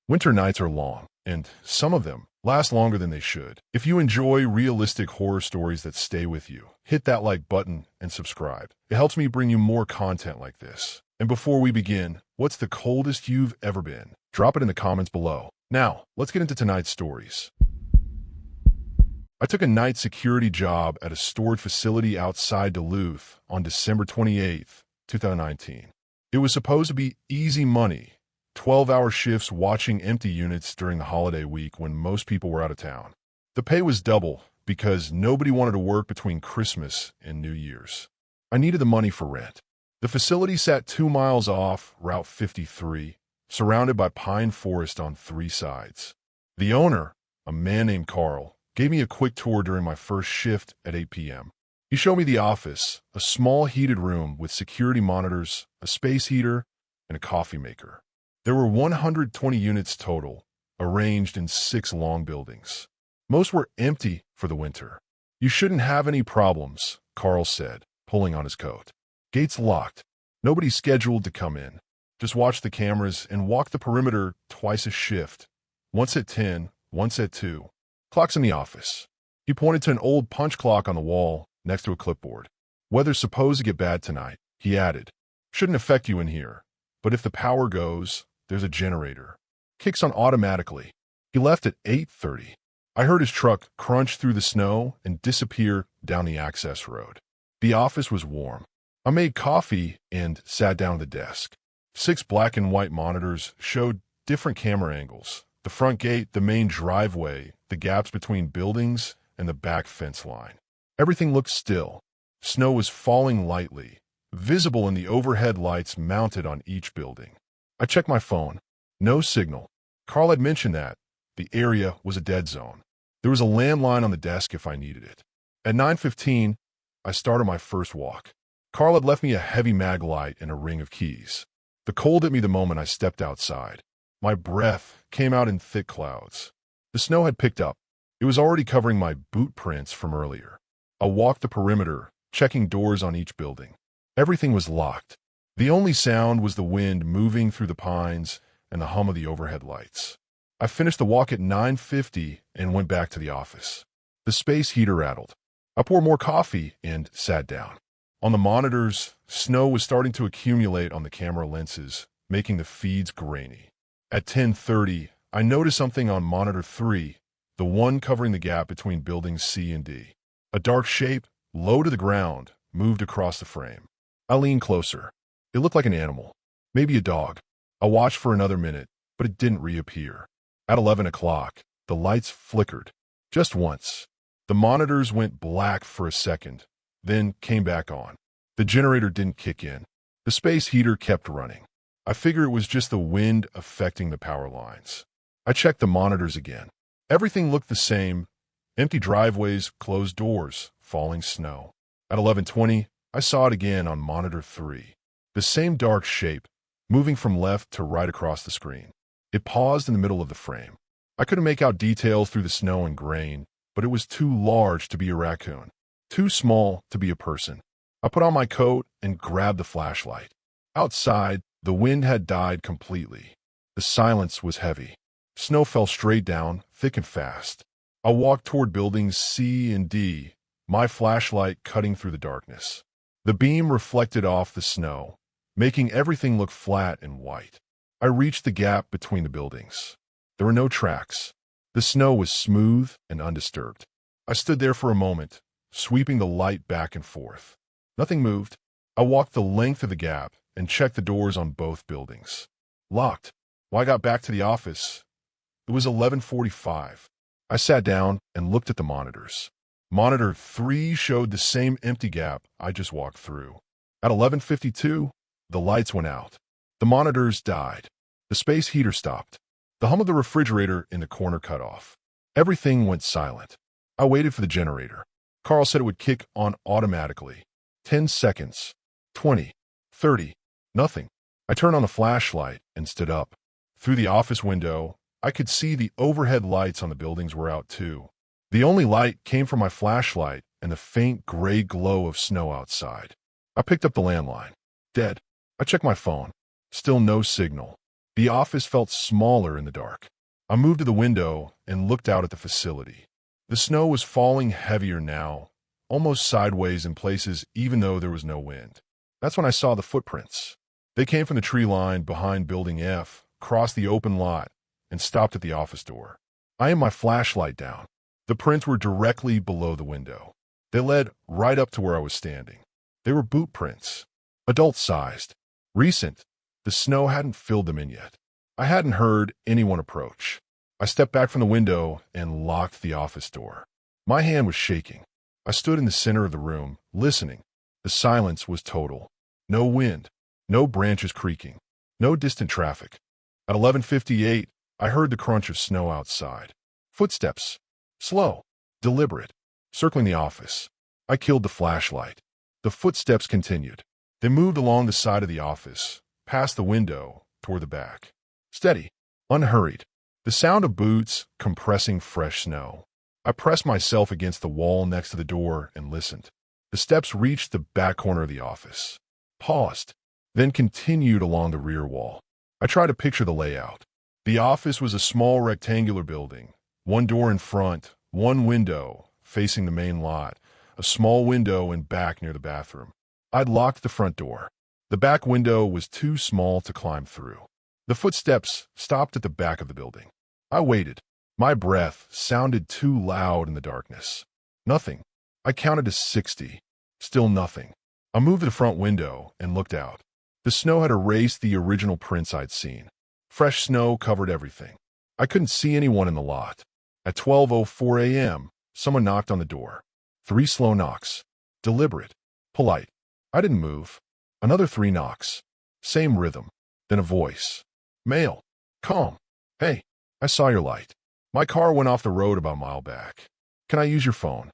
Winter nights are long, and some of them last longer than they should. If you enjoy realistic horror stories that stay with you, hit that like button and subscribe. It helps me bring you more content like this. And before we begin, what's the coldest you've ever been? Drop it in the comments below. Now, let's get into tonight's stories. I took a night security job at a storage facility outside Duluth on December 28th, 2019. It was supposed to be easy money, 12-hour shifts watching empty units during the holiday week when most people were out of town. The pay was double because nobody wanted to work between Christmas and New Year's. I needed the money for rent. The facility sat 2 miles off Route 53, surrounded by pine forest on 3 sides. The owner, a man named Carl, gave me a quick tour during my first shift at 8 p.m. He showed me the office, a small heated room with security monitors, a space heater, and a coffee maker. There were 120 units total, arranged in 6 long buildings. Most were empty for the winter. "You shouldn't have any problems," Carl said, pulling on his coat. "Gates locked. Nobody scheduled to come in. Just watch the cameras and walk the perimeter twice a shift. Once at 10, once at 2. Clock's in the office." He pointed to an old punch clock on the wall next to a clipboard. "Weather's supposed to get bad tonight," he added. "Shouldn't affect you in here. But if the power goes, there's a generator. Kicks on automatically." He left at 8:30. I heard his truck crunch through the snow and disappear down the access road. The office was warm. I made coffee and sat down at the desk. 6 black and white monitors showed different camera angles. The front gate, the main driveway, the gaps between buildings, and the back fence line. Everything looked still. Snow was falling lightly, visible in the overhead lights mounted on each building. I checked my phone. No signal. Carl had mentioned that the area was a dead zone. There was a landline on the desk if I needed it. At 9:15, I started my first walk. Carl had left me a heavy mag light and a ring of keys. The cold hit me the moment I stepped outside. My breath came out in thick clouds. The snow had picked up. It was already covering my boot prints from earlier. I walked the perimeter, checking doors on each building. Everything was locked. The only sound was the wind moving through the pines and the hum of the overhead lights. I finished the walk at 9:50 and went back to the office. The space heater rattled. I poured more coffee and sat down. On the monitors, snow was starting to accumulate on the camera lenses, making the feeds grainy. At 10:30, I noticed something on monitor 3, the one covering the gap between buildings C and D. A dark shape, low to the ground, moved across the frame. I leaned closer. It looked like an animal, maybe a dog. I watched for another minute, but it didn't reappear. At 11 o'clock, the lights flickered. Just once. The monitors went black for a second, then came back on. The generator didn't kick in. The space heater kept running. I figured it was just the wind affecting the power lines. I checked the monitors again. Everything looked the same. Empty driveways, closed doors, falling snow. At 11:20, I saw it again on monitor 3. The same dark shape, moving from left to right across the screen. It paused in the middle of the frame. I couldn't make out details through the snow and grain, but it was too large to be a raccoon, too small to be a person. I put on my coat and grabbed the flashlight. Outside, the wind had died completely. The silence was heavy. Snow fell straight down, thick and fast. I walked toward buildings C and D, my flashlight cutting through the darkness. The beam reflected off the snow, making everything look flat and white. I reached the gap between the buildings. There were no tracks. The snow was smooth and undisturbed. I stood there for a moment, sweeping the light back and forth. Nothing moved. I walked the length of the gap and checked the doors on both buildings. Locked. When I got back to the office, it was 11:45. I sat down and looked at the monitors. Monitor 3 showed the same empty gap I just walked through. At 11:52, the lights went out. The monitors died. The space heater stopped. The hum of the refrigerator in the corner cut off. Everything went silent. I waited for the generator. Carl said it would kick on automatically. 10 seconds. 20. 30. Nothing. I turned on the flashlight and stood up. Through the office window, I could see the overhead lights on the buildings were out too. The only light came from my flashlight and the faint gray glow of snow outside. I picked up the landline. Dead. I checked my phone. Still no signal. The office felt smaller in the dark. I moved to the window and looked out at the facility. The snow was falling heavier now, almost sideways in places even though there was no wind. That's when I saw the footprints. They came from the tree line behind Building F, crossed the open lot, and stopped at the office door. I aimed my flashlight down. The prints were directly below the window. They led right up to where I was standing. They were boot prints, adult-sized, recent. The snow hadn't filled them in yet. I hadn't heard anyone approach. I stepped back from the window and locked the office door. My hand was shaking. I stood in the center of the room, listening. The silence was total. No wind, no branches creaking, no distant traffic. At 11:58, I heard the crunch of snow outside. Footsteps, slow, deliberate, circling the office. I killed the flashlight. The footsteps continued. They moved along the side of the office, past the window, toward the back. Steady, unhurried. The sound of boots compressing fresh snow. I pressed myself against the wall next to the door and listened. The steps reached the back corner of the office, paused, then continued along the rear wall. I tried to picture the layout. The office was a small rectangular building, one door in front, one window facing the main lot, a small window in back near the bathroom. I'd locked the front door. The back window was too small to climb through. The footsteps stopped at the back of the building. I waited. My breath sounded too loud in the darkness. Nothing. I counted to 60. Still nothing. I moved to the front window and looked out. The snow had erased the original prints I'd seen. Fresh snow covered everything. I couldn't see anyone in the lot. At 12:04 a.m., someone knocked on the door. 3 slow knocks. Deliberate. Polite. I didn't move. Another 3 knocks. Same rhythm. Then a voice. Male. Calm. Hey, I saw your light. My car went off the road about a mile back. Can I use your phone?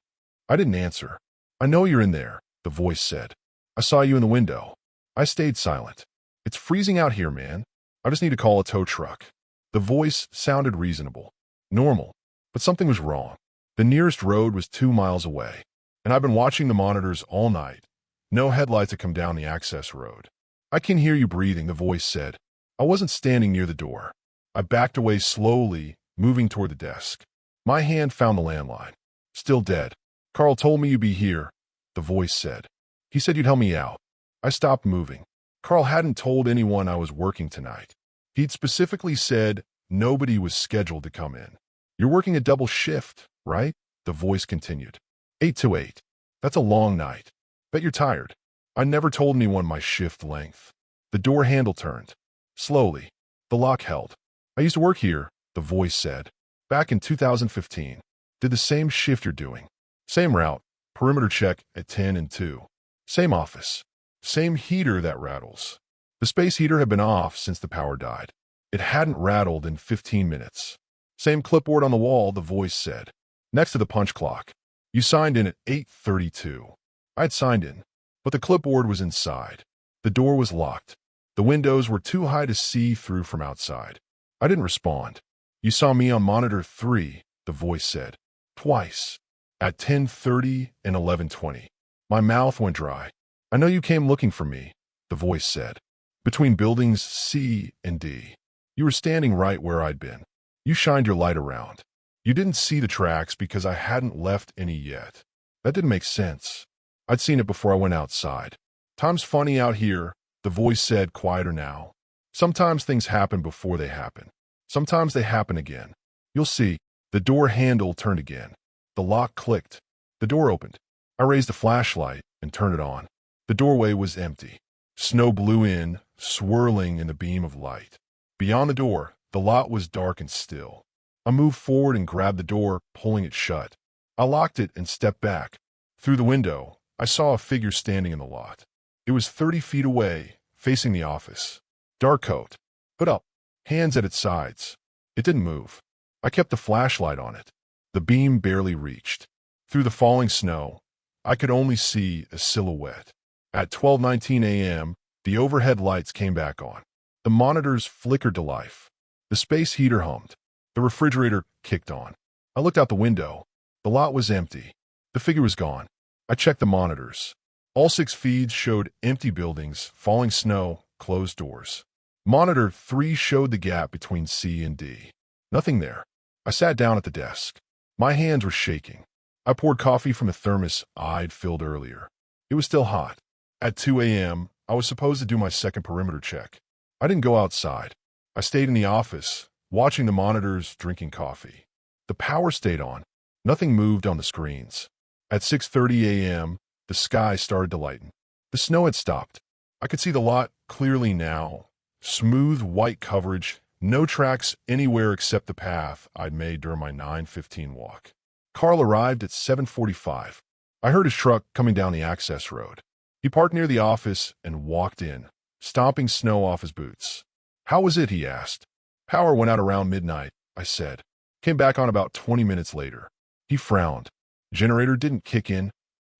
I didn't answer. I know you're in there, the voice said. I saw you in the window. I stayed silent. It's freezing out here, man. I just need to call a tow truck. The voice sounded reasonable. Normal. But something was wrong. The nearest road was 2 miles away. And I've been watching the monitors all night. No headlights had come down the access road. I can hear you breathing, the voice said. I wasn't standing near the door. I backed away slowly, moving toward the desk. My hand found the landline. Still dead. Carl told me you'd be here, the voice said. He said you'd help me out. I stopped moving. Carl hadn't told anyone I was working tonight. He'd specifically said nobody was scheduled to come in. You're working a double shift, right? The voice continued. 8 to 8. That's a long night. Bet you're tired. I never told anyone my shift length. The door handle turned. Slowly. The lock held. I used to work here, the voice said. Back in 2015. Did the same shift you're doing. Same route. Perimeter check at 10 and 2. Same office. Same heater that rattles. The space heater had been off since the power died. It hadn't rattled in 15 minutes. Same clipboard on the wall, the voice said. Next to the punch clock. You signed in at 8:32. I'd signed in, but the clipboard was inside. The door was locked. The windows were too high to see through from outside. I didn't respond. You saw me on monitor 3, the voice said. Twice. At 10:30 and 11:20. My mouth went dry. I know you came looking for me, the voice said. Between buildings C and D. You were standing right where I'd been. You shined your light around. You didn't see the tracks because I hadn't left any yet. That didn't make sense. I'd seen it before I went outside. Time's funny out here, the voice said, quieter now. Sometimes things happen before they happen. Sometimes they happen again. You'll see. The door handle turned again. The lock clicked. The door opened. I raised the flashlight and turned it on. The doorway was empty. Snow blew in, swirling in the beam of light. Beyond the door, the lot was dark and still. I moved forward and grabbed the door, pulling it shut. I locked it and stepped back. Through the window, I saw a figure standing in the lot. It was 30 feet away, facing the office. Dark coat, hood up, hands at its sides. It didn't move. I kept the flashlight on it. The beam barely reached. Through the falling snow, I could only see a silhouette. At 12:19 a.m., the overhead lights came back on. The monitors flickered to life. The space heater hummed. The refrigerator kicked on. I looked out the window. The lot was empty. The figure was gone. I checked the monitors. All 6 feeds showed empty buildings, falling snow, closed doors. Monitor 3 showed the gap between C and D. Nothing there. I sat down at the desk. My hands were shaking. I poured coffee from a thermos I'd filled earlier. It was still hot. At 2 a.m., I was supposed to do my second perimeter check. I didn't go outside. I stayed in the office, watching the monitors, drinking coffee. The power stayed on. Nothing moved on the screens. At 6:30 a.m., the sky started to lighten. The snow had stopped. I could see the lot clearly now. Smooth white coverage, no tracks anywhere except the path I'd made during my 9:15 walk. Carl arrived at 7:45. I heard his truck coming down the access road. He parked near the office and walked in, stomping snow off his boots. "How was it?" he asked. "Power went out around midnight," I said. "Came back on about 20 minutes later." He frowned. "Generator didn't kick in?"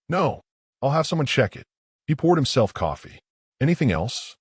"No. I'll have someone check it." He poured himself coffee. "Anything else?"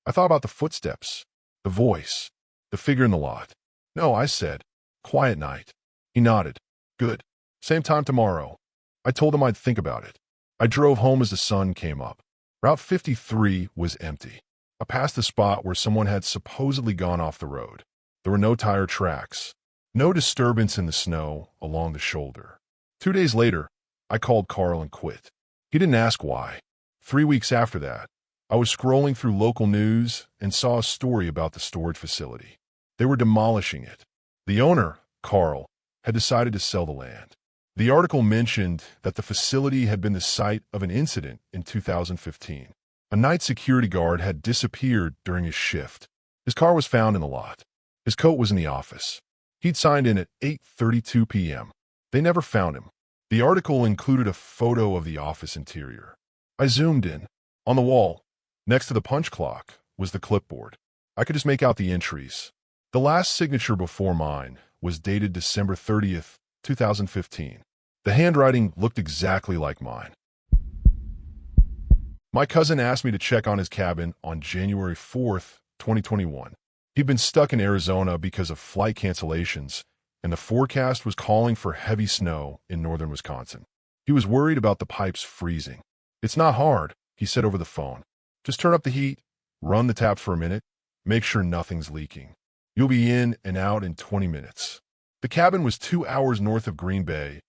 I thought about the footsteps, the voice, the figure in the lot. "No," I said. "Quiet night." He nodded. "Good. Same time tomorrow." I told him I'd think about it. I drove home as the sun came up. Route 53 was empty. I passed the spot where someone had supposedly gone off the road. There were no tire tracks, no disturbance in the snow along the shoulder. 2 days later, I called Carl and quit. He didn't ask why. 3 weeks after that, I was scrolling through local news and saw a story about the storage facility. They were demolishing it. The owner, Carl, had decided to sell the land. The article mentioned that the facility had been the site of an incident in 2015. A night security guard had disappeared during his shift. His car was found in the lot. His coat was in the office. He'd signed in at 8:32 p.m. They never found him. The article included a photo of the office interior. I zoomed in. On the wall, next to the punch clock, was the clipboard. I could just make out the entries. The last signature before mine was dated December 30th, 2015. The handwriting looked exactly like mine. My cousin asked me to check on his cabin on January 4th, 2021. He'd been stuck in Arizona because of flight cancellations, and the forecast was calling for heavy snow in northern Wisconsin. He was worried about the pipes freezing. "It's not hard," he said over the phone. "Just turn up the heat, run the taps for a minute, make sure nothing's leaking. You'll be in and out in 20 minutes. The cabin was 2 hours north of Green Bay,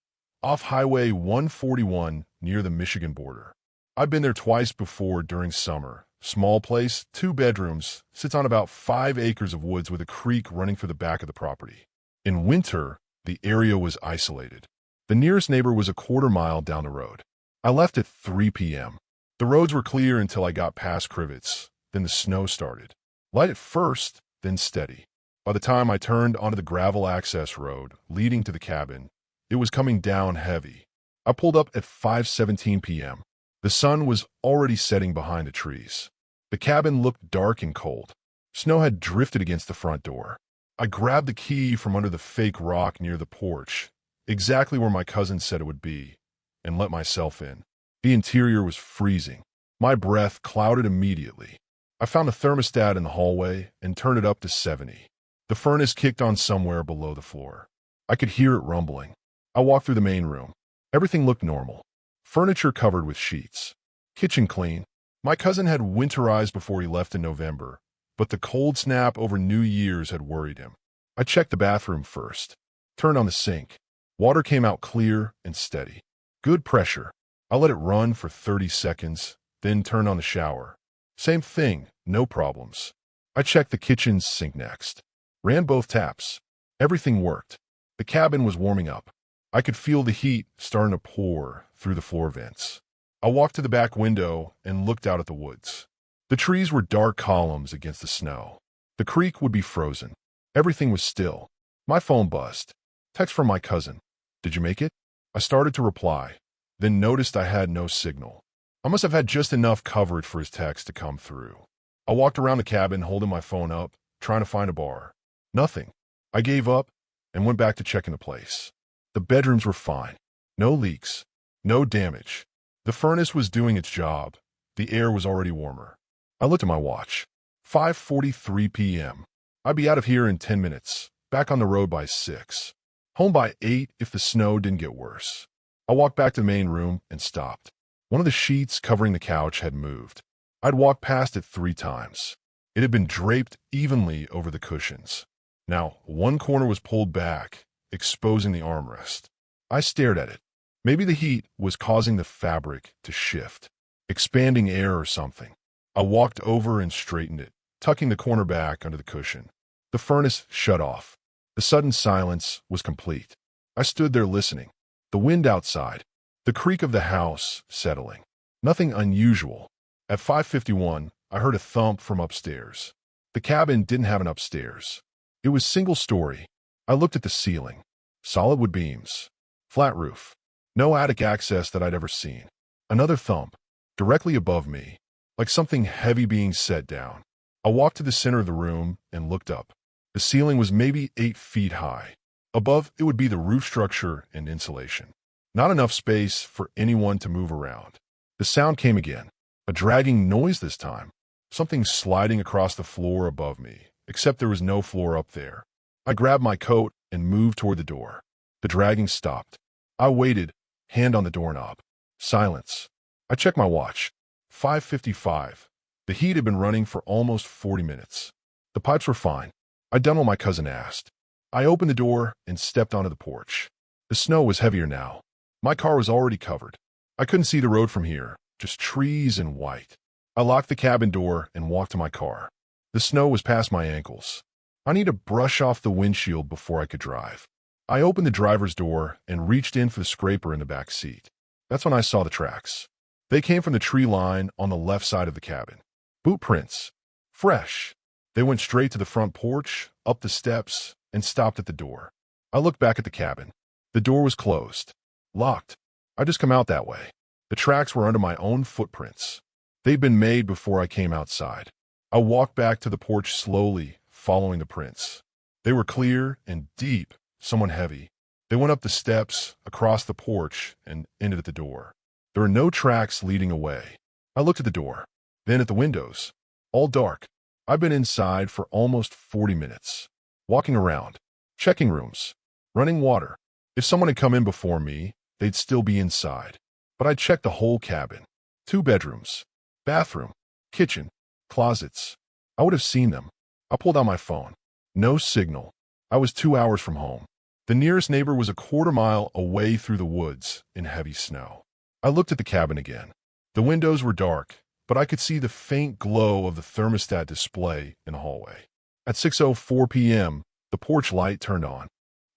off Highway 141 near the Michigan border. I've been there twice before during summer. Small place, 2 bedrooms, sits on about 5 acres of woods with a creek running through the back of the property. In winter, the area was isolated. The nearest neighbor was a quarter mile down the road. I left at 3 p.m. The roads were clear until I got past Crivets. Then the snow started. Light at first, then steady. By the time I turned onto the gravel access road leading to the cabin, it was coming down heavy. I pulled up at 5:17 p.m. The sun was already setting behind the trees. The cabin looked dark and cold. Snow had drifted against the front door. I grabbed the key from under the fake rock near the porch, exactly where my cousin said it would be, and let myself in. The interior was freezing. My breath clouded immediately. I found a thermostat in the hallway and turned it up to 70. The furnace kicked on somewhere below the floor. I could hear it rumbling. I walked through the main room. Everything looked normal. Furniture covered with sheets. Kitchen clean. My cousin had winterized before he left in November, but the cold snap over New Year's had worried him. I checked the bathroom first. Turned on the sink. Water came out clear and steady. Good pressure. I let it run for 30 seconds, then turned on the shower. Same thing, no problems. I checked the kitchen's sink next. Ran both taps. Everything worked. The cabin was warming up. I could feel the heat starting to pour through the floor vents. I walked to the back window and looked out at the woods. The trees were dark columns against the snow. The creek would be frozen. Everything was still. My phone buzzed. Text from my cousin. "Did you make it?" I started to reply, then noticed I had no signal. I must have had just enough coverage for his text to come through. I walked around the cabin holding my phone up, trying to find a bar. Nothing. I gave up and went back to checking the place. The bedrooms were fine. No leaks. No damage. The furnace was doing its job. The air was already warmer. I looked at my watch. 5:43 p.m. I'd be out of here in 10 minutes, back on the road by 6. Home by 8 if the snow didn't get worse. I walked back to the main room and stopped. One of the sheets covering the couch had moved. I'd walked past it 3 times. It had been draped evenly over the cushions. Now, one corner was pulled back, exposing the armrest. I stared at it. Maybe the heat was causing the fabric to shift, expanding air or something. I walked over and straightened it, tucking the corner back under the cushion. The furnace shut off. The sudden silence was complete. I stood there listening. The wind outside, the creak of the house settling. Nothing unusual. At 5:51, I heard a thump from upstairs. The cabin didn't have an upstairs. It was single story. I looked at the ceiling. Solid wood beams. Flat roof. No attic access that I'd ever seen. Another thump, directly above me, like something heavy being set down. I walked to the center of the room and looked up. The ceiling was maybe 8 feet high. Above, it would be the roof structure and insulation. Not enough space for anyone to move around. The sound came again. A dragging noise this time. Something sliding across the floor above me, except there was no floor up there. I grabbed my coat and moved toward the door. The dragging stopped. I waited, hand on the doorknob. Silence. I checked my watch. 5:55. The heat had been running for almost 40 minutes. The pipes were fine. I'd done what my cousin asked. I opened the door and stepped onto the porch. The snow was heavier now. My car was already covered. I couldn't see the road from here, just trees and white. I locked the cabin door and walked to my car. The snow was past my ankles. I need to brush off the windshield before I could drive. I opened the driver's door and reached in for the scraper in the back seat. That's when I saw the tracks. They came from the tree line on the left side of the cabin. Boot prints. Fresh. They went straight to the front porch, up the steps, and stopped at the door. I looked back at the cabin. The door was closed. Locked. I'd just come out that way. The tracks were under my own footprints. They'd been made before I came outside. I walked back to the porch slowly, following the prints. They were clear and deep, someone heavy. They went up the steps, across the porch, and ended at the door. There were no tracks leading away. I looked at the door, then at the windows. All dark. I've been inside for almost 40 minutes. Walking around, checking rooms, running water. If someone had come in before me, they'd still be inside. But I checked the whole cabin. 2 bedrooms, bathroom, kitchen, closets. I would have seen them. I pulled out my phone. No signal. I was 2 hours from home. The nearest neighbor was a quarter-mile away through the woods in heavy snow. I looked at the cabin again. The windows were dark, but I could see the faint glow of the thermostat display in the hallway. At 6:04 p.m., the porch light turned on.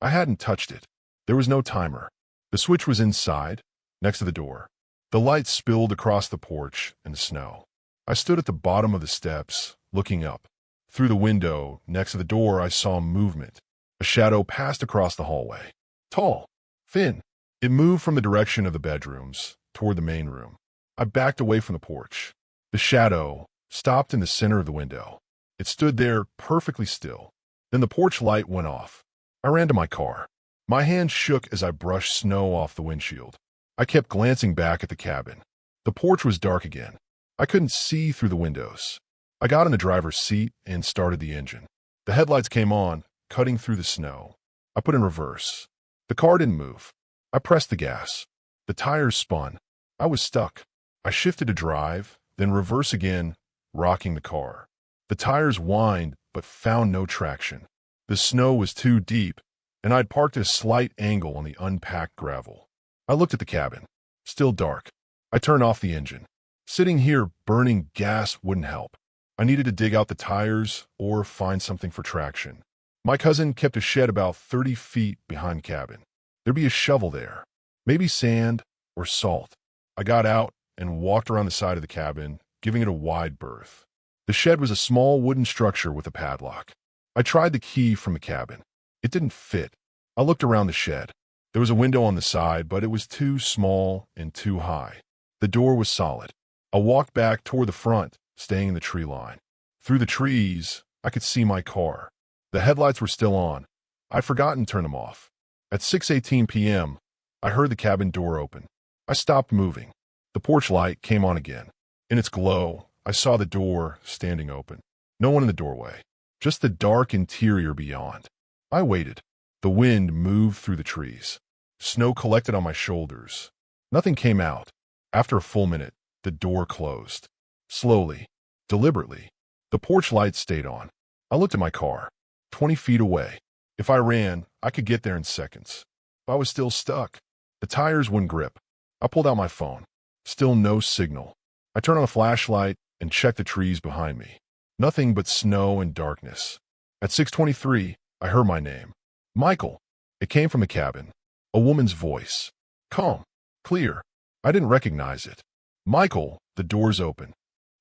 I hadn't touched it. There was no timer. The switch was inside, next to the door. The light spilled across the porch and the snow. I stood at the bottom of the steps, looking up. Through the window, next to the door, I saw movement. A shadow passed across the hallway. Tall, thin. It moved from the direction of the bedrooms, toward the main room. I backed away from the porch. The shadow stopped in the center of the window. It stood there perfectly still. Then the porch light went off. I ran to my car. My hand shook as I brushed snow off the windshield. I kept glancing back at the cabin. The porch was dark again. I couldn't see through the windows. I got in the driver's seat and started the engine. The headlights came on, cutting through the snow. I put in reverse. The car didn't move. I pressed the gas. The tires spun. I was stuck. I shifted to drive, then reverse again, rocking the car. The tires whined, but found no traction. The snow was too deep, and I'd parked at a slight angle on the unpacked gravel. I looked at the cabin. Still dark. I turned off the engine. Sitting here, burning gas wouldn't help. I needed to dig out the tires or find something for traction. My cousin kept a shed about 30 feet behind the cabin. There'd be a shovel there, maybe sand or salt. I got out and walked around the side of the cabin, giving it a wide berth. The shed was a small wooden structure with a padlock. I tried the key from the cabin. It didn't fit. I looked around the shed. There was a window on the side, but it was too small and too high. The door was solid. I walked back toward the front, staying in the tree line. Through the trees, I could see my car. The headlights were still on. I'd forgotten to turn them off. At 6:18 p.m., I heard the cabin door open. I stopped moving. The porch light came on again. In its glow, I saw the door standing open. No one in the doorway. Just the dark interior beyond. I waited. The wind moved through the trees. Snow collected on my shoulders. Nothing came out. After a full minute, the door closed. Slowly, deliberately. The porch light stayed on. I looked at my car. 20 feet away. If I ran, I could get there in seconds. If I was still stuck, the tires wouldn't grip. I pulled out my phone. Still no signal. I turned on a flashlight and checked the trees behind me. Nothing but snow and darkness. At 6:23, I heard my name. Michael. It came from the cabin. A woman's voice. Calm. Clear. I didn't recognize it. Michael, the door's open.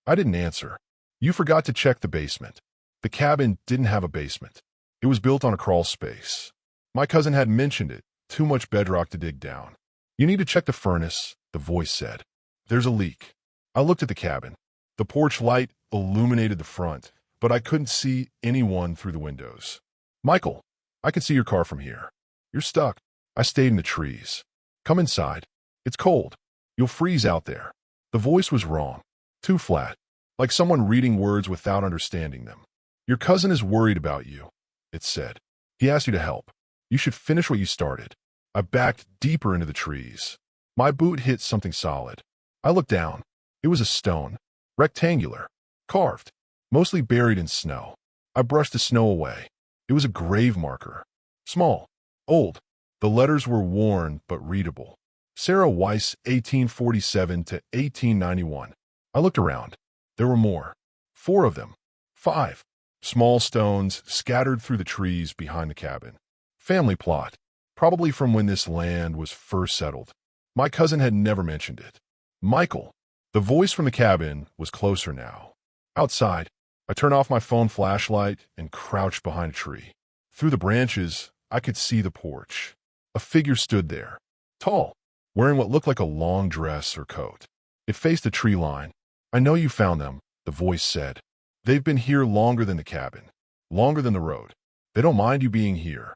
I didn't answer. You forgot to check the basement. The cabin didn't have a basement. It was built on a crawl space. My cousin had mentioned it. Too much bedrock to dig down. You need to check the furnace, the voice said. There's a leak. I looked at the cabin. The porch light illuminated the front, but I couldn't see anyone through the windows. Michael, I can see your car from here. You're stuck. I stayed in the trees. Come inside. It's cold. You'll freeze out there. The voice was wrong. Too flat. Like someone reading words without understanding them. Your cousin is worried about you, it said. He asked you to help. You should finish what you started. I backed deeper into the trees. My boot hit something solid. I looked down. It was a stone. Rectangular. Carved. Mostly buried in snow. I brushed the snow away. It was a grave marker. Small. Old. The letters were worn but readable. Sarah Weiss, 1847 to 1891. I looked around. There were more. 4 of them. 5. Small stones scattered through the trees behind the cabin. Family plot. Probably from when this land was first settled. My cousin had never mentioned it. Michael. The voice from the cabin was closer now. Outside, I turned off my phone flashlight and crouched behind a tree. Through the branches, I could see the porch. A figure stood there. Tall. Wearing what looked like a long dress or coat. It faced the tree line. I know you found them, the voice said. They've been here longer than the cabin. Longer than the road. They don't mind you being here.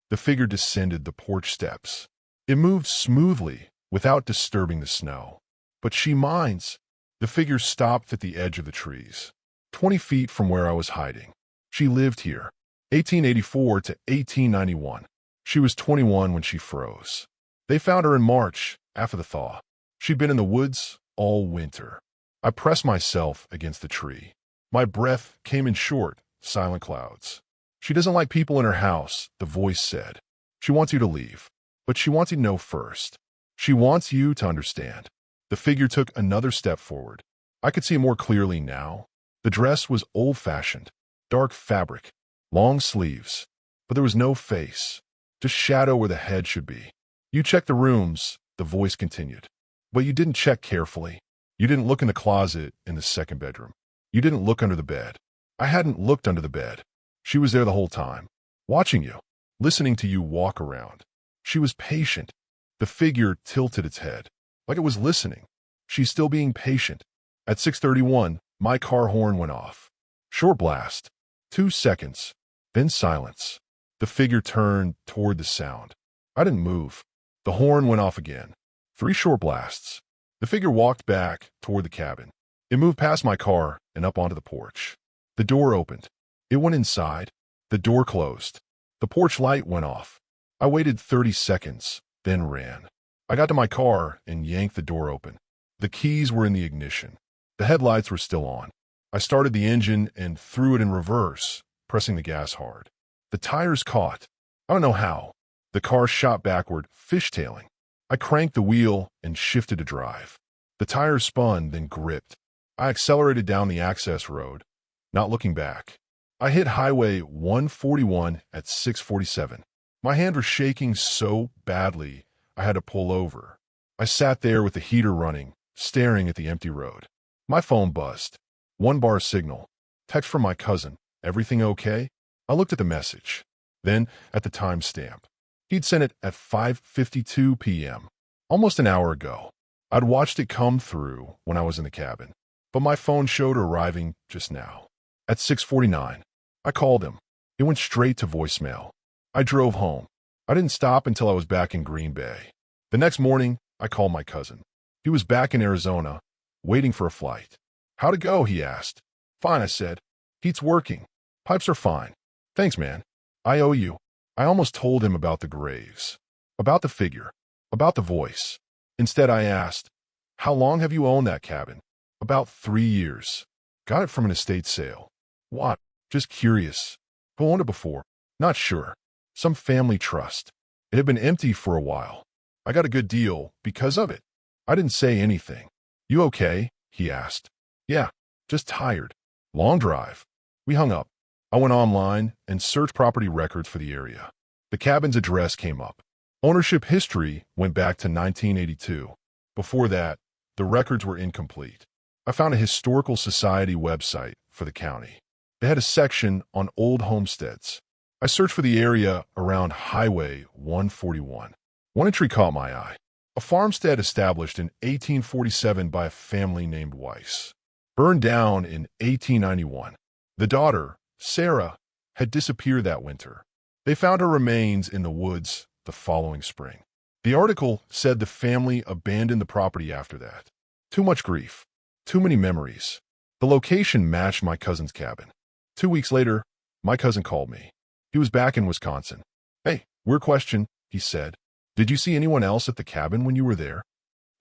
The figure descended the porch steps. It moved smoothly, without disturbing the snow. But she minds. The figure stopped at the edge of the trees. 20 feet from where I was hiding. She lived here. 1884 to 1891. She was 21 when she froze. They found her in March, after the thaw. She'd been in the woods all winter. I pressed myself against the tree. My breath came in short, silent clouds. She doesn't like people in her house, the voice said. She wants you to leave. But she wants you to know first. She wants you to understand. The figure took another step forward. I could see more clearly now. The dress was old-fashioned. Dark fabric. Long sleeves. But there was no face. Just shadow where the head should be. You checked the rooms, the voice continued. But you didn't check carefully. You didn't look in the closet in the second bedroom. You didn't look under the bed. I hadn't looked under the bed. She was there the whole time, watching you, listening to you walk around. She was patient. The figure tilted its head, like it was listening. She's still being patient. At 6:31, my car horn went off. Short blast. 2 seconds. Then silence. The figure turned toward the sound. I didn't move. The horn went off again. 3 short blasts. The figure walked back toward the cabin. It moved past my car and up onto the porch. The door opened. It went inside. The door closed. The porch light went off. I waited 30 seconds, then ran. I got to my car and yanked the door open. The keys were in the ignition. The headlights were still on. I started the engine and threw it in reverse, pressing the gas hard. The tires caught. I don't know how. The car shot backward, fishtailing. I cranked the wheel and shifted to drive. The tires spun, then gripped. I accelerated down the access road, not looking back. I hit Highway 141 at 6:47. My hand was shaking so badly, I had to pull over. I sat there with the heater running, staring at the empty road. My phone buzzed. 1-bar signal. Text from my cousin. Everything okay? I looked at the message. Then at the timestamp. He'd sent it at 5:52 p.m., almost an hour ago. I'd watched it come through when I was in the cabin, but my phone showed arriving just now. At 6:49, I called him. It went straight to voicemail. I drove home. I didn't stop until I was back in Green Bay. The next morning, I called my cousin. He was back in Arizona, waiting for a flight. How'd it go, he asked. Fine, I said. Heat's working. Pipes are fine. Thanks, man. I owe you. I almost told him about the graves, about the figure, about the voice. Instead, I asked, how long have you owned that cabin? About 3 years. Got it from an estate sale. What? Just curious. Who owned it before? Not sure. Some family trust. It had been empty for a while. I got a good deal because of it. I didn't say anything. You okay? He asked. Yeah, just tired. Long drive. We hung up. I went online and searched property records for the area. The cabin's address came up. Ownership history went back to 1982. Before that, the records were incomplete. I found a historical society website for the county. They had a section on old homesteads. I searched for the area around Highway 141. One entry caught my eye. A farmstead established in 1847 by a family named Weiss. Burned down in 1891. The daughter, Sarah, had disappeared that winter. They found her remains in the woods the following spring. The article said the family abandoned the property after that. Too much grief. Too many memories. The location matched my cousin's cabin. 2 weeks later, my cousin called me. He was back in Wisconsin. Hey, weird question, he said. Did you see anyone else at the cabin when you were there?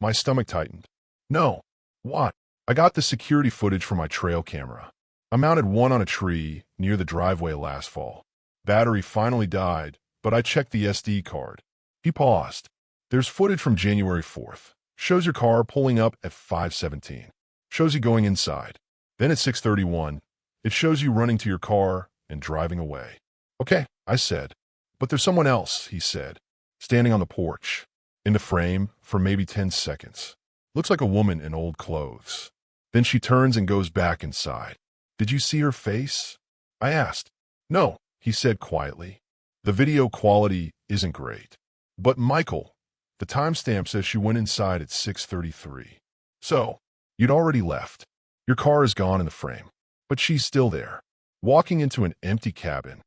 My stomach tightened. No. What? I got the security footage from my trail camera. I mounted one on a tree near the driveway last fall. Battery finally died, but I checked the SD card. He paused. There's footage from January 4th. Shows your car pulling up at 5:17. Shows you going inside. Then at 6:31, it shows you running to your car and driving away. Okay, I said. But there's someone else, he said, standing on the porch, in the frame for maybe 10 seconds. Looks like a woman in old clothes. Then she turns and goes back inside. Did you see her face? I asked. No, he said quietly. The video quality isn't great. But Michael, the timestamp says she went inside at 6:33. So, you'd already left. Your car is gone in the frame. But she's still there, walking into an empty cabin.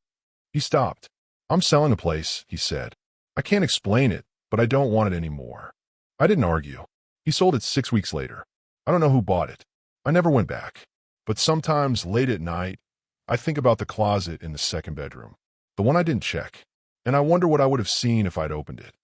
He stopped. I'm selling the place, he said. I can't explain it, but I don't want it anymore. I didn't argue. He sold it 6 weeks later. I don't know who bought it. I never went back. But sometimes late at night, I think about the closet in the second bedroom, the one I didn't check, and I wonder what I would have seen if I'd opened it.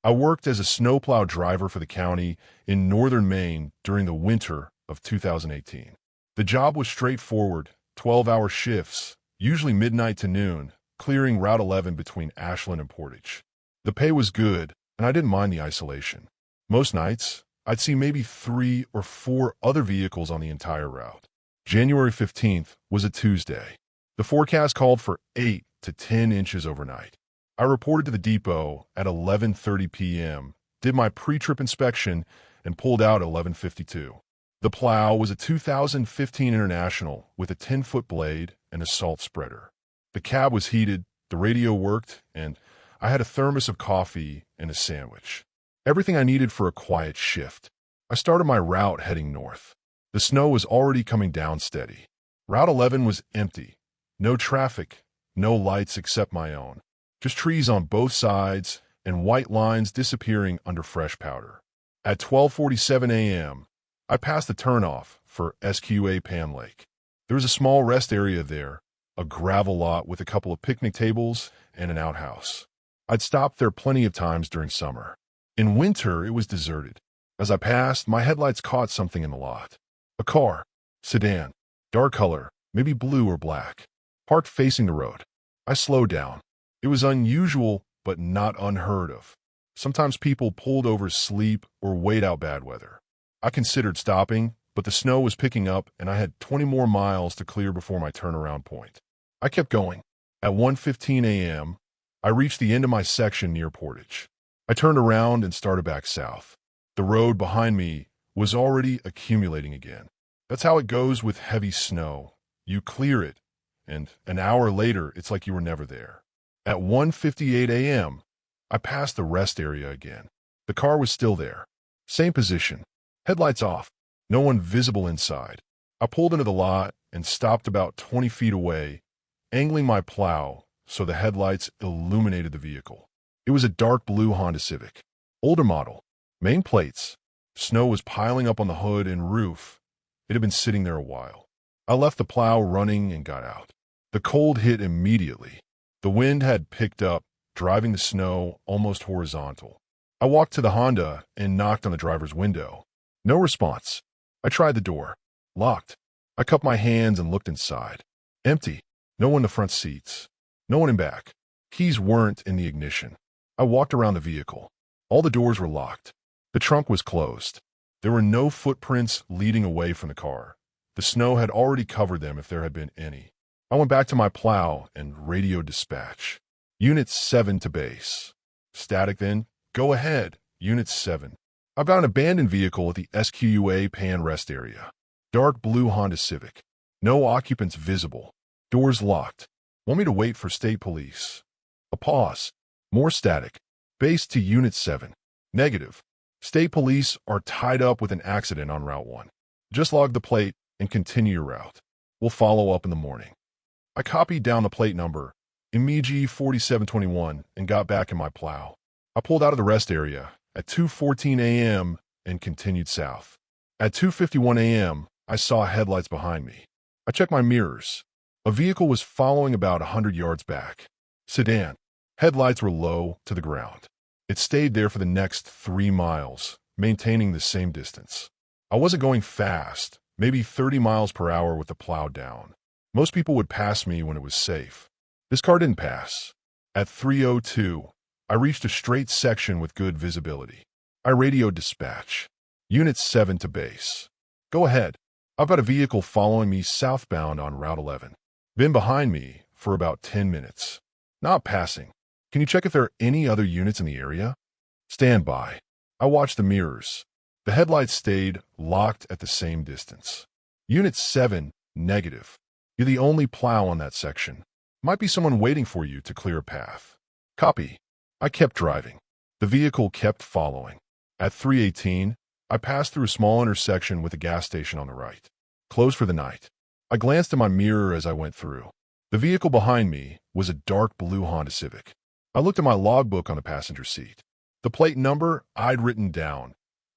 I worked as a snowplow driver for the county in northern Maine during the winter of 2018. The job was straightforward, 12-hour shifts, usually midnight to noon, clearing Route 11 between Ashland and Portage. The pay was good, and I didn't mind the isolation. Most nights, I'd see maybe 3 or 4 other vehicles on the entire route. January 15th was a Tuesday. The forecast called for 8 to 10 inches overnight. I reported to the depot at 11:30 p.m., did my pre-trip inspection, and pulled out at 11:52. The plow was a 2015 International with a 10-foot blade and a salt spreader. The cab was heated, the radio worked, and I had a thermos of coffee and a sandwich. Everything I needed for a quiet shift. I started my route heading north. The snow was already coming down steady. Route 11 was empty. No traffic, no lights except my own. Just trees on both sides and white lines disappearing under fresh powder. At 12:47 a.m., I passed the turnoff for SQA Pan Lake. There was a small rest area there, a gravel lot with a couple of picnic tables and an outhouse. I'd stopped there plenty of times during summer. In winter, it was deserted. As I passed, my headlights caught something in the lot. A car, sedan, dark color, maybe blue or black, parked facing the road. I slowed down. It was unusual, but not unheard of. Sometimes people pulled over to sleep or wait out bad weather. I considered stopping, but the snow was picking up and I had 20 more miles to clear before my turnaround point. I kept going. At 1:15 a.m., I reached the end of my section near Portage. I turned around and started back south. The road behind me was already accumulating again. That's how it goes with heavy snow. You clear it, and an hour later, it's like you were never there. At 1:58 a.m., I passed the rest area again. The car was still there. Same position. Headlights off. No one visible inside. I pulled into the lot and stopped about 20 feet away, angling my plow so the headlights illuminated the vehicle. It was a dark blue Honda Civic. Older model. Main plates. Snow was piling up on the hood and roof. It had been sitting there a while. I left the plow running and got out. The cold hit immediately. The wind had picked up, driving the snow almost horizontal. I walked to the Honda and knocked on the driver's window. No response. I tried the door. Locked. I cupped my hands and looked inside. Empty. No one in the front seats. No one in back. Keys weren't in the ignition. I walked around the vehicle. All the doors were locked. The trunk was closed. There were no footprints leading away from the car. The snow had already covered them if there had been any. I went back to my plow and radioed dispatch. Unit 7 to base. Static then. Go ahead. Unit 7. I've got an abandoned vehicle at the SQUA Pan rest area. Dark blue Honda Civic. No occupants visible. Doors locked. Want me to wait for state police? A pause. More static. Base to Unit 7. Negative. State police are tied up with an accident on Route 1. Just log the plate and continue your route. We'll follow up in the morning. I copied down the plate number, MEG 4721, and got back in my plow. I pulled out of the rest area at 2:14 a.m. and continued south. At 2:51 a.m., I saw headlights behind me. I checked my mirrors. A vehicle was following about 100 yards back. Sedan. Headlights were low to the ground. It stayed there for the next 3 miles, maintaining the same distance. I wasn't going fast, maybe 30 miles per hour with the plow down. Most people would pass me when it was safe. This car didn't pass. At 3:02, I reached a straight section with good visibility. I radioed dispatch. Unit 7 to base. Go ahead. I've got a vehicle following me southbound on Route 11. Been behind me for about 10 minutes. Not passing. Can you check if there are any other units in the area? Stand by. I watched the mirrors. The headlights stayed locked at the same distance. Unit 7, negative. You're the only plow on that section. Might be someone waiting for you to clear a path. Copy. I kept driving. The vehicle kept following. At 3:18, I passed through a small intersection with a gas station on the right. Closed for the night. I glanced in my mirror as I went through. The vehicle behind me was a dark blue Honda Civic. I looked at my logbook on the passenger seat. The plate number I'd written down,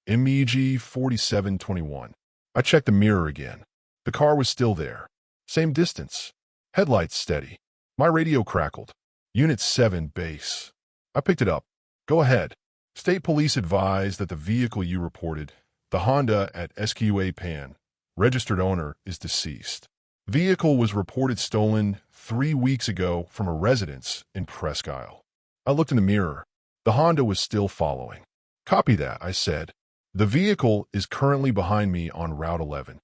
MEG 4721. I checked the mirror again. The car was still there. Same distance. Headlights steady. My radio crackled. Unit 7 base. I picked it up. Go ahead. State police advised that the vehicle you reported, the Honda at SQUA Pan, registered owner is deceased. Vehicle was reported stolen 3 weeks ago from a residence in Presque Isle. I looked in the mirror. The Honda was still following. Copy that, I said. The vehicle is currently behind me on Route 11.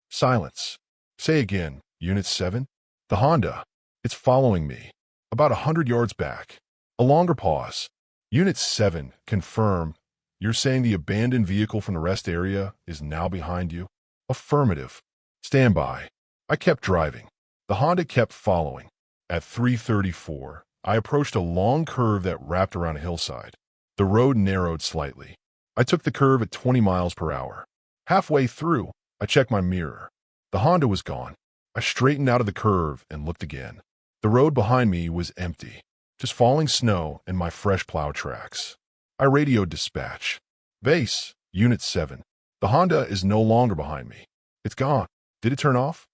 Silence. Say again, Unit 7. The Honda. It's following me. About 100 yards back. A longer pause. Unit 7, confirm. You're saying the abandoned vehicle from the rest area is now behind you? Affirmative. Stand by. I kept driving. The Honda kept following. At 3:34, I approached a long curve that wrapped around a hillside. The road narrowed slightly. I took the curve at 20 miles per hour. Halfway through, I checked my mirror. The Honda was gone. I straightened out of the curve and looked again. The road behind me was empty, just falling snow and my fresh plow tracks. I radioed dispatch. Base, Unit 7. The Honda is no longer behind me. It's gone. Did it turn off?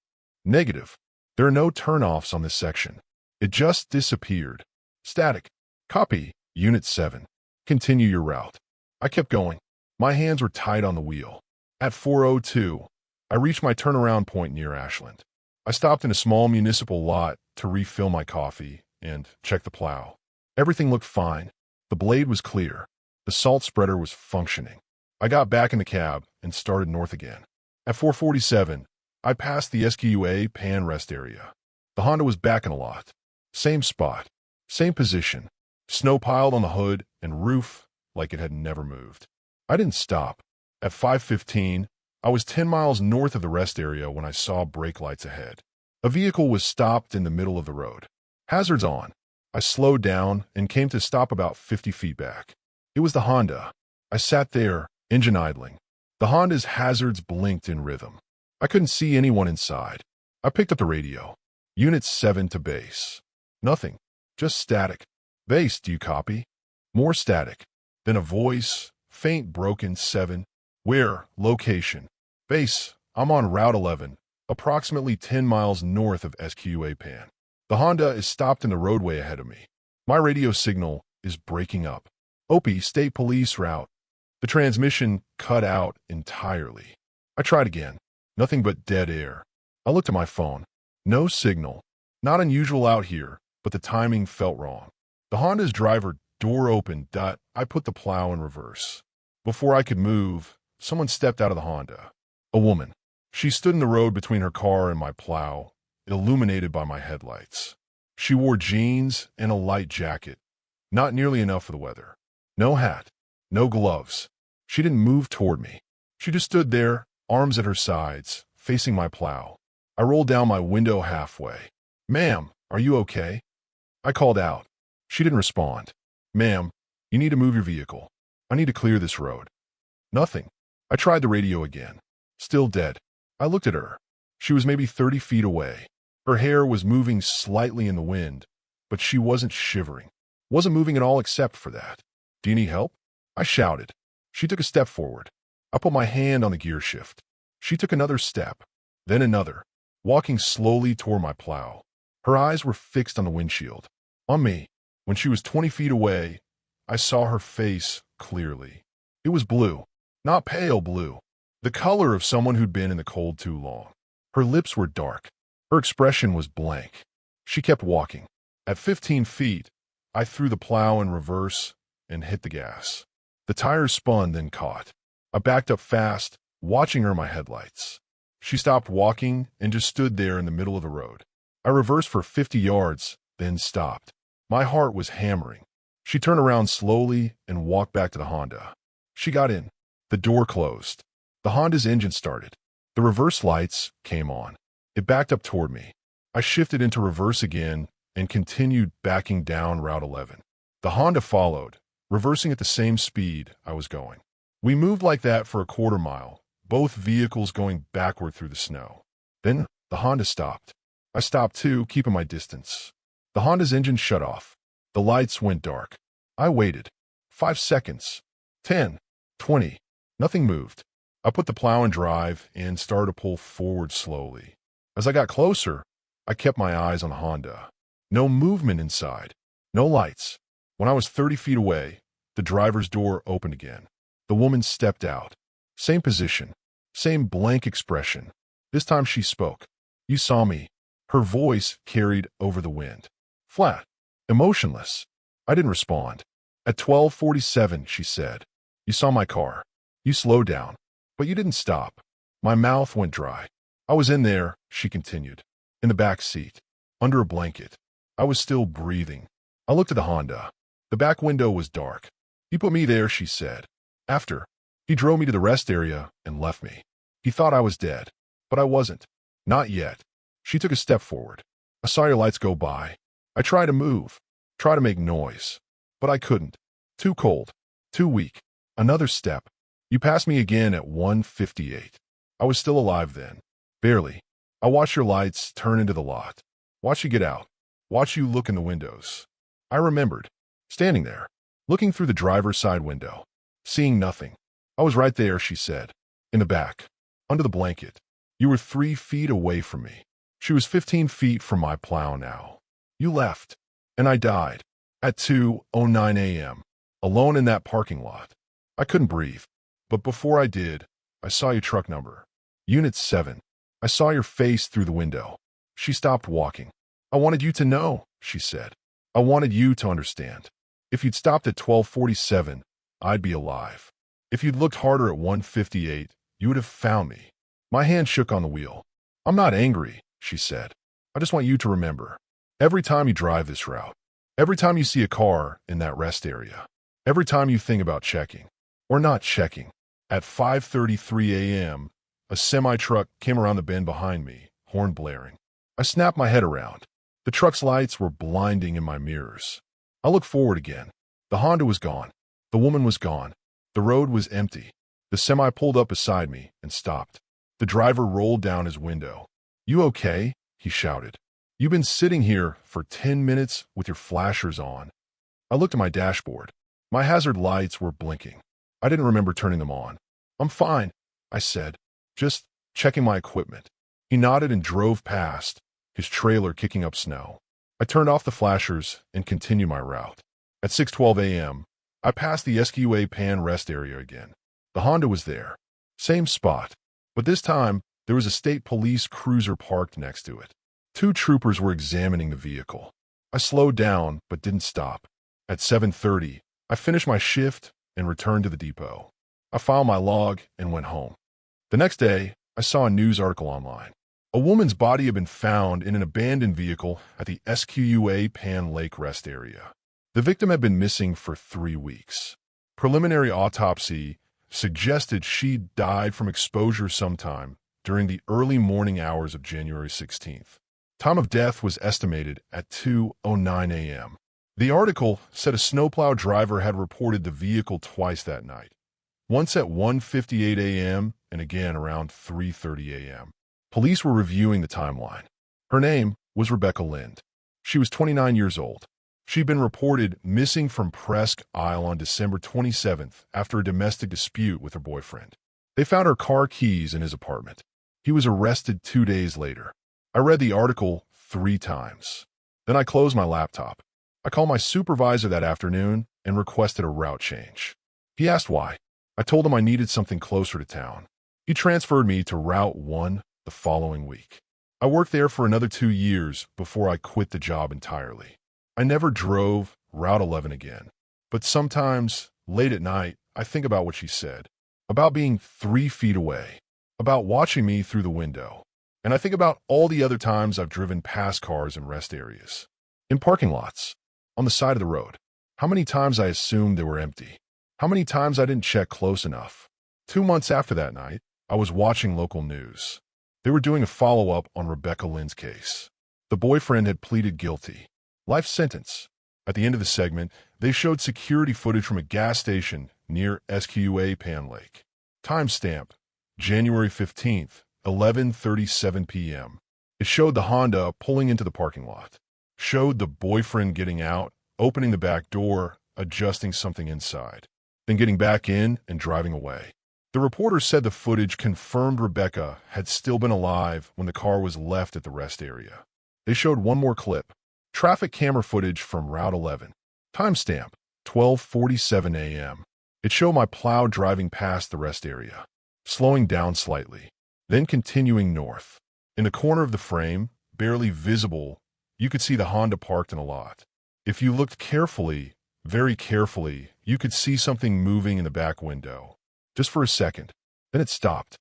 Negative. There are no turnoffs on this section. It just disappeared. Static. Copy, Unit 7. Continue your route. I kept going. My hands were tied on the wheel. At 4:02, I reached my turnaround point near Ashland. I stopped in a small municipal lot to refill my coffee and check the plow. Everything looked fine. The blade was clear. The salt spreader was functioning. I got back in the cab and started north again. At 4:47, I passed the SQUA Pan rest area. The Honda was back in a lot. Same spot. Same position. Snow piled on the hood and roof like it had never moved. I didn't stop. At 5:15, I was 10 miles north of the rest area when I saw brake lights ahead. A vehicle was stopped in the middle of the road. Hazards on. I slowed down and came to stop about 50 feet back. It was the Honda. I sat there, engine idling. The Honda's hazards blinked in rhythm. I couldn't see anyone inside. I picked up the radio. Unit 7 to base. Nothing. Just static. Base, do you copy? More static. Then a voice, faint, broken. 7. Where? Location. Base, I'm on Route 11, approximately 10 miles north of SQUA Pan. The Honda is stopped in the roadway ahead of me. My radio signal is breaking up. Opie, State Police route. The transmission cut out entirely. I tried again. Nothing but dead air. I looked at my phone. No signal. Not unusual out here, but the timing felt wrong. The Honda's driver door opened. I put the plow in reverse. Before I could move, someone stepped out of the Honda. A woman. She stood in the road between her car and my plow, illuminated by my headlights. She wore jeans and a light jacket, not nearly enough for the weather. No hat, no gloves. She didn't move toward me. She just stood there, arms at her sides, facing my plow. I rolled down my window halfway. "Ma'am, are you okay?" I called out. She didn't respond. "Ma'am, you need to move your vehicle. I need to clear this road." Nothing. I tried the radio again. Still dead. I looked at her. She was maybe 30 feet away. Her hair was moving slightly in the wind, but she wasn't shivering. Wasn't moving at all except for that. "Do you need help?" I shouted. She took a step forward. I put my hand on the gear shift. She took another step, then another, walking slowly toward my plow. Her eyes were fixed on the windshield, on me. When she was 20 feet away, I saw her face clearly. It was blue, not pale blue, the color of someone who'd been in the cold too long. Her lips were dark. Her expression was blank. She kept walking. At 15 feet, I threw the plow in reverse and hit the gas. The tires spun, then caught. I backed up fast, watching her in my headlights. She stopped walking and just stood there in the middle of the road. I reversed for 50 yards, then stopped. My heart was hammering. She turned around slowly and walked back to the Honda. She got in. The door closed. The Honda's engine started. The reverse lights came on. It backed up toward me. I shifted into reverse again and continued backing down Route 11. The Honda followed, reversing at the same speed I was going. We moved like that for a quarter mile, both vehicles going backward through the snow. Then the Honda stopped. I stopped too, keeping my distance. The Honda's engine shut off. The lights went dark. I waited. 5 seconds. 10. 20. Nothing moved. I put the plow in drive and started to pull forward slowly. As I got closer, I kept my eyes on the Honda. No movement inside. No lights. When I was 30 feet away, the driver's door opened again. The woman stepped out. Same position. Same blank expression. This time she spoke. "You saw me." Her voice carried over the wind. Flat. Emotionless. I didn't respond. "At 12:47, she said. "You saw my car. You slowed down. But you didn't stop." My mouth went dry. "I was in there," she continued. "In the back seat. Under a blanket. I was still breathing." I looked at the Honda. The back window was dark. "He put me there," she said. "After. He drove me to the rest area and left me. He thought I was dead. But I wasn't. Not yet." She took a step forward. "I saw your lights go by. I tried to move. Try to make noise. But I couldn't. Too cold. Too weak." Another step. "You passed me again at 1:58. I was still alive then. Barely. I watched your lights turn into the lot. Watched you get out. Watched you look in the windows." I remembered. Standing there. Looking through the driver's side window. Seeing nothing. "I was right there," she said. "In the back. Under the blanket. You were 3 feet away from me." She was 15 feet from my plow now. "You left. And I died. At 2:09 a.m. Alone in that parking lot. I couldn't breathe. But before I did, I saw your truck number. Unit 7. I saw your face through the window." She stopped walking. "I wanted you to know," she said. "I wanted you to understand. If you'd stopped at 12:47, I'd be alive. If you'd looked harder at 1:58, you would have found me." My hand shook on the wheel. "I'm not angry," she said. "I just want you to remember. Every time you drive this route, every time you see a car in that rest area, every time you think about checking, or not checking." At 5:33 a.m., a semi-truck came around the bend behind me, horn blaring. I snapped my head around. The truck's lights were blinding in my mirrors. I looked forward again. The Honda was gone. The woman was gone. The road was empty. The semi pulled up beside me and stopped. The driver rolled down his window. "You okay?" he shouted. "You've been sitting here for 10 minutes with your flashers on." I looked at my dashboard. My hazard lights were blinking. I didn't remember turning them on. "I'm fine," I said. "Just checking my equipment." He nodded and drove past, his trailer kicking up snow. I turned off the flashers and continued my route. At 6:12 a.m., I passed the SQA Pan rest area again. The Honda was there. Same spot. But this time, There was a state police cruiser parked next to it. Two troopers were examining the vehicle. I slowed down, but didn't stop. At 7:30, I finished my shift and returned to the depot. I filed my log and went home. The next day, I saw a news article online. A woman's body had been found in an abandoned vehicle at the Squa Pan Lake rest area. The victim had been missing for 3 weeks. Preliminary autopsy suggested she died from exposure sometime during the early morning hours of January 16th. Time of death was estimated at 2:09 a.m. The article said a snowplow driver had reported the vehicle twice that night, once at 1:58 a.m. and again around 3:30 a.m. Police were reviewing the timeline. Her name was Rebecca Lind. She was 29 years old. She'd been reported missing from Presque Isle on December 27th after a domestic dispute with her boyfriend. They found her car keys in his apartment. He was arrested 2 days later. I read the article 3 times. Then I closed my laptop. I called my supervisor that afternoon and requested a route change. He asked why. I told him I needed something closer to town. He transferred me to Route 1 the following week. I worked there for another 2 years before I quit the job entirely. I never drove Route 11 again. But sometimes, late at night, I think about what she said. About being 3 feet away. About watching me through the window. And I think about all the other times I've driven past cars in rest areas. In parking lots. On the side of the road. How many times I assumed they were empty. How many times I didn't check close enough. 2 months after that night, I was watching local news. They were doing a follow-up on Rebecca Lynn's case. The boyfriend had pleaded guilty. Life sentence. At the end of the segment, they showed security footage from a gas station near Squa Pan Lake. Timestamp, January 15th, 11:37 p.m. It showed the Honda pulling into the parking lot. Showed the boyfriend getting out, opening the back door, adjusting something inside, then getting back in and driving away. The reporter said the footage confirmed Rebecca had still been alive when the car was left at the rest area. They showed one more clip. Traffic camera footage from Route 11. Timestamp, 12:47 a.m. It showed my plow driving past the rest area, slowing down slightly, then continuing north. In the corner of the frame, barely visible, you could see the Honda parked in a lot. If you looked carefully, very carefully, you could see something moving in the back window. Just for a second. Then it stopped.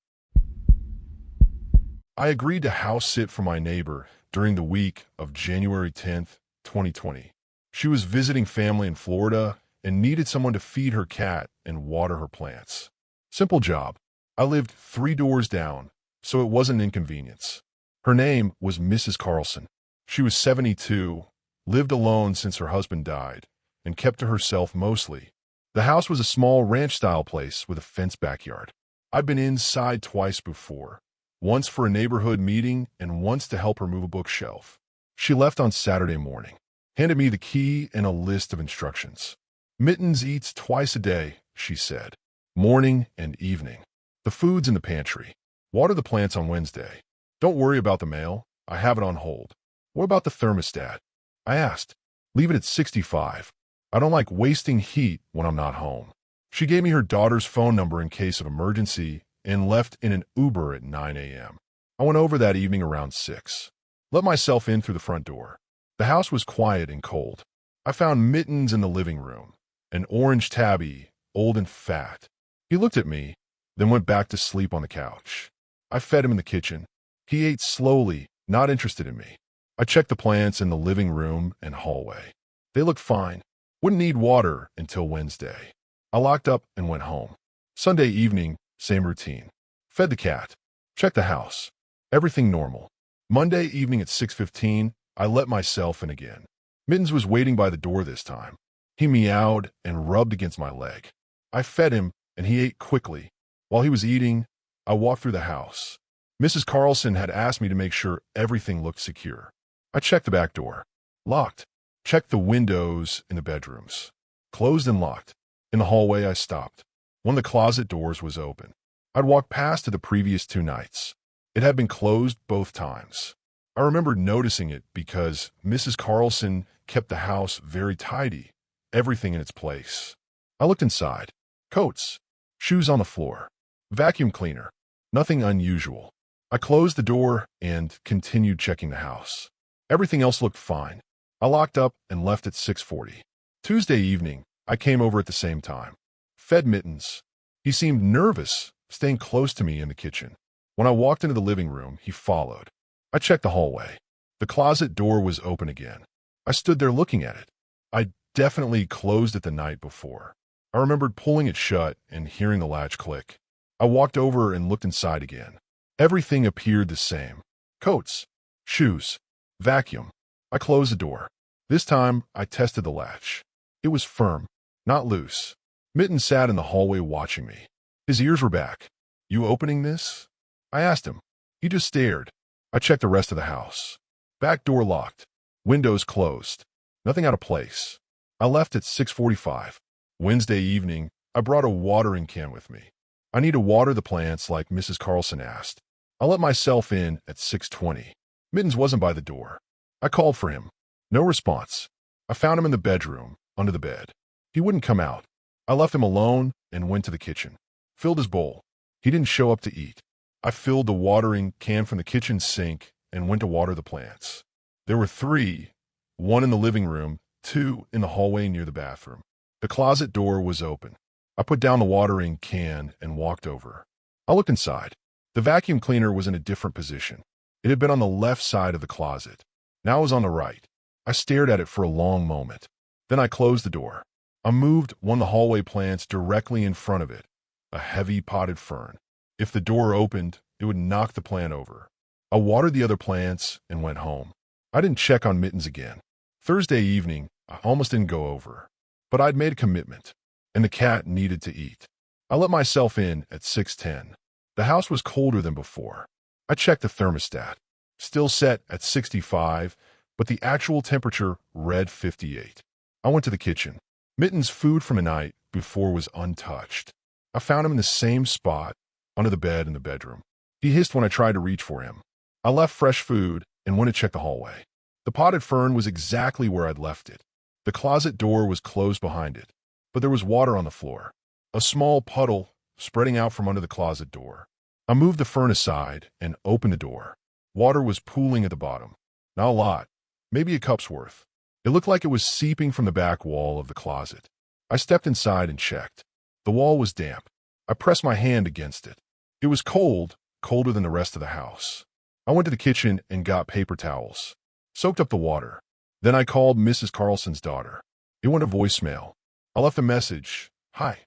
I agreed to house sit for my neighbor during the week of January 10th, 2020. She was visiting family in Florida and needed someone to feed her cat and water her plants. Simple job. I lived 3 doors down, so it wasn't an inconvenience. Her name was Mrs. Carlson. She was 72, lived alone since her husband died, and kept to herself mostly. The house was a small ranch-style place with a fenced backyard. I'd been inside twice before, once for a neighborhood meeting and once to help her move a bookshelf. She left on Saturday morning, handed me the key and a list of instructions. Mittens eats twice a day, she said, morning and evening. The food's in the pantry. Water the plants on Wednesday. Don't worry about the mail. I have it on hold. What about the thermostat? I asked. Leave it at 65. I don't like wasting heat when I'm not home. She gave me her daughter's phone number in case of emergency and left in an Uber at 9 a.m. I went over that evening around 6. Let myself in through the front door. The house was quiet and cold. I found Mittens in the living room, an orange tabby, old and fat. He looked at me, then went back to sleep on the couch. I fed him in the kitchen. He ate slowly, not interested in me. I checked the plants in the living room and hallway. They looked fine. Wouldn't need water until Wednesday. I locked up and went home. Sunday evening, same routine. Fed the cat. Checked the house. Everything normal. Monday evening at 6:15, I let myself in again. Mittens was waiting by the door this time. He meowed and rubbed against my leg. I fed him, and he ate quickly. While he was eating, I walked through the house. Mrs. Carlson had asked me to make sure everything looked secure. I checked the back door. Locked. Checked the windows in the bedrooms. Closed and locked. In the hallway, I stopped. One of the closet doors was open. I'd walked past it the previous 2 nights. It had been closed both times. I remembered noticing it because Mrs. Carlson kept the house very tidy, everything in its place. I looked inside. Coats. Shoes on the floor. Vacuum cleaner. Nothing unusual. I closed the door and continued checking the house. Everything else looked fine. I locked up and left at 6:40. Tuesday evening, I came over at the same time. Fed Mittens. He seemed nervous, staying close to me in the kitchen. When I walked into the living room, he followed. I checked the hallway. The closet door was open again. I stood there looking at it. I definitely closed it the night before. I remembered pulling it shut and hearing the latch click. I walked over and looked inside again. Everything appeared the same. Coats, shoes, vacuum. I closed the door. This time, I tested the latch. It was firm, not loose. Mitten sat in the hallway watching me. His ears were back. "You opening this?" I asked him. He just stared. I checked the rest of the house. Back door locked. Windows closed. Nothing out of place. I left at 6:45. Wednesday evening, I brought a watering can with me. I need to water the plants like Mrs. Carlson asked. I let myself in at 6:20. Mittens wasn't by the door. I called for him. No response. I found him in the bedroom, under the bed. He wouldn't come out. I left him alone and went to the kitchen. Filled his bowl. He didn't show up to eat. I filled the watering can from the kitchen sink and went to water the plants. There were 3, 1 in the living room, 2 in the hallway near the bathroom. The closet door was open. I put down the watering can and walked over. I looked inside. The vacuum cleaner was in a different position. It had been on the left side of the closet. Now it was on the right. I stared at it for a long moment. Then I closed the door. I moved one of the hallway plants directly in front of it, a heavy potted fern. If the door opened, it would knock the plant over. I watered the other plants and went home. I didn't check on Mittens again. Thursday evening, I almost didn't go over. But I'd made a commitment, and the cat needed to eat. I let myself in at 6:10. The house was colder than before. I checked the thermostat. Still set at 65, but the actual temperature read 58. I went to the kitchen. Mittens' food from the night before was untouched. I found him in the same spot, under the bed in the bedroom. He hissed when I tried to reach for him. I left fresh food and went to check the hallway. The potted fern was exactly where I'd left it. The closet door was closed behind it, but there was water on the floor. A small puddle spreading out from under the closet door. I moved the fern aside and opened the door. Water was pooling at the bottom. Not a lot, maybe a cup's worth. It looked like it was seeping from the back wall of the closet. I stepped inside and checked. The wall was damp. I pressed my hand against it. It was cold, colder than the rest of the house. I went to the kitchen and got paper towels. Soaked up the water. Then I called Mrs. Carlson's daughter. It went to voicemail. I left a message. "Hi,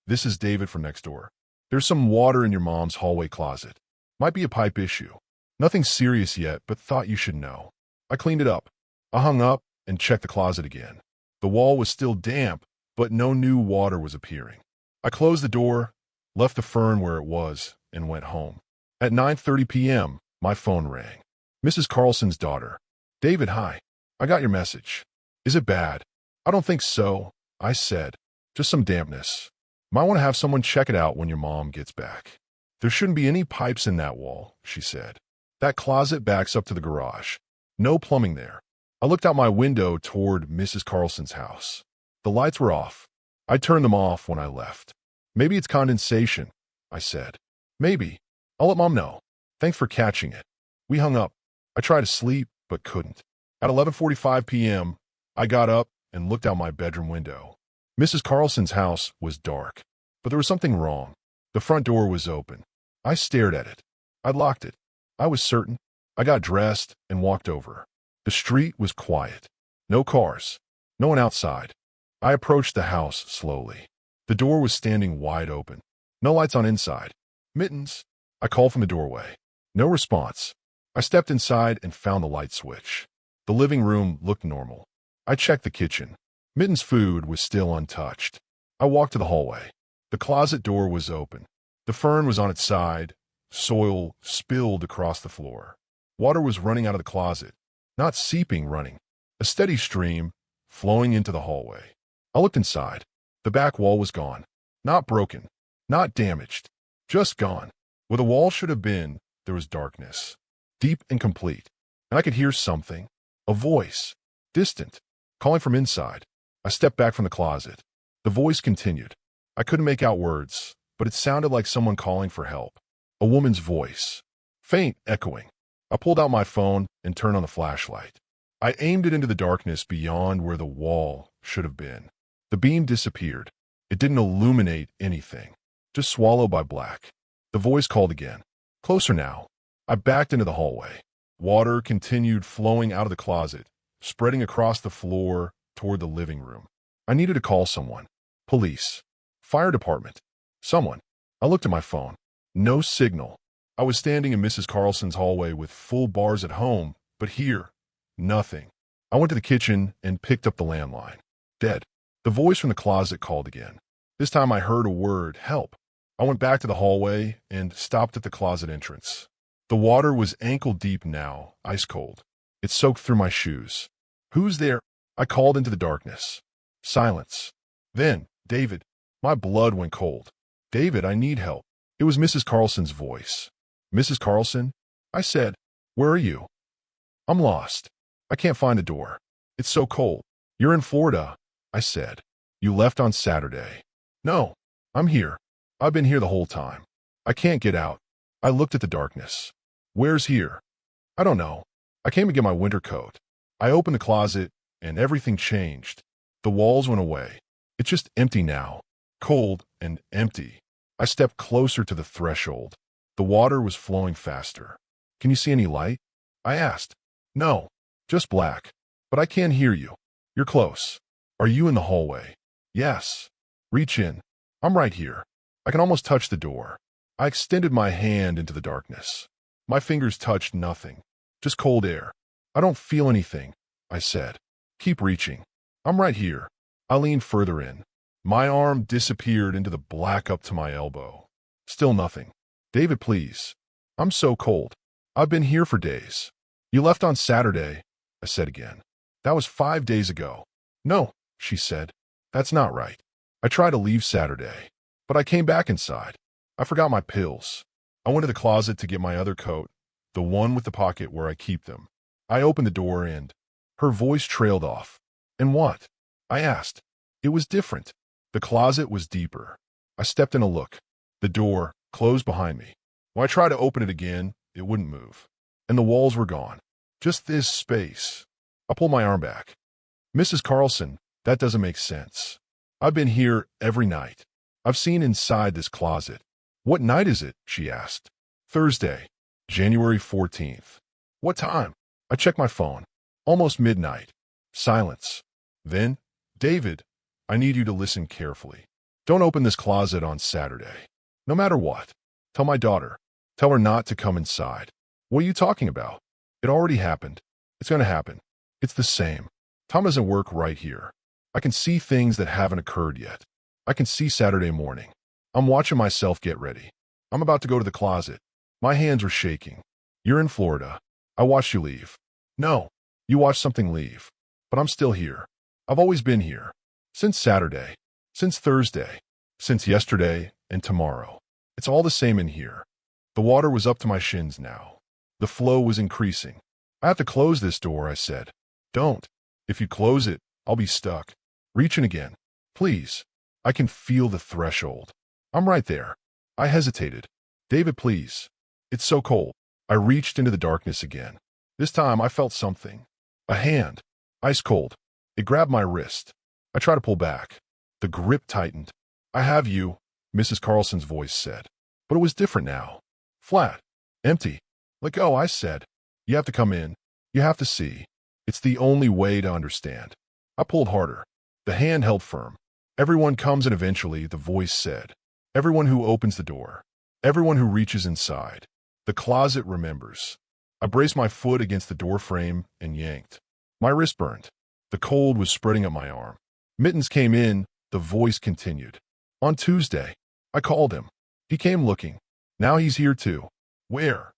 this is David from next door. There's some water in your mom's hallway closet. Might be a pipe issue. Nothing serious yet, but thought you should know." I cleaned it up. I hung up and checked the closet again. The wall was still damp, but no new water was appearing. I closed the door, left the fern where it was, and went home. At 9:30 p.m., my phone rang. Mrs. Carlson's daughter. "David, hi. I got your message. Is it bad?" "I don't think so," I said. "Just some dampness. Might want to have someone check it out when your mom gets back." "There shouldn't be any pipes in that wall," she said. "That closet backs up to the garage. No plumbing there." I looked out my window toward Mrs. Carlson's house. The lights were off. I turned them off when I left. "Maybe it's condensation," I said. "Maybe. I'll let Mom know. Thanks for catching it." We hung up. I tried to sleep, but couldn't. At 11:45 p.m., I got up and looked out my bedroom window. Mrs. Carlson's house was dark, but there was something wrong. The front door was open. I stared at it. I'd locked it. I was certain. I got dressed and walked over. The street was quiet. No cars. No one outside. I approached the house slowly. The door was standing wide open. No lights on inside. "Mittens?" I called from the doorway. No response. I stepped inside and found the light switch. The living room looked normal. I checked the kitchen. Mittens' food was still untouched. I walked to the hallway. The closet door was open. The fern was on its side. Soil spilled across the floor. Water was running out of the closet. Not seeping, running. A steady stream, flowing into the hallway. I looked inside. The back wall was gone. Not broken. Not damaged. Just gone. Where the wall should have been, there was darkness. Deep and complete. And I could hear something. A voice. Distant. Calling from inside. I stepped back from the closet. The voice continued. I couldn't make out words, but it sounded like someone calling for help. A woman's voice. faint, echoing. I pulled out my phone and turned on the flashlight. I aimed it into the darkness beyond where the wall should have been. The beam disappeared. It didn't illuminate anything, just swallowed by black. The voice called again. Closer now. I backed into the hallway. Water continued flowing out of the closet, spreading across the floor toward the living room. I needed to call someone. Police. Fire department. Someone. I looked at my phone. No signal. I was standing in Mrs. Carlson's hallway with full bars at home, but here, nothing. I went to the kitchen and picked up the landline. Dead. The voice from the closet called again. This time I heard a word, help. I went back to the hallway and stopped at the closet entrance. The water was ankle deep now, ice cold. It soaked through my shoes. Who's there? I called into the darkness. Silence. Then, David. My blood went cold. David, I need help. It was Mrs. Carlson's voice. Mrs. Carlson? I said, where are you? I'm lost. I can't find the door. It's so cold. You're in Florida, I said. You left on Saturday. No, I'm here. I've been here the whole time. I can't get out. I looked at the darkness. Where's here? I don't know. I came to get my winter coat. I opened the closet, and everything changed. The walls went away. It's just empty now. Cold and empty. I stepped closer to the threshold. The water was flowing faster. Can you see any light? I asked. No, just black. But I can't hear you. You're close. Are you in the hallway? Yes. Reach in. I'm right here. I can almost touch the door. I extended my hand into the darkness. My fingers touched nothing. Just cold air. I don't feel anything, I said. Keep reaching. I'm right here. I leaned further in. My arm disappeared into the black up to my elbow. Still nothing. David, please. I'm so cold. I've been here for days. You left on Saturday, I said again. That was 5 days ago. No, she said. That's not right. I tried to leave Saturday, but I came back inside. I forgot my pills. I went to the closet to get my other coat, the one with the pocket where I keep them. I opened the door and her voice trailed off. And what? I asked. It was different. The closet was deeper. I stepped in to look. The door closed behind me. When I tried to open it again, it wouldn't move. And the walls were gone. Just this space. I pulled my arm back. Mrs. Carlson, that doesn't make sense. I've been here every night. I've seen inside this closet. What night is it? She asked. Thursday, January 14th. What time? I checked my phone. Almost midnight. Silence. Then, David, I need you to listen carefully. Don't open this closet on Saturday. No matter what. Tell my daughter. Tell her not to come inside. What are you talking about? It already happened. It's going to happen. It's the same. Tom doesn't work right here. I can see things that haven't occurred yet. I can see Saturday morning. I'm watching myself get ready. I'm about to go to the closet. My hands are shaking. You're in Florida. I watched you leave. No, you watched something leave. But I'm still here. I've always been here. Since Saturday. Since Thursday. Since yesterday and tomorrow. It's all the same in here. The water was up to my shins now. The flow was increasing. I have to close this door, I said. Don't. If you close it, I'll be stuck. Reach in again. Please. I can feel the threshold. I'm right there. I hesitated. David, please. It's so cold. I reached into the darkness again. This time I felt something. A hand. Ice cold. It grabbed my wrist. I tried to pull back. The grip tightened. I have you, Mrs. Carlson's voice said. But it was different now. Flat. Empty. Let go, I said. You have to come in. You have to see. It's the only way to understand. I pulled harder. The hand held firm. Everyone comes in eventually, the voice said. Everyone who opens the door. Everyone who reaches inside. The closet remembers. I braced my foot against the door frame and yanked. My wrist burned. The cold was spreading up my arm. Mittens came in, the voice continued. On Tuesday, I called him. He came looking. Now he's here too. Where?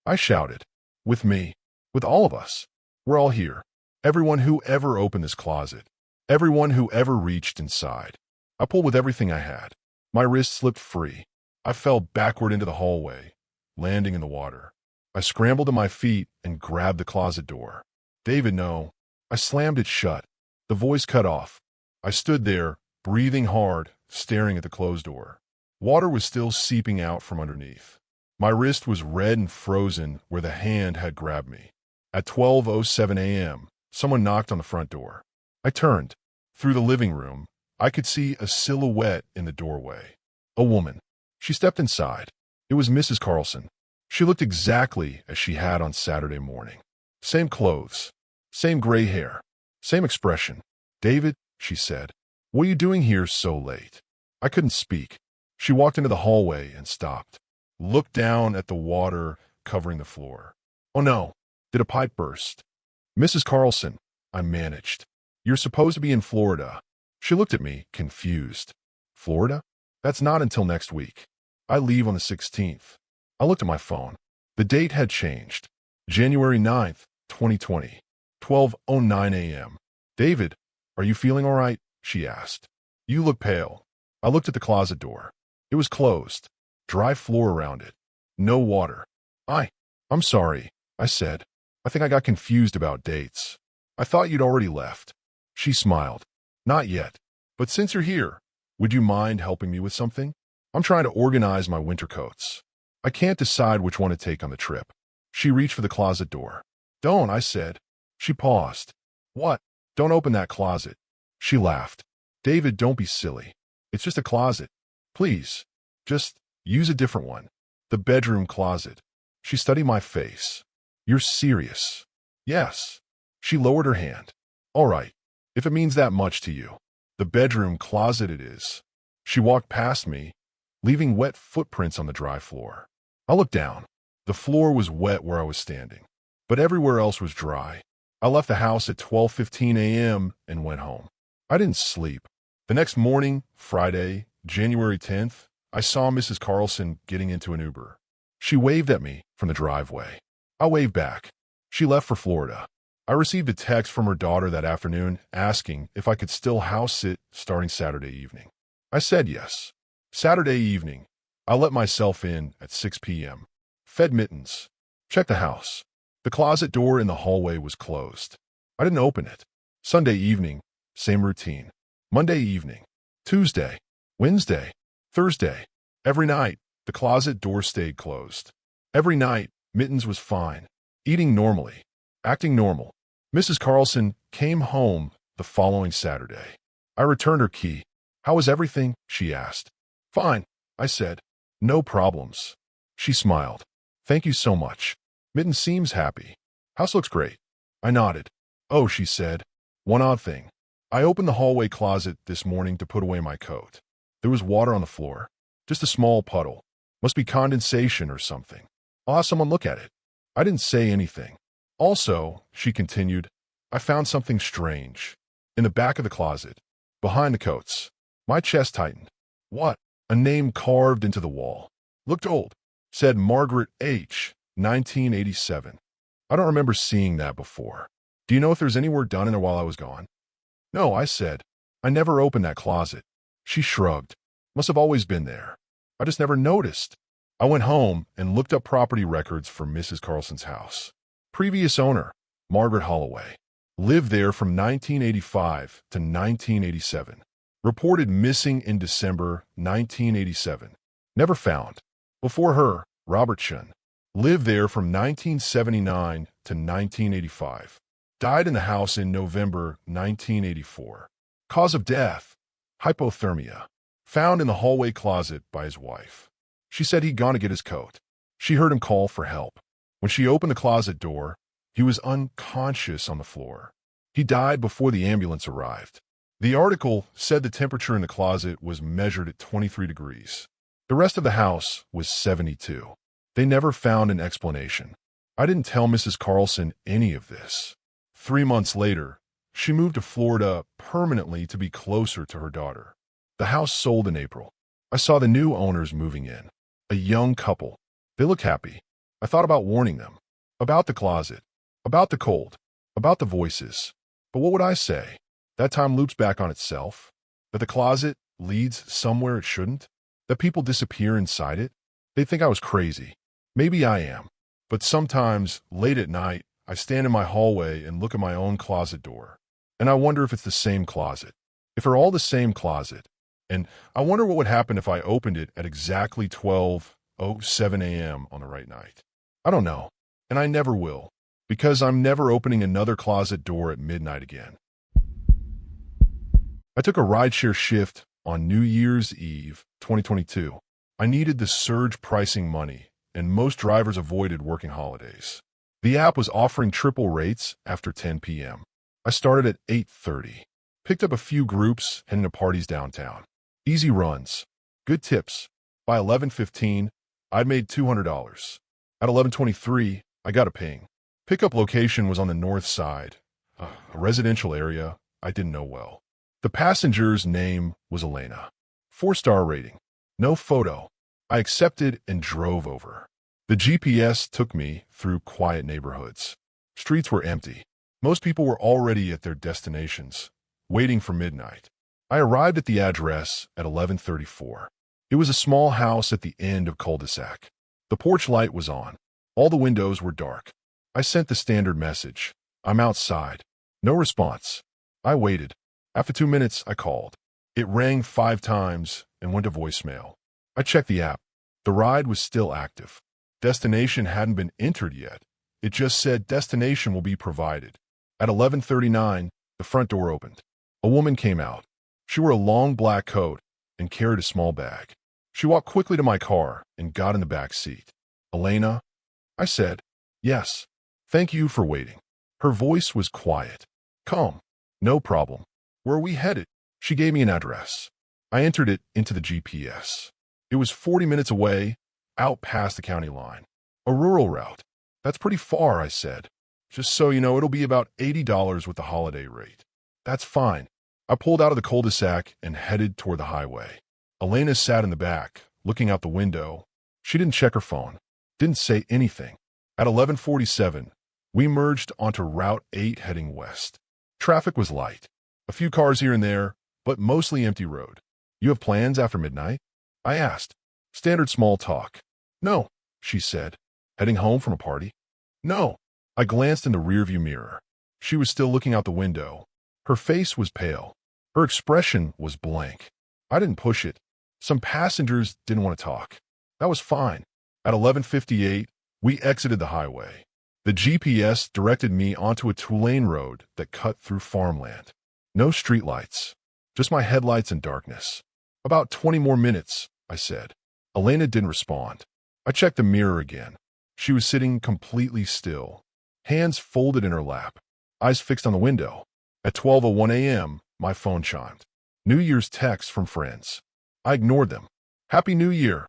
I shouted. With me. With all of us. We're all here. Everyone who ever opened this closet. Everyone who ever reached inside. I pulled with everything I had. My wrist slipped free. I fell backward into the hallway, landing in the water. I scrambled to my feet and grabbed the closet door. David, no. I slammed it shut. The voice cut off. I stood there, breathing hard, staring at the closed door. Water was still seeping out from underneath. My wrist was red and frozen where the hand had grabbed me. At 12:07 a.m., someone knocked on the front door. I turned. Through the living room, I could see a silhouette in the doorway. A woman. She stepped inside. It was Mrs. Carlson. She looked exactly as she had on Saturday morning. Same clothes, same gray hair, same expression. "David," she said, "what are you doing here so late?" I couldn't speak. She walked into the hallway and stopped. Looked down at the water covering the floor. "Oh no, did a pipe burst?" "Mrs. Carlson," I managed. "You're supposed to be in Florida." She looked at me, confused. "Florida? That's not until next week. I leave on the 16th. I looked at my phone. The date had changed. January 9th, 2020, 12:09 a.m. "David, are you feeling all right?" she asked. "You look pale." I looked at the closet door. It was closed. Dry floor around it. No water. I'm sorry," I said. "I think I got confused about dates. I thought you'd already left." She smiled. "Not yet. But since you're here, would you mind helping me with something? I'm trying to organize my winter coats. I can't decide which one to take on the trip." She reached for the closet door. "Don't," I said. She paused. "What? Don't open that closet." She laughed. "David, don't be silly. It's just a closet. Please, just use a different one. The bedroom closet." She studied my face. "You're serious?" "Yes." She lowered her hand. "All right, if it means that much to you. The bedroom closet it is." She walked past me, leaving wet footprints on the dry floor. I looked down. The floor was wet where I was standing, but everywhere else was dry. I left the house at 12:15 a.m. and went home. I didn't sleep. The next morning, Friday, January 10th, I saw Mrs. Carlson getting into an Uber. She waved at me from the driveway. I waved back. She left for Florida. I received a text from her daughter that afternoon asking if I could still house sit starting Saturday evening. I said yes. Saturday evening, I let myself in at 6 p.m. Fed mittens. Checked the house. The closet door in the hallway was closed. I didn't open it. Sunday evening, same routine. Monday evening. Tuesday. Wednesday. Thursday. Every night, the closet door stayed closed. Every night, Mittens was fine. Eating normally. Acting normal. Mrs. Carlson came home the following Saturday. I returned her key. "How was everything?" she asked. "Fine," I said. "No problems." She smiled. "Thank you so much. Mitten seems happy. House looks great." I nodded. "Oh," she said. "One odd thing. I opened the hallway closet this morning to put away my coat. There was water on the floor. Just a small puddle. Must be condensation or something. I'll have someone look at it." I didn't say anything. "Also," she continued, "I found something strange. In the back of the closet. Behind the coats." My chest tightened. "What?" "A name carved into the wall. Looked old. Said Margaret H., 1987. I don't remember seeing that before. Do you know if there's any work done in it while I was gone?" "No," I said. "I never opened that closet." She shrugged. "Must have always been there. I just never noticed." I went home and looked up property records for Mrs. Carlson's house. Previous owner, Margaret Holloway. Lived there from 1985 to 1987. Reported missing in December 1987. Never found. Before her, Robert Shun. Lived there from 1979 to 1985. Died in the house in November 1984. Cause of death, hypothermia. Found in the hallway closet by his wife. She said he'd gone to get his coat. She heard him call for help. When she opened the closet door, he was unconscious on the floor. He died before the ambulance arrived. The article said the temperature in the closet was measured at 23 degrees. The rest of the house was 72. They never found an explanation. I didn't tell Mrs. Carlson any of this. 3 months later, she moved to Florida permanently to be closer to her daughter. The house sold in April. I saw the new owners moving in. A young couple. They looked happy. I thought about warning them. About the closet. About the cold. About the voices. But what would I say? That time loops back on itself? That the closet leads somewhere it shouldn't? That people disappear inside it? They think I was crazy. Maybe I am. But sometimes, late at night, I stand in my hallway and look at my own closet door. And I wonder if it's the same closet. If they're all the same closet. And I wonder what would happen if I opened it at exactly 12 7 a.m. on the right night? I don't know, and I never will, because I'm never opening another closet door at midnight again. I took a rideshare shift on New Year's Eve, 2022. I needed the surge pricing money, and most drivers avoided working holidays. The app was offering triple rates after 10 p.m. I started at 8:30. Picked up a few groups heading to parties downtown. Easy runs. Good tips. By 11:15, I'd made $200. At 11:23, I got a ping. Pickup location was on the north side, a residential area I didn't know well. The passenger's name was Elena. 4-star rating. No photo. I accepted and drove over. The GPS took me through quiet neighborhoods. Streets were empty. Most people were already at their destinations, waiting for midnight. I arrived at the address at 11:34. It was a small house at the end of cul-de-sac. The porch light was on. All the windows were dark. I sent the standard message. I'm outside. No response. I waited. After 2 minutes, I called. It rang 5 times and went to voicemail. I checked the app. The ride was still active. Destination hadn't been entered yet. It just said destination will be provided. At 11:39, the front door opened. A woman came out. She wore a long black coat and carried a small bag. She walked quickly to my car and got in the back seat. Elena? I said. Yes. Thank you for waiting. Her voice was quiet. Calm. No problem. Where are we headed? She gave me an address. I entered it into the GPS. It was 40 minutes away, out past the county line. A rural route. That's pretty far, I said. Just so you know, it'll be about $80 with the holiday rate. That's fine. I pulled out of the cul-de-sac and headed toward the highway. Elena sat in the back, looking out the window. She didn't check her phone. Didn't say anything. At 11:47, we merged onto Route 8 heading west. Traffic was light. A few cars here and there, but mostly empty road. You have plans after midnight? I asked. Standard small talk. No, she said. Heading home from a party? No. I glanced in the rearview mirror. She was still looking out the window. Her face was pale. Her expression was blank. I didn't push it. Some passengers didn't want to talk. That was fine. At 11:58, we exited the highway. The GPS directed me onto a two-lane road that cut through farmland. No streetlights. Just my headlights and darkness. About 20 more minutes, I said. Elena didn't respond. I checked the mirror again. She was sitting completely still, hands folded in her lap, eyes fixed on the window. At 12:01 a.m., my phone chimed. New Year's texts from friends. I ignored them. Happy New Year,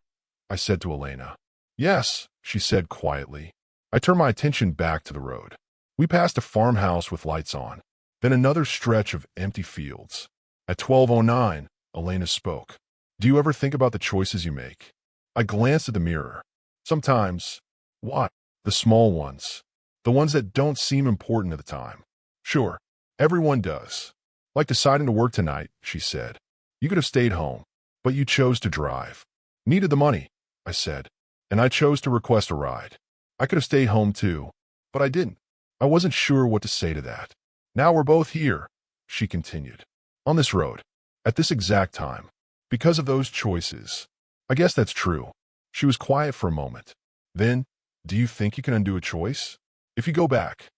I said to Elena. Yes, she said quietly. I turned my attention back to the road. We passed a farmhouse with lights on, then another stretch of empty fields. At 12:09, Elena spoke. Do you ever think about the choices you make? I glanced at the mirror. Sometimes. What? The small ones. The ones that don't seem important at the time. Sure, everyone does. Like deciding to work tonight, she said. You could have stayed home, but you chose to drive. Needed the money, I said, and I chose to request a ride. I could have stayed home too, but I didn't. I wasn't sure what to say to that. Now we're both here, she continued. On this road. At this exact time. Because of those choices. I guess that's true. She was quiet for a moment. Then, do you think you can undo a choice? If you go back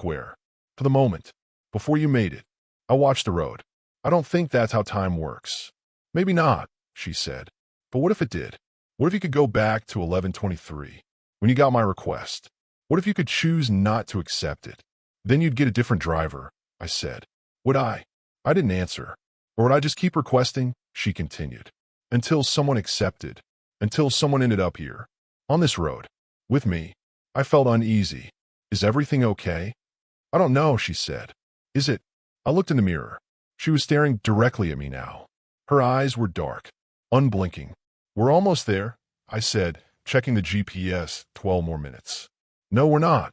where? To the moment. Before you made it. I watched the road. I don't think that's how time works. Maybe not, she said. But what if it did? What if you could go back to 11:23, when you got my request? What if you could choose not to accept it? Then you'd get a different driver, I said. Would I? I didn't answer. Or would I just keep requesting? She continued. Until someone accepted. Until someone ended up here. On this road. With me. I felt uneasy. Is everything okay? I don't know, she said. Is it? I looked in the mirror. She was staring directly at me now. Her eyes were dark, unblinking. We're almost there, I said, checking the GPS. 12 more minutes. No, we're not,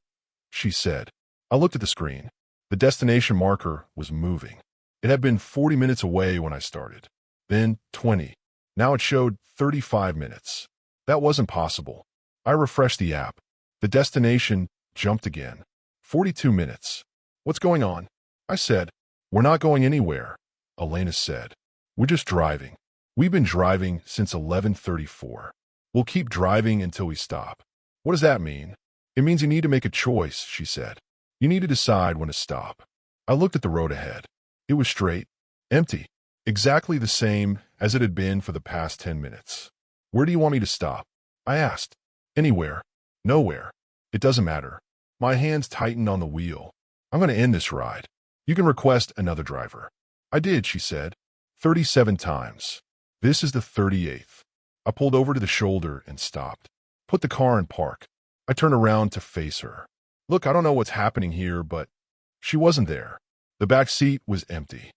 she said. I looked at the screen. The destination marker was moving. It had been 40 minutes away when I started. Then 20. Now it showed 35 minutes. That wasn't possible. I refreshed the app. The destination jumped again. 42 minutes. What's going on? I said. We're not going anywhere, Elena said. We're just driving. We've been driving since 11:34. We'll keep driving until we stop. What does that mean? It means you need to make a choice, she said. You need to decide when to stop. I looked at the road ahead. It was straight, empty, exactly the same as it had been for the past 10 minutes. Where do you want me to stop? I asked. Anywhere. Nowhere. It doesn't matter. My hands tightened on the wheel. I'm going to end this ride. You can request another driver. I did, she said. 37 times. This is the 38th. I pulled over to the shoulder and stopped. Put the car in park. I turned around to face her. Look, I don't know what's happening here, but she wasn't there. The back seat was empty.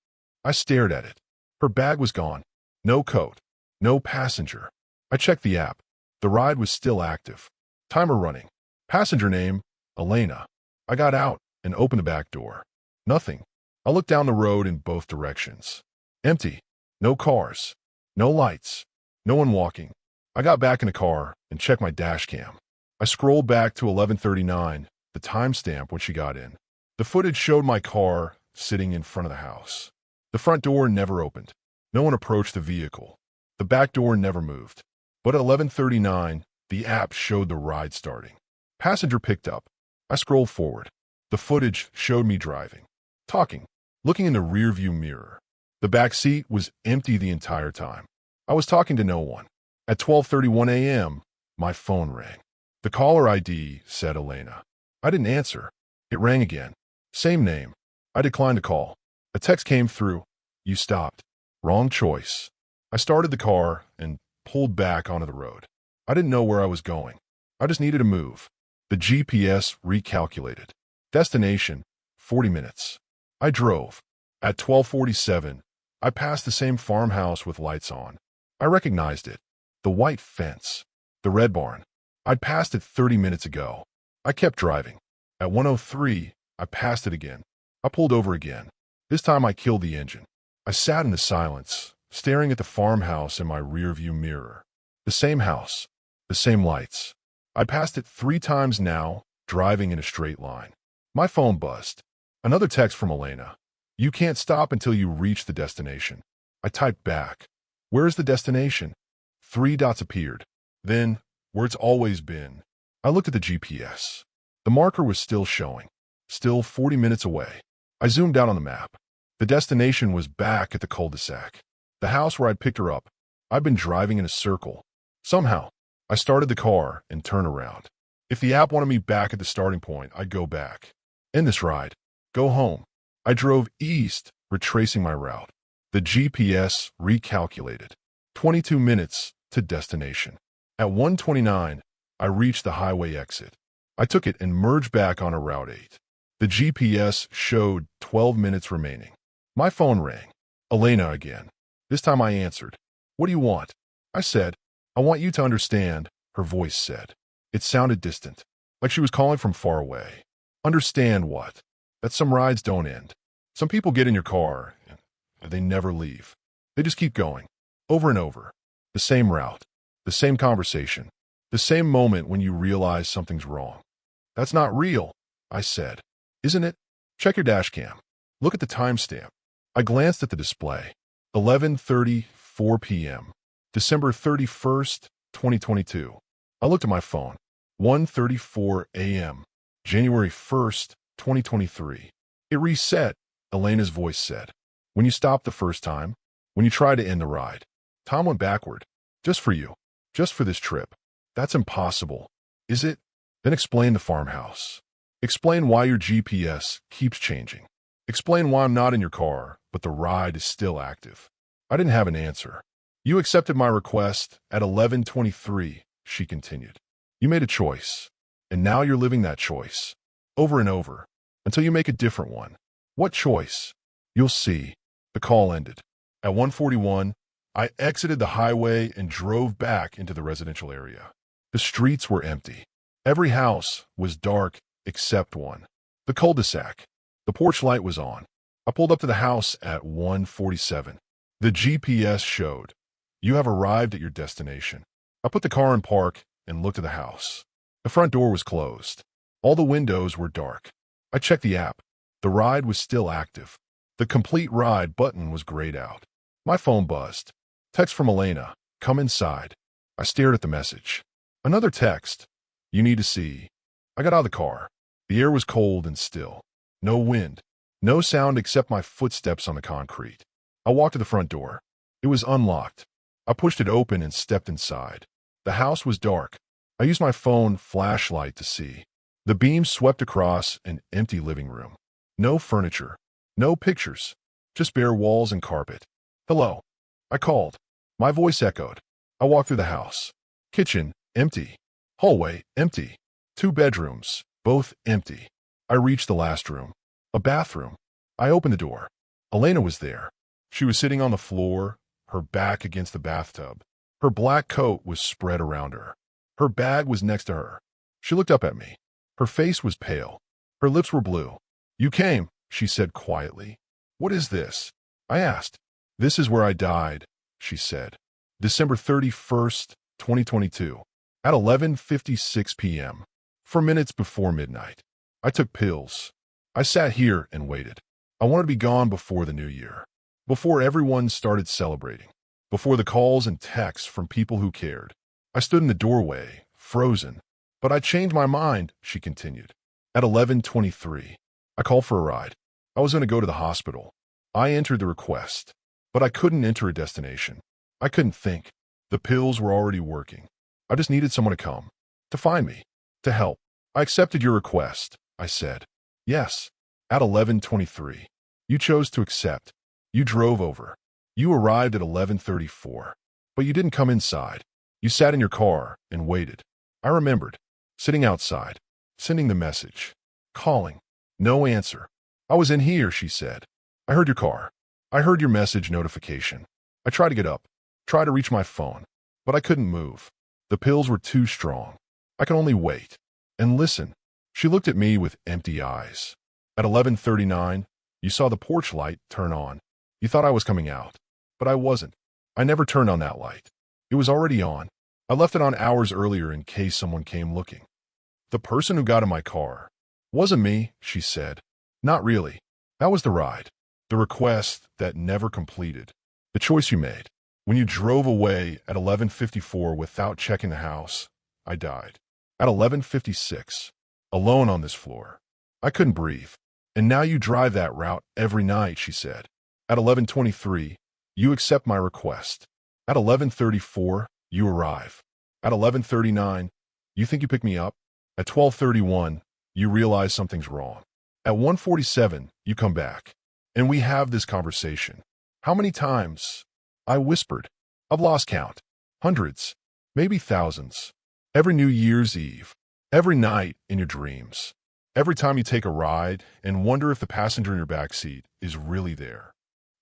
I stared at it. Her bag was gone. No coat. No passenger. I checked the app. The ride was still active. Timer running. Passenger name, Elena. I got out and opened the back door. Nothing. I looked down the road in both directions. Empty. No cars. No lights. No one walking. I got back in the car and checked my dash cam. I scrolled back to 11:39, the timestamp when she got in. The footage showed my car sitting in front of the house. The front door never opened. No one approached the vehicle. The back door never moved. But at 11:39, the app showed the ride starting. Passenger picked up. I scrolled forward. The footage showed me driving, talking, looking in the rearview mirror. The back seat was empty the entire time. I was talking to no one. At 12:31 a.m., my phone rang. The caller ID said Elena. I didn't answer. It rang again. Same name. I declined the call. A text came through. You stopped. Wrong choice. I started the car and pulled back onto the road. I didn't know where I was going. I just needed to move. The GPS recalculated. Destination, 40 minutes. I drove. At 12:47, I passed the same farmhouse with lights on. I recognized it. The white fence. The red barn. I'd passed it 30 minutes ago. I kept driving. At 1:03, I passed it again. I pulled over again. This time I killed the engine. I sat in the silence, staring at the farmhouse in my rearview mirror. The same house. The same lights. I'd passed it 3 times now, driving in a straight line. My phone buzzed. Another text from Elena. You can't stop until you reach the destination. I typed back. Where is the destination? 3 dots appeared. Then, where it's always been. I looked at the GPS. The marker was still showing. Still 40 minutes away. I zoomed out on the map. The destination was back at the cul-de-sac. The house where I'd picked her up. I'd been driving in a circle. Somehow, I started the car and turned around. If the app wanted me back at the starting point, I'd go back. End this ride. Go home. I drove east, retracing my route. The GPS recalculated. 22 minutes to destination. At 1:29, I reached the highway exit. I took it and merged back onto Route 8. The GPS showed 12 minutes remaining. My phone rang. Elena again. This time I answered. What do you want? I said. I want you to understand, her voice said. It sounded distant, like she was calling from far away. Understand what? That some rides don't end. Some people get in your car, and they never leave. They just keep going, over and over. The same route, the same conversation, the same moment when you realize something's wrong. That's not real, I said. Isn't it? Check your dash cam. Look at the timestamp. I glanced at the display. 11:34 p.m. December 31st, 2022. I looked at my phone. 1:34 a.m. January 1st, 2023. It reset, Elena's voice said. When you stopped the first time, when you tried to end the ride, time went backward. Just for you. Just for this trip. That's impossible. Is it? Then explain the farmhouse. Explain why your GPS keeps changing. Explain why I'm not in your car, but the ride is still active. I didn't have an answer. You accepted my request at 11:23, she continued. You made a choice, and now you're living that choice, over and over, until you make a different one. What choice? You'll see. The call ended. At 1:41, I exited the highway and drove back into the residential area. The streets were empty. Every house was dark except one. The cul-de-sac. The porch light was on. I pulled up to the house at 1:47. The GPS showed, you have arrived at your destination. I put the car in park and looked at the house. The front door was closed. All the windows were dark. I checked the app. The ride was still active. The complete ride button was grayed out. My phone buzzed. Text from Elena. Come inside. I stared at the message. Another text. You need to see. I got out of the car. The air was cold and still. No wind. No sound except my footsteps on the concrete. I walked to the front door. It was unlocked. I pushed it open and stepped inside. The house was dark. I used my phone flashlight to see. The beam swept across an empty living room. No furniture. No pictures. Just bare walls and carpet. Hello. I called. My voice echoed. I walked through the house. Kitchen, empty. Hallway, empty. 2 bedrooms, both empty. I reached the last room. A bathroom. I opened the door. Elena was there. She was sitting on the floor, her back against the bathtub. Her black coat was spread around her. Her bag was next to her. She looked up at me. Her face was pale. Her lips were blue. You came, she said quietly. What is this? I asked. This is where I died, she said. December 31st, 2022. At 11:56 p.m. 4 minutes before midnight. I took pills. I sat here and waited. I wanted to be gone before the new year. Before everyone started celebrating. Before the calls and texts from people who cared. I stood in the doorway, frozen. But I changed my mind, she continued. At 11:23, I called for a ride. I was going to go to the hospital. I entered the request. But I couldn't enter a destination. I couldn't think. The pills were already working. I just needed someone to come. To find me. To help. I accepted your request, I said. Yes. At 11:23. You chose to accept. You drove over. You arrived at 11:34. But you didn't come inside. You sat in your car and waited. I remembered. Sitting outside. Sending the message. Calling. No answer. I was in here, she said. I heard your car. I heard your message notification. I tried to get up. Tried to reach my phone. But I couldn't move. The pills were too strong. I could only wait. And listen. She looked at me with empty eyes. At 11:39, you saw the porch light turn on. You thought I was coming out. But I wasn't. I never turned on that light. It was already on. I left it on hours earlier in case someone came looking. The person who got in my car. Wasn't me, she said. Not really. That was the ride. The request that never completed. The choice you made. When you drove away at 11:54 without checking the house, I died. At 11:56, alone on this floor. I couldn't breathe. And now you drive that route every night, she said. At 11:23, you accept my request. At 11:34, you arrive. At 11:39, you think you pick me up. At 12:31, you realize something's wrong. At 1:47, you come back. And we have this conversation. How many times? I whispered. I've lost count. Hundreds. Maybe thousands. Every New Year's Eve. Every night in your dreams. Every time you take a ride and wonder if the passenger in your backseat is really there.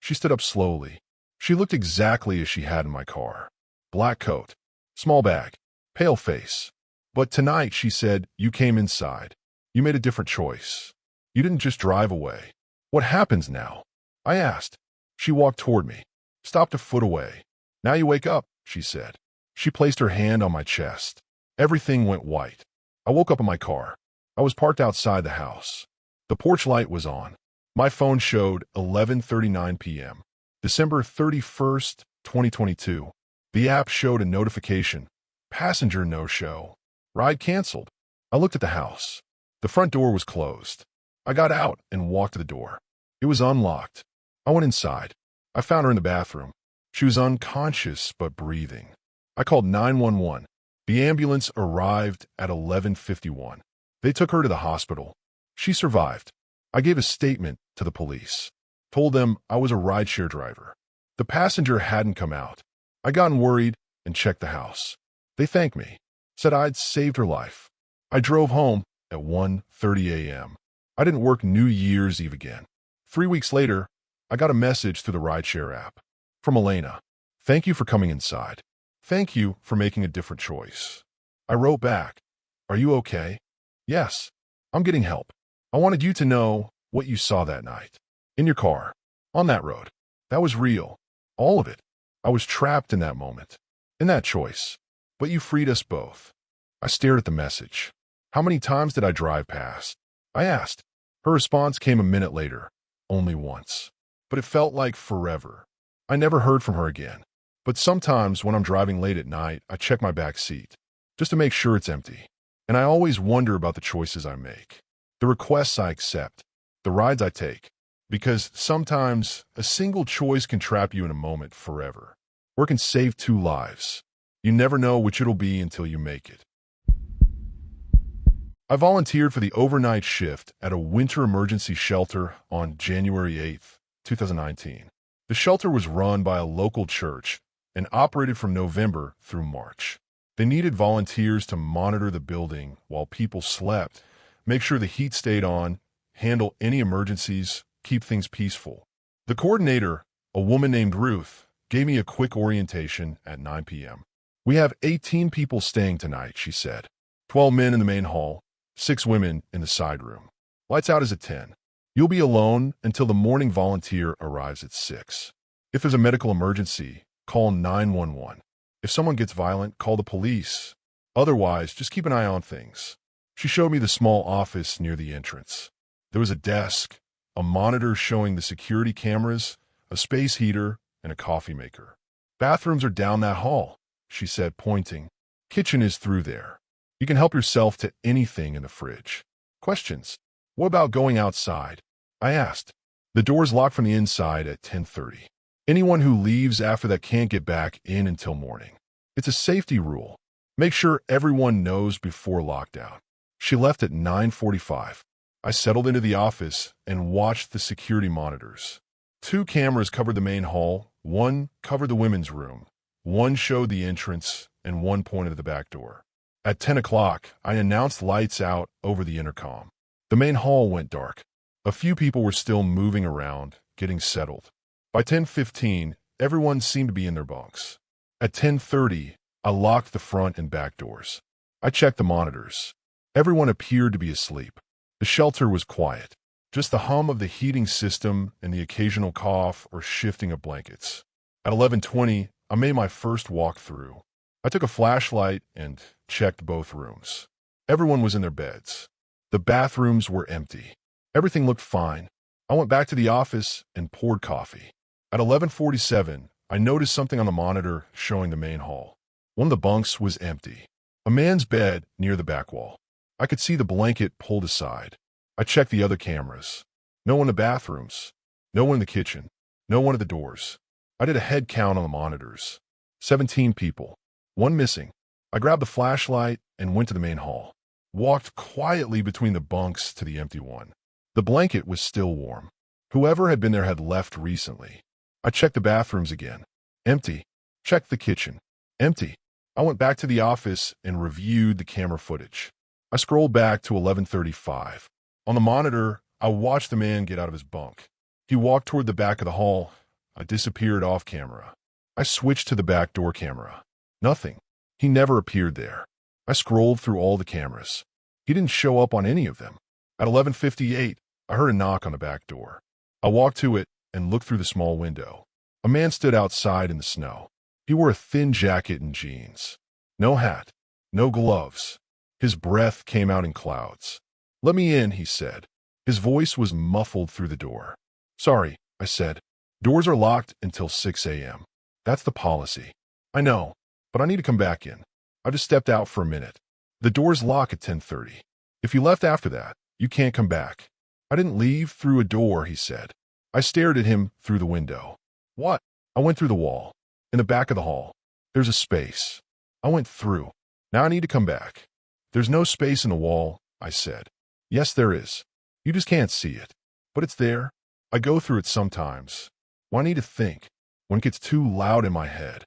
She stood up slowly. She looked exactly as she had in my car. Black coat. Small bag. Pale face. But tonight, she said, you came inside. You made a different choice. You didn't just drive away. What happens now? I asked. She walked toward me. Stopped a foot away. Now you wake up, she said. She placed her hand on my chest. Everything went white. I woke up in my car. I was parked outside the house. The porch light was on. My phone showed 11:39 p.m. December 31st, 2022. The app showed a notification. Passenger no-show. Ride canceled. I looked at the house. The front door was closed. I got out and walked to the door. It was unlocked. I went inside. I found her in the bathroom. She was unconscious but breathing. I called 911. The ambulance arrived at 11:51. They took her to the hospital. She survived. I gave a statement to the police. Told them I was a rideshare driver. The passenger hadn't come out. I got worried and checked the house. They thanked me. Said I'd saved her life. I drove home at 1:30 a.m. I didn't work New Year's Eve again. 3 weeks later, I got a message through the rideshare app. From Elena. Thank you for coming inside. Thank you for making a different choice. I wrote back. Are you okay? Yes. I'm getting help. I wanted you to know what you saw that night. In your car. On that road. That was real. All of it. I was trapped in that moment. In that choice. But you freed us both. I stared at the message. How many times did I drive past? I asked. Her response came a minute later. Only once. But it felt like forever. I never heard from her again. But sometimes when I'm driving late at night, I check my back seat just to make sure it's empty. And I always wonder about the choices I make, the requests I accept, the rides I take, because sometimes a single choice can trap you in a moment forever, or it can save two lives. You never know which it'll be until you make it. I volunteered for the overnight shift at a winter emergency shelter on January 8th, 2019. The shelter was run by a local church and operated from November through March. They needed volunteers to monitor the building while people slept, make sure the heat stayed on, handle any emergencies, keep things peaceful. The coordinator, a woman named Ruth, gave me a quick orientation at 9 p.m. "We have 18 people staying tonight," she said. 12 men in the main hall, 6 women in the side room. Lights out is at 10. You'll be alone until the morning volunteer arrives at 6. If there's a medical emergency, call 911. If someone gets violent, call the police. Otherwise, just keep an eye on things. She showed me the small office near the entrance. There was a desk, a monitor showing the security cameras, a space heater, and a coffee maker. "Bathrooms are down that hall," she said, pointing. "Kitchen is through there. You can help yourself to anything in the fridge." Questions? "What about going outside?" I asked. "The door's locked from the inside at 10:30. Anyone who leaves after that can't get back in until morning. It's a safety rule. Make sure everyone knows before lockdown." She left at 9:45. I settled into the office and watched the security monitors. 2 cameras covered the main hall, 1 covered the women's room, 1 showed the entrance, and 1 pointed at the back door. At 10 o'clock, I announced lights out over the intercom. The main hall went dark. A few people were still moving around, getting settled. By 10:15, everyone seemed to be in their bunks. At 10:30, I locked the front and back doors. I checked the monitors. Everyone appeared to be asleep. The shelter was quiet, just the hum of the heating system and the occasional cough or shifting of blankets. At 11:20, I made my first walk through. I took a flashlight and checked both rooms. Everyone was in their beds. The bathrooms were empty. Everything looked fine. I went back to the office and poured coffee. At 11:47, I noticed something on the monitor showing the main hall. One of the bunks was empty. A man's bed near the back wall. I could see the blanket pulled aside. I checked the other cameras. No one in the bathrooms. No one in the kitchen. No one at the doors. I did a head count on the monitors. 17 people. 1 missing. I grabbed the flashlight and went to the main hall. Walked quietly between the bunks to the empty one. The blanket was still warm. Whoever had been there had left recently. I checked the bathrooms again. Empty. Checked the kitchen. Empty. I went back to the office and reviewed the camera footage. I scrolled back to 11:35. On the monitor, I watched the man get out of his bunk. He walked toward the back of the hall. I disappeared off camera. I switched to the back door camera. Nothing. He never appeared there. I scrolled through all the cameras. He didn't show up on any of them. At 11:58, I heard a knock on the back door. I walked to it and looked through the small window. A man stood outside in the snow. He wore a thin jacket and jeans. No hat. No gloves. His breath came out in clouds. "Let me in," he said. His voice was muffled through the door. "Sorry," I said. "Doors are locked until 6 a.m. That's the policy." "I know, but I need to come back in. I just stepped out for a minute. The doors lock at 10:30. If you left after that, you can't come back." "I didn't leave through a door," he said. I stared at him through the window. "What?" "I went through the wall. In the back of the hall. There's a space. I went through. Now I need to come back." "There's no space in the wall," I said. "Yes, there is. You just can't see it. But it's there. I go through it sometimes. Well, I need to think. When it gets too loud in my head."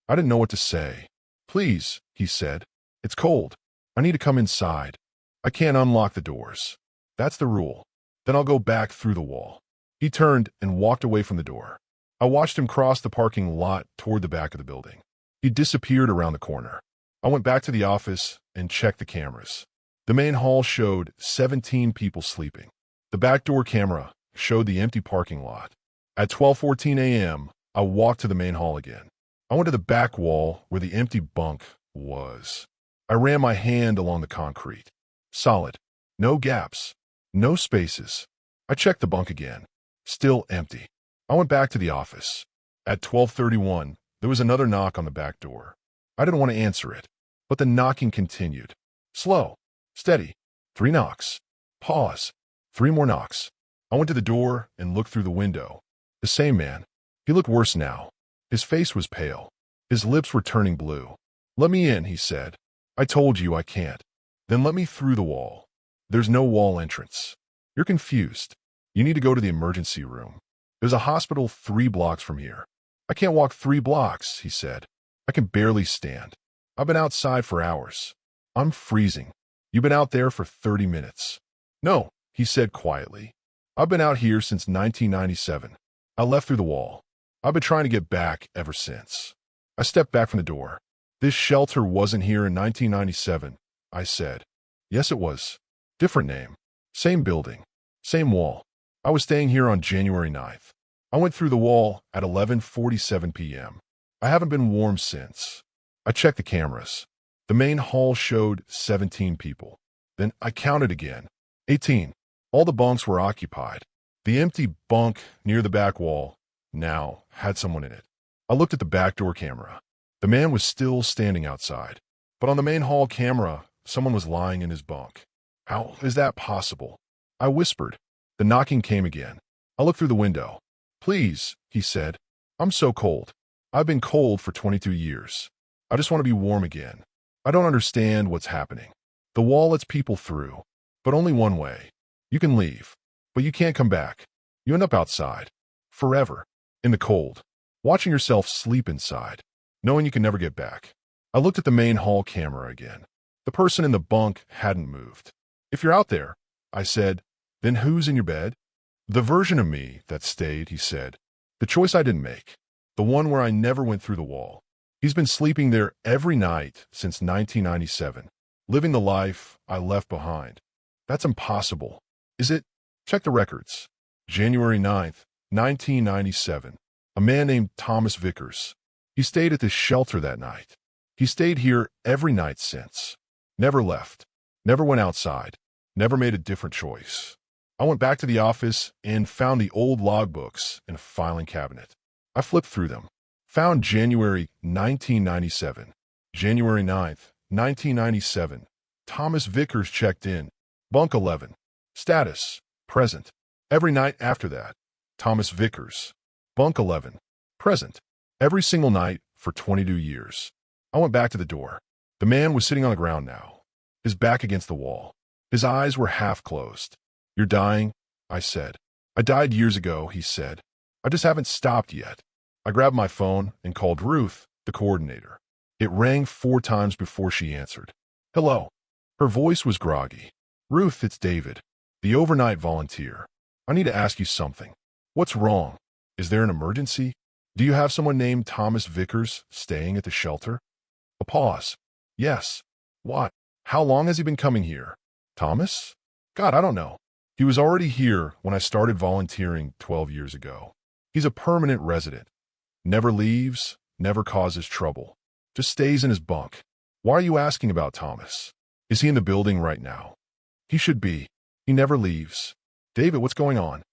I didn't know what to say. "Please," he said. "It's cold. I need to come inside. I can't unlock the doors. That's the rule. Then I'll go back through the wall." He turned and walked away from the door. I watched him cross the parking lot toward the back of the building. He disappeared around the corner. I went back to the office and checked the cameras. The main hall showed 17 people sleeping. The back door camera showed the empty parking lot. At 12:14 a.m., I walked to the main hall again. I went to the back wall where the empty bunk was. I ran my hand along the concrete. Solid. No gaps. No spaces. I checked the bunk again. Still empty. I went back to the office. At 12:31, There was another knock on the back door. I didn't want to answer it, but the knocking continued. Slow, steady, 3 knocks. Pause. 3 more knocks. I went to the door and looked through the window. The same man. He looked worse now. His face was pale. His lips were turning blue. Let me in, he said. I told you I can't. Then let me through the wall. There's no wall entrance. You're confused. You need to go to the emergency room. There's a hospital 3 blocks from here. I can't walk 3 blocks, he said. I can barely stand. I've been outside for hours. I'm freezing. You've been out there for 30 minutes. No, he said quietly. I've been out here since 1997. I left through the wall. I've been trying to get back ever since. I stepped back from the door. This shelter wasn't here in 1997, I said. Yes, it was. Different name. Same building. Same wall. I was staying here on January 9th. I went through the wall at 11:47 p.m. I haven't been warm since. I checked the cameras. The main hall showed 17 people. Then I counted again. 18. All the bunks were occupied. The empty bunk near the back wall now had someone in it. I looked at the back door camera. The man was still standing outside. But on the main hall camera, someone was lying in his bunk. How is that possible? I whispered. The knocking came again. I looked through the window. Please, he said. I'm so cold. I've been cold for 22 years. I just want to be warm again. I don't understand what's happening. The wall lets people through, but only one way. You can leave, but you can't come back. You end up outside, forever, in the cold, watching yourself sleep inside, knowing you can never get back. I looked at the main hall camera again. The person in the bunk hadn't moved. If you're out there, I said, then who's in your bed? The version of me that stayed, he said. The choice I didn't make. The one where I never went through the wall. He's been sleeping there every night since 1997, living the life I left behind. That's impossible. Is it? Check the records. January 9th, 1997. A man named Thomas Vickers. He stayed at this shelter that night. He stayed here every night since. Never left. Never went outside. Never made a different choice. I went back to the office and found the old logbooks in a filing cabinet. I flipped through them. Found January 1997. January 9th, 1997. Thomas Vickers checked in. Bunk 11. Status. Present. Every night after that. Thomas Vickers. Bunk 11. Present. Every single night for 22 years. I went back to the door. The man was sitting on the ground now, his back against the wall. His eyes were half closed. You're dying, I said. I died years ago, he said. I just haven't stopped yet. I grabbed my phone and called Ruth, the coordinator. It rang 4 times before she answered. Hello. Her voice was groggy. Ruth, it's David, the overnight volunteer. I need to ask you something. What's wrong? Is there an emergency? Do you have someone named Thomas Vickers staying at the shelter? A pause. Yes. What? How long has he been coming here? Thomas? God, I don't know. He was already here when I started volunteering 12 years ago. He's a permanent resident. Never leaves, never causes trouble. Just stays in his bunk. Why are you asking about Thomas? Is he in the building right now? He should be. He never leaves. David, what's going on?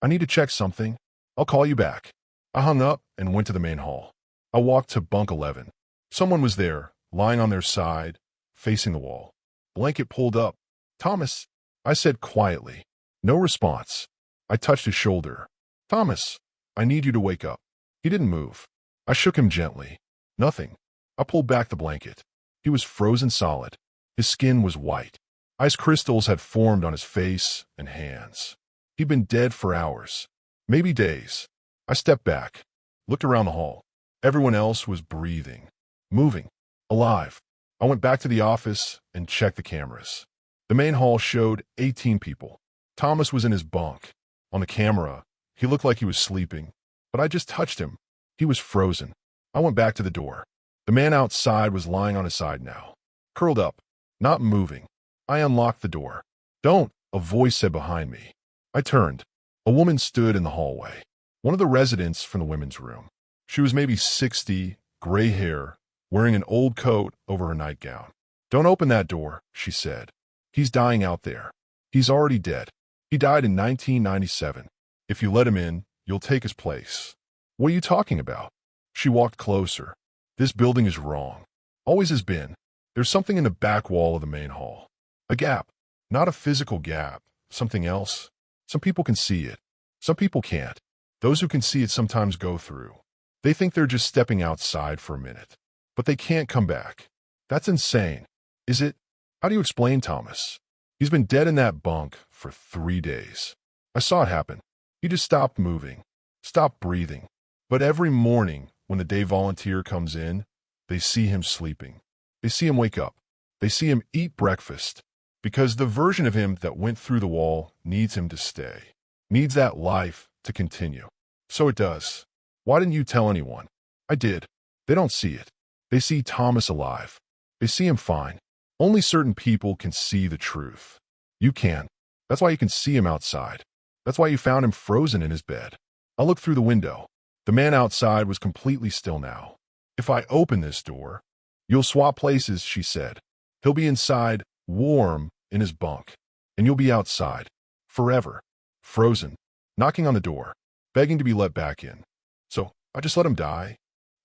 I need to check something. I'll call you back. I hung up and went to the main hall. I walked to bunk 11. Someone was there, lying on their side, facing the wall. Blanket pulled up. Thomas, I said quietly. No response. I touched his shoulder. Thomas, I need you to wake up. He didn't move. I shook him gently. Nothing. I pulled back the blanket. He was frozen solid. His skin was white. Ice crystals had formed on his face and hands. He'd been dead for hours, maybe days. I stepped back, looked around the hall. Everyone else was breathing, moving, alive. I went back to the office and checked the cameras. The main hall showed 18 people. Thomas was in his bunk. On the camera, he looked like he was sleeping, but I just touched him. He was frozen. I went back to the door. The man outside was lying on his side now, curled up, not moving. I unlocked the door. Don't, a voice said behind me. I turned. A woman stood in the hallway. One of the residents from the women's room. She was maybe 60, gray hair, wearing an old coat over her nightgown. Don't open that door, she said. He's dying out there. He's already dead. He died in 1997. If you let him in, you'll take his place. What are you talking about? She walked closer. This building is wrong. Always has been. There's something in the back wall of the main hall. A gap. Not a physical gap. Something else. Some people can see it. Some people can't. Those who can see it sometimes go through. They think they're just stepping outside for a minute. But they can't come back. That's insane. Is it? How do you explain Thomas? He's been dead in that bunk for 3 days. I saw it happen. He just stopped moving. Stopped breathing. But every morning, when the day volunteer comes in, they see him sleeping. They see him wake up. They see him eat breakfast. Because the version of him that went through the wall needs him to stay. Needs that life to continue. So it does. Why didn't you tell anyone? I did. They don't see it. They see Thomas alive. They see him fine. Only certain people can see the truth. You can. That's why you can see him outside. That's why you found him frozen in his bed. I looked through the window. The man outside was completely still now. If I open this door, you'll swap places, she said. He'll be inside, warm, in his bunk. And you'll be outside. Forever. Frozen. Knocking on the door. Begging to be let back in. So, I just let him die?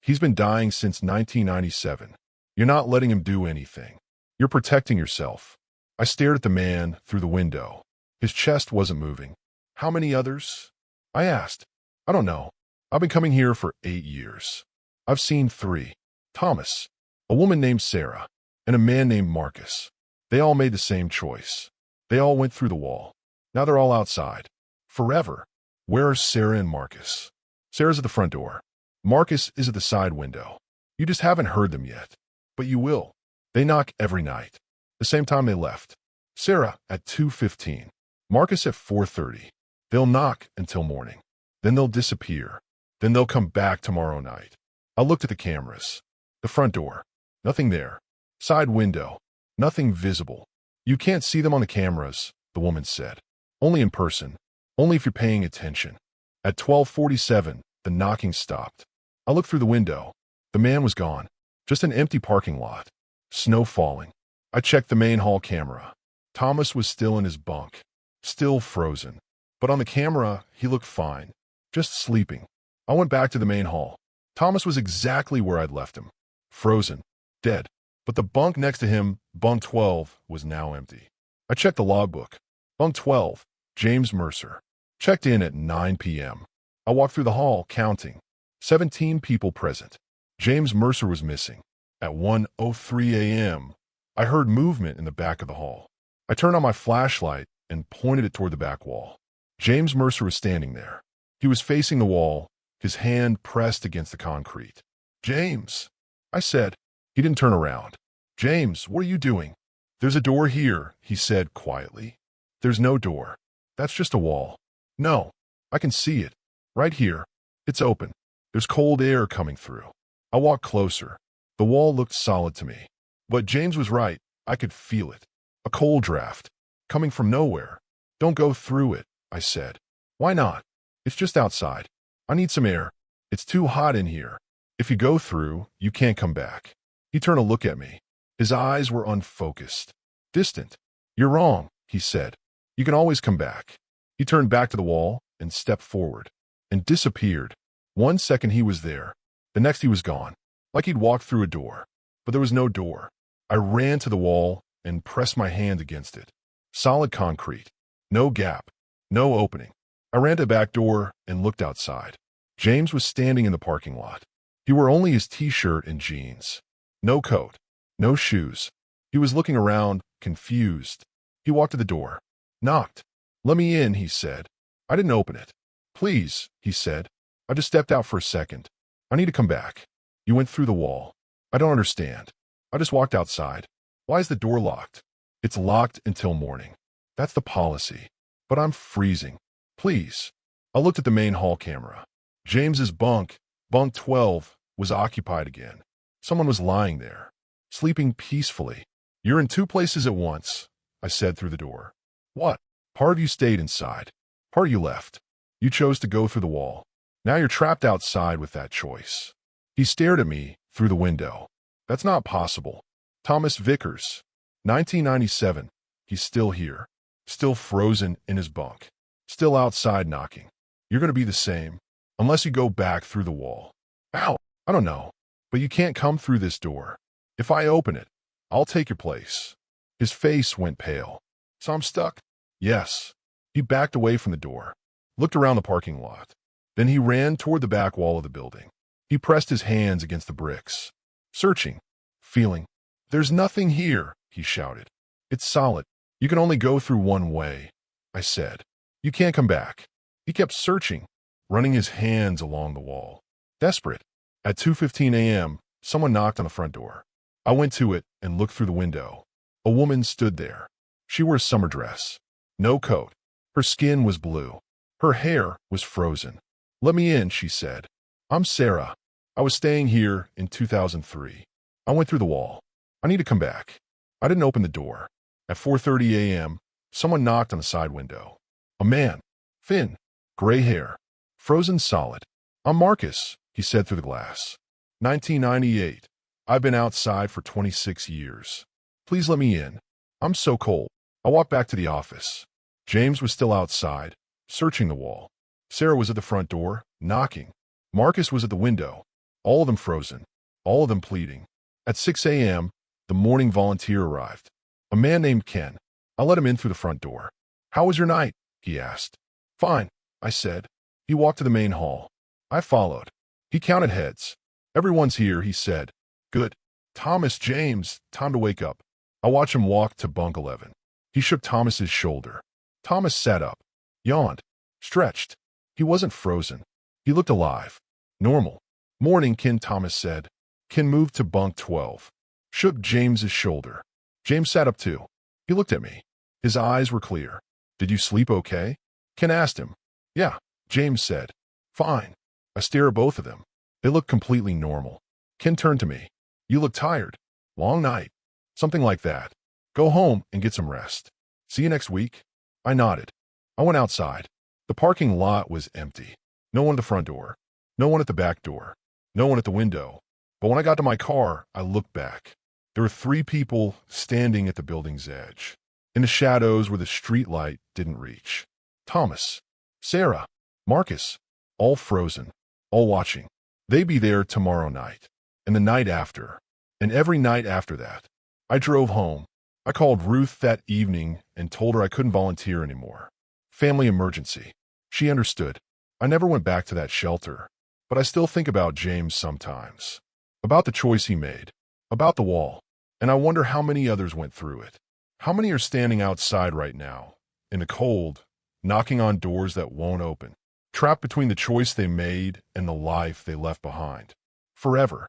He's been dying since 1997. You're not letting him do anything. You're protecting yourself. I stared at the man through the window. His chest wasn't moving. How many others? I asked. I don't know. I've been coming here for 8 years. I've seen 3. Thomas, a woman named Sarah, and a man named Marcus. They all made the same choice. They all went through the wall. Now they're all outside. Forever. Where are Sarah and Marcus? Sarah's at the front door. Marcus is at the side window. You just haven't heard them yet. But you will. They knock every night. The same time they left. Sarah at 2:15. Marcus at 4:30. They'll knock until morning. Then they'll disappear. Then they'll come back tomorrow night. I looked at the cameras. The front door. Nothing there. Side window. Nothing visible. You can't see them on the cameras, the woman said. Only in person. Only if you're paying attention. At 12:47, the knocking stopped. I looked through the window. The man was gone. Just an empty parking lot. Snow falling. I checked the main hall camera. Thomas was still in his bunk. Still frozen. But on the camera, he looked fine. Just sleeping. I went back to the main hall. Thomas was exactly where I'd left him. Frozen. Dead. But the bunk next to him, bunk 12, was now empty. I checked the logbook. Bunk 12, James Mercer. Checked in at 9 p.m. I walked through the hall, counting. 17 people present. James Mercer was missing. At 1:03 a.m., I heard movement in the back of the hall. I turned on my flashlight and pointed it toward the back wall. James Mercer was standing there. He was facing the wall, his hand pressed against the concrete. James, I said. He didn't turn around. James, what are you doing? There's a door here, he said quietly. There's no door. That's just a wall. No, I can see it. Right here. It's open. There's cold air coming through. I walked closer. The wall looked solid to me. But James was right. I could feel it. A cold draft. Coming from nowhere. Don't go through it, I said. Why not? It's just outside. I need some air. It's too hot in here. If you go through, you can't come back. He turned to look at me. His eyes were unfocused. Distant. You're wrong, he said. You can always come back. He turned back to the wall and stepped forward. And disappeared. 1 second he was there. The next he was gone. Like he'd walked through a door. But there was no door. I ran to the wall and pressed my hand against it. Solid concrete. No gap. No opening. I ran to the back door and looked outside. James was standing in the parking lot. He wore only his t-shirt and jeans. No coat. No shoes. He was looking around, confused. He walked to the door. Knocked. Let me in, he said. I didn't open it. Please, he said. I just stepped out for a second. I need to come back. You went through the wall. I don't understand. I just walked outside. Why is the door locked? It's locked until morning. That's the policy. But I'm freezing. Please. I looked at the main hall camera. James's bunk, bunk 12, was occupied again. Someone was lying there, sleeping peacefully. You're in 2 places at once, I said through the door. What? Part of you stayed inside. Part of you left. You chose to go through the wall. Now you're trapped outside with that choice. He stared at me through the window. That's not possible. Thomas Vickers, 1997. He's still here. Still frozen in his bunk. Still outside knocking. You're going to be the same, unless you go back through the wall. Ow! I don't know, but you can't come through this door. If I open it, I'll take your place. His face went pale. So I'm stuck? Yes. He backed away from the door, looked around the parking lot. Then he ran toward the back wall of the building. He pressed his hands against the bricks, searching, feeling. There's nothing here, he shouted. It's solid. You can only go through one way, I said. You can't come back. He kept searching, running his hands along the wall. Desperate. At 2:15 a.m., someone knocked on the front door. I went to it and looked through the window. A woman stood there. She wore a summer dress. No coat. Her skin was blue. Her hair was frozen. Let me in, she said. I'm Sarah. I was staying here in 2003. I went through the wall. I need to come back. I didn't open the door. At 4:30 a.m., someone knocked on the side window. A man. Thin. Gray hair. Frozen solid. I'm Marcus, he said through the glass. 1998. I've been outside for 26 years. Please let me in. I'm so cold. I walked back to the office. James was still outside, searching the wall. Sarah was at the front door, knocking. Marcus was at the window, all of them frozen, all of them pleading. At 6 a.m., the morning volunteer arrived. A man named Ken. I let him in through the front door. How was your night? He asked. Fine, I said. He walked to the main hall. I followed. He counted heads. Everyone's here, he said. Good. Thomas, James, time to wake up. I watched him walk to bunk 11. He shook Thomas's shoulder. Thomas sat up, yawned, stretched. He wasn't frozen. He looked alive. Normal. Morning, Ken, Thomas said. Ken moved to bunk 12. Shook James's shoulder. James sat up too. He looked at me. His eyes were clear. Did you sleep okay? Ken asked him. Yeah, James said. Fine. I stared at both of them. They looked completely normal. Ken turned to me. You look tired. Long night. Something like that. Go home and get some rest. See you next week. I nodded. I went outside. The parking lot was empty. No one at the front door. No one at the back door. No one at the window. But when I got to my car, I looked back. There were 3 people standing at the building's edge, in the shadows where the street light didn't reach. Thomas, Sarah, Marcus, all frozen, all watching. They'd be there tomorrow night, and the night after, and every night after that. I drove home. I called Ruth that evening and told her I couldn't volunteer anymore. Family emergency. She understood. I never went back to that shelter, but I still think about James sometimes. About the choice he made. About the wall. And I wonder how many others went through it. How many are standing outside right now, in the cold, knocking on doors that won't open, trapped between the choice they made and the life they left behind. Forever.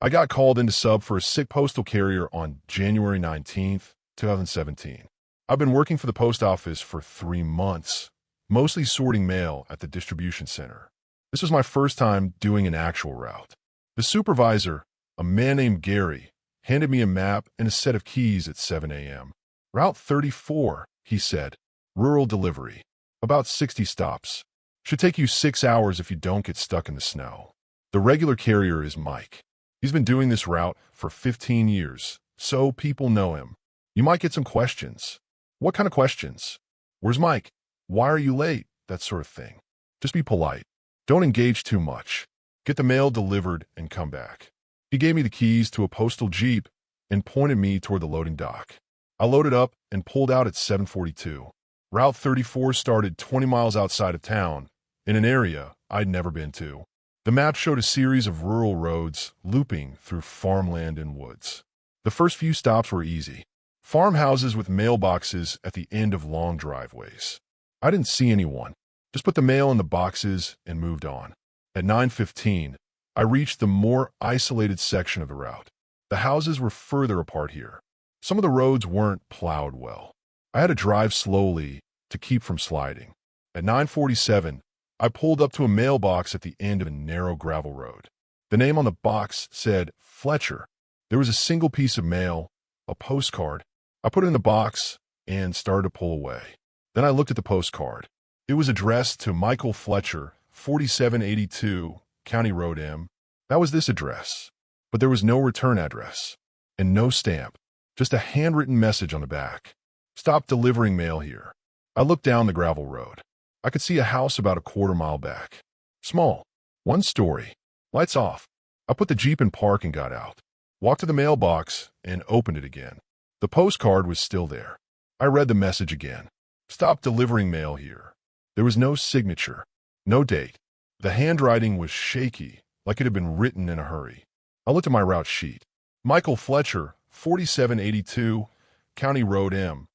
I got called into sub for a sick postal carrier on January 19th, 2017. I've been working for the post office for 3 months, mostly sorting mail at the distribution center. This was my first time doing an actual route. The supervisor, a man named Gary, handed me a map and a set of keys at 7 a.m. Route 34, he said. Rural delivery. About 60 stops. Should take you 6 hours if you don't get stuck in the snow. The regular carrier is Mike. He's been doing this route for 15 years, so people know him. You might get some questions. What kind of questions? Where's Mike? Why are you late? That sort of thing. Just be polite. Don't engage too much. Get the mail delivered and come back. He gave me the keys to a postal jeep and pointed me toward the loading dock. I loaded up and pulled out at 7:42. Route 34 started 20 miles outside of town, in an area I'd never been to. The map showed a series of rural roads looping through farmland and woods. The first few stops were easy. Farmhouses with mailboxes at the end of long driveways. I didn't see anyone. Just put the mail in the boxes and moved on. At 9:15, I reached the more isolated section of the route. The houses were further apart here. Some of the roads weren't plowed well. I had to drive slowly to keep from sliding. At 9:47, I pulled up to a mailbox at the end of a narrow gravel road. The name on the box said Fletcher. There was a single piece of mail, a postcard. I put it in the box and started to pull away. Then I looked at the postcard. It was addressed to Michael Fletcher, 4782 County Road M. That was this address. But there was no return address and no stamp, just a handwritten message on the back. Stop delivering mail here. I looked down the gravel road. I could see a house about a quarter mile back. Small, One story. Lights off. I put the Jeep in park and got out. Walked to the mailbox and opened it again. The postcard was still there. I read the message again. Stop delivering mail here. There was no signature, no date. The handwriting was shaky, like it had been written in a hurry. I looked at my route sheet. Michael Fletcher, 4782, County Road M.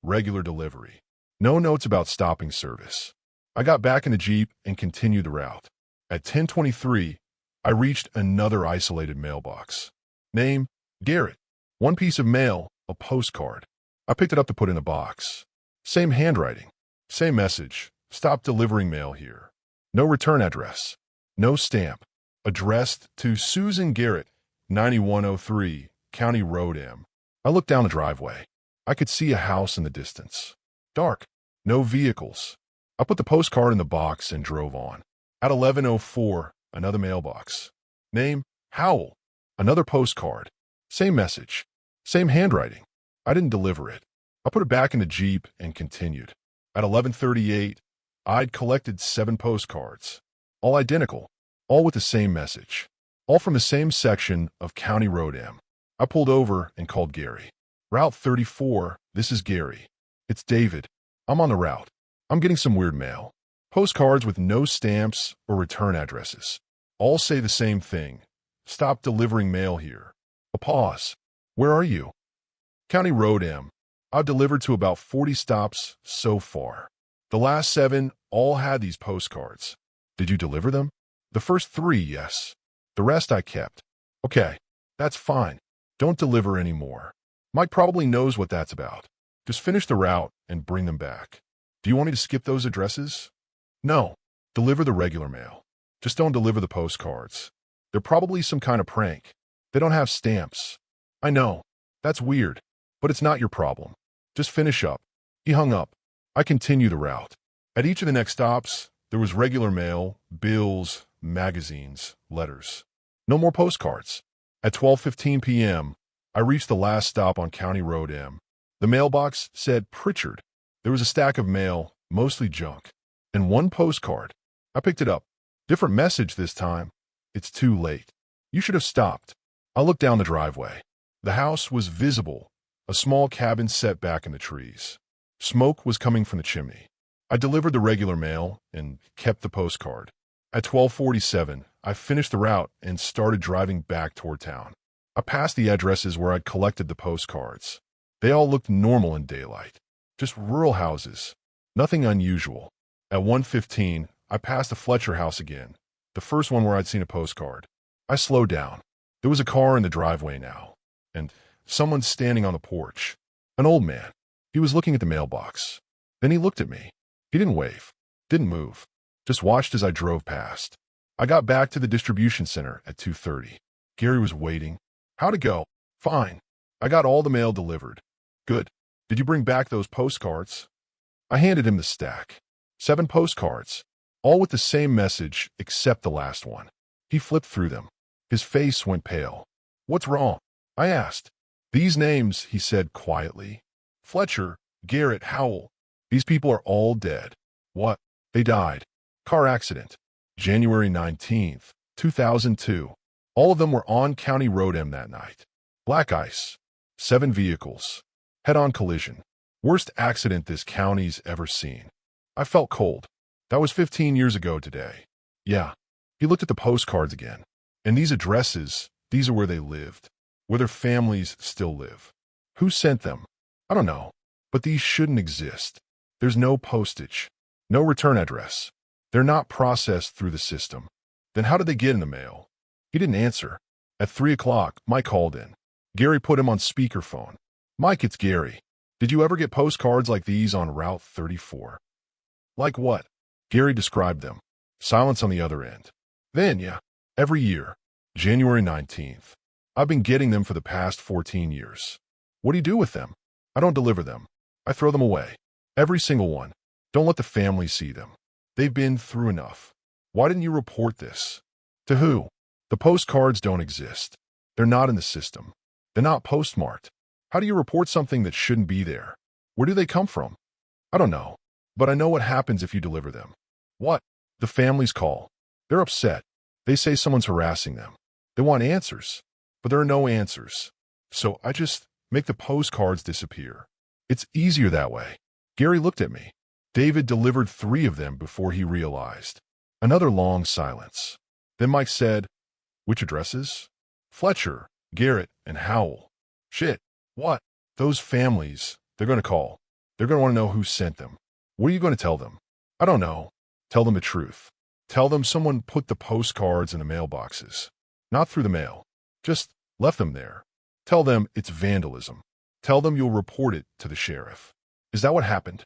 Regular delivery. No notes about stopping service. I got back in the Jeep and continued the route. At 10:23, I reached another isolated mailbox. Name, Garrett. One piece of mail, a postcard. I picked it up to put in a box. Same handwriting. Same message. Stop delivering mail here. No return address. No stamp. Addressed to Susan Garrett, 9103, County Road M. I looked down the driveway. I could see a house in the distance. Dark. No vehicles. I put the postcard in the box and drove on. At 11:04, another mailbox. Name, Howell. Another postcard. Same message. Same handwriting. I didn't deliver it. I put it back in the Jeep and continued. At 11:38, I'd collected 7 postcards. All identical. All with the same message. All from the same section of County Road M. I pulled over and called Gary. Route 34, this is Gary. It's David. I'm on the route. I'm getting some weird mail. Postcards with no stamps or return addresses. All say the same thing. Stop delivering mail here. A pause. Where are you? County Road M. I've delivered to about 40 stops so far. The last 7 all had these postcards. Did you deliver them? The first 3, yes. The rest I kept. Okay, that's fine. Don't deliver anymore. Mike probably knows what that's about. Just finish the route and bring them back. Do you want me to skip those addresses? No. Deliver the regular mail. Just don't deliver the postcards. They're probably some kind of prank. They don't have stamps. I know. That's weird. But it's not your problem. Just finish up. He hung up. I continued the route. At each of the next stops, there was regular mail, bills, magazines, letters. No more postcards. At 12:15 p.m., I reached the last stop on County Road M. The mailbox said Pritchard. There was a stack of mail, mostly junk, and one postcard. I picked it up. Different message this time. It's too late. You should have stopped. I looked down the driveway. The house was visible, a small cabin set back in the trees. Smoke was coming from the chimney. I delivered the regular mail and kept the postcard. At 12:47, I finished the route and started driving back toward town. I passed the addresses where I'd collected the postcards. They all looked normal in daylight. Just rural houses. Nothing unusual. At 1:15, I passed the Fletcher house again, the first one where I'd seen a postcard. I slowed down. There was a car in the driveway now, and someone standing on the porch. An old man. He was looking at the mailbox. Then he looked at me. He didn't wave. Didn't move. Just watched as I drove past. I got back to the distribution center at 2:30. Gary was waiting. How'd it go? Fine. I got all the mail delivered. Good. Did you bring back those postcards? I handed him the stack. 7 postcards. All with the same message except the last one. He flipped through them. His face went pale. What's wrong? I asked. These names, he said quietly. Fletcher, Garrett, Howell. These people are all dead. What? They died. Car accident. January 19th, 2002. All of them were on County Road M that night. Black ice. 7 vehicles. Head-on collision. Worst accident this county's ever seen. I felt cold. That was 15 years ago today. Yeah. He looked at the postcards again. And these addresses, these are where they lived. Where their families still live. Who sent them? I don't know. But these shouldn't exist. There's no postage. No return address. They're not processed through the system. Then how did they get in the mail? He didn't answer. At 3 o'clock, Mike called in. Gary put him on speakerphone. Mike, it's Gary. Did you ever get postcards like these on Route 34? Like what? Gary described them. Silence on the other end. Then, yeah. Every year. January 19th. I've been getting them for the past 14 years. What do you do with them? I don't deliver them. I throw them away. Every single one. Don't let the family see them. They've been through enough. Why didn't you report this? To who? The postcards don't exist. They're not in the system. They're not postmarked. How do you report something that shouldn't be there? Where do they come from? I don't know. But I know what happens if you deliver them. What? The families call. They're upset. They say someone's harassing them. They want answers, but there are no answers. So I just make the postcards disappear. It's easier that way. Gary looked at me. David delivered 3 of them before he realized. Another long silence. Then Mike said, "Which addresses?" "Fletcher, Garrett, and Howell." "Shit. What?" "Those families. They're going to call. They're going to want to know who sent them." "What are you going to tell them?" "I don't know." "Tell them the truth. Tell them someone put the postcards in the mailboxes. Not through the mail. Just left them there. Tell them it's vandalism. Tell them you'll report it to the sheriff." "Is that what happened?"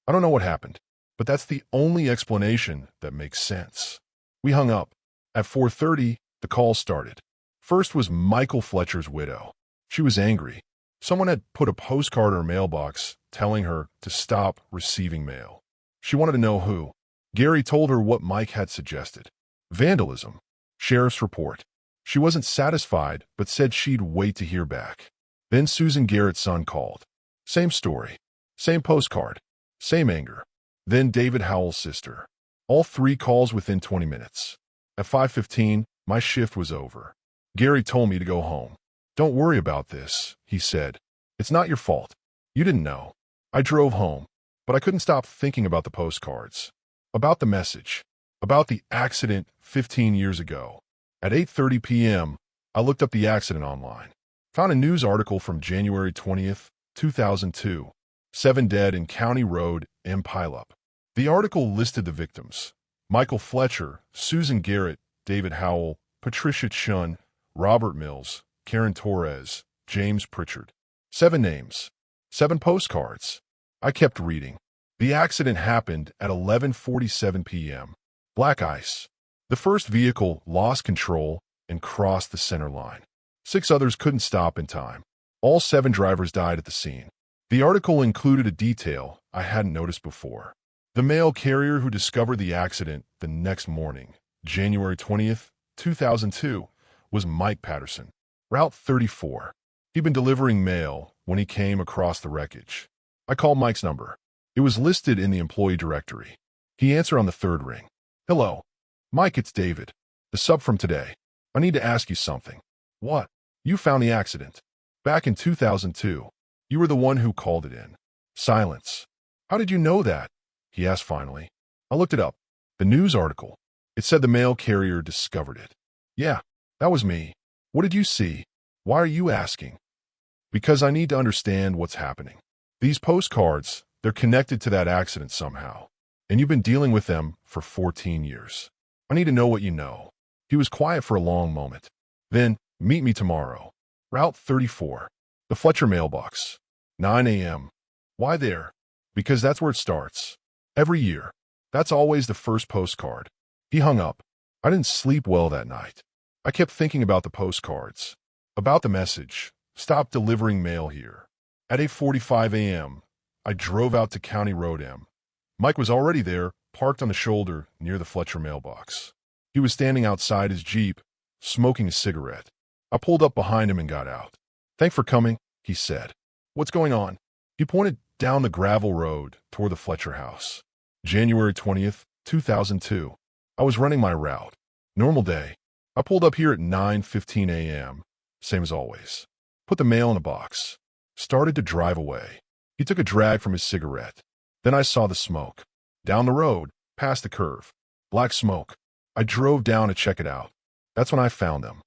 "I don't know what happened, but that's the only explanation that makes sense." We hung up. At 4:30, the call started. First was Michael Fletcher's widow. She was angry. Someone had put a postcard in her mailbox telling her to stop receiving mail. She wanted to know who. Gary told her what Mike had suggested. Vandalism. Sheriff's report. She wasn't satisfied, but said she'd wait to hear back. Then Susan Garrett's son called. Same story. Same postcard. Same anger. Then David Howell's sister. All 3 calls within 20 minutes. At 5:15, my shift was over. Gary told me to go home. "Don't worry about this," he said. "It's not your fault. You didn't know." I drove home, but I couldn't stop thinking about the postcards. About the message. About the accident 15 years ago. At 8:30 p.m., I looked up the accident online. Found a news article from January 20th, 2002. 7 dead in County Road M. Pileup. The article listed the victims. Michael Fletcher, Susan Garrett, David Howell, Patricia Chun, Robert Mills, Karen Torres, James Pritchard. 7 names. 7 postcards. I kept reading. The accident happened at 11:47 p.m. Black ice. The first vehicle lost control and crossed the center line. 6 others couldn't stop in time. All 7 drivers died at the scene. The article included a detail I hadn't noticed before. The mail carrier who discovered the accident the next morning, January 20th, 2002, was Mike Patterson, Route 34. He'd been delivering mail when he came across the wreckage. I called Mike's number. It was listed in the employee directory. He answered on the 3rd ring. "Hello. Mike, it's David. The sub from today. I need to ask you something." "What?" "You found the accident. Back in 2002. You were the one who called it in." Silence. "How did you know that?" he asked finally. I looked it up. The news article. It said the mail carrier discovered it. "Yeah, that was me." "What did you see?" "Why are you asking?" "Because I need to understand what's happening. These postcards, they're connected to that accident somehow. And you've been dealing with them for 14 years. I need to know what you know." He was quiet for a long moment. Then, "Meet me tomorrow. Route 34. The Fletcher mailbox. 9 a.m. "Why there?" "Because that's where it starts. Every year. That's always the first postcard." He hung up. I didn't sleep well that night. I kept thinking about the postcards. About the message. "Stop delivering mail here." At 8:45 a.m., I drove out to County Road M. Mike was already there, parked on the shoulder near the Fletcher mailbox. He was standing outside his Jeep, smoking a cigarette. I pulled up behind him and got out. "Thanks for coming," he said. "What's going on?" He pointed down the gravel road toward the Fletcher house. January 20th, 2002. I was running my route. Normal day. I pulled up here at 9:15 a.m., same as always. Put the mail in a box. Started to drive away. He took a drag from his cigarette. Then I saw the smoke. Down the road, past the curve. Black smoke. I drove down to check it out. That's when I found them.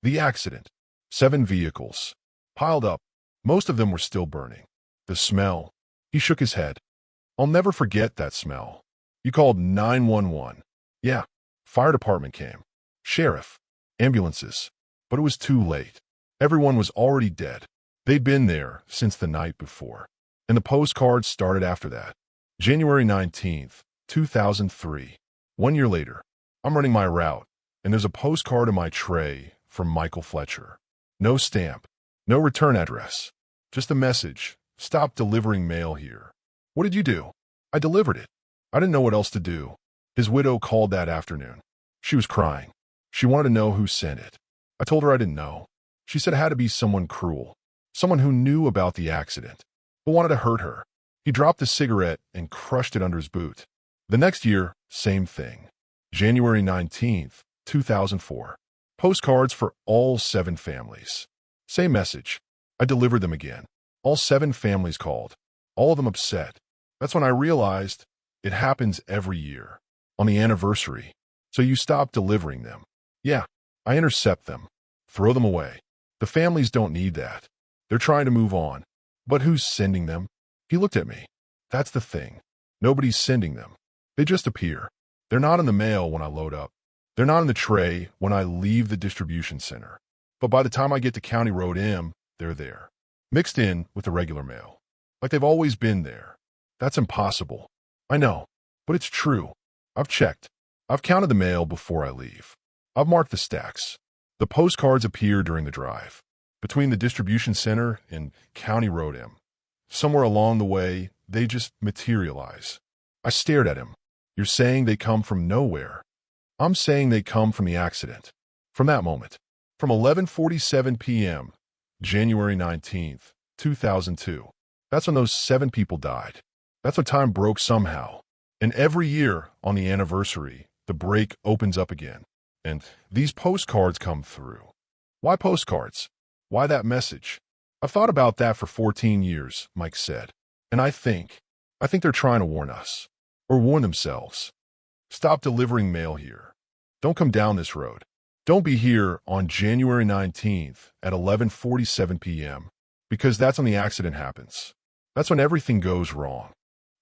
The accident. 7 vehicles. Piled up. Most of them were still burning. The smell. He shook his head. "I'll never forget that smell." "You called 911. "Yeah. Fire department came. Sheriff. Ambulances. But it was too late. Everyone was already dead. They'd been there since the night before. And the postcards started after that. January 19th, 2003. 1 year later. I'm running my route, and there's a postcard in my tray from Michael Fletcher. No stamp. No return address. Just a message. "Stop delivering mail here." "What did you do?" "I delivered it. I didn't know what else to do." His widow called that afternoon. She was crying. She wanted to know who sent it. I told her I didn't know. She said it had to be someone cruel. Someone who knew about the accident, but wanted to hurt her. He dropped the cigarette and crushed it under his boot. The next year, same thing. January 19th, 2004. Postcards for all 7 families. Same message. I delivered them again. All 7 families called. All of them upset. That's when I realized it happens every year. On the anniversary. So you stop delivering them. Yeah, I intercept them. Throw them away. The families don't need that. They're trying to move on. But who's sending them? He looked at me. That's the thing. Nobody's sending them. They just appear. They're not in the mail when I load up. They're not in the tray when I leave the distribution center. But by the time I get to County Road M, they're there. Mixed in with the regular mail. Like they've always been there. That's impossible. I know. But it's true. I've checked. I've counted the mail before I leave. I've marked the stacks. The postcards appear during the drive. Between the distribution center and County Road M. Somewhere along the way, they just materialize. I stared at him. You're saying they come from nowhere. I'm saying they come from the accident. From that moment. From 11:47 p.m., January 19th, 2002. That's when those 7 people died. That's when time broke somehow. And every year, on the anniversary, the break opens up again. And these postcards come through. Why postcards? Why that message? I've thought about that for 14 years, Mike said. And I think they're trying to warn us. Or warn themselves. Stop delivering mail here. Don't come down this road. Don't be here on January 19th at 11:47 p.m. Because that's when the accident happens. That's when everything goes wrong.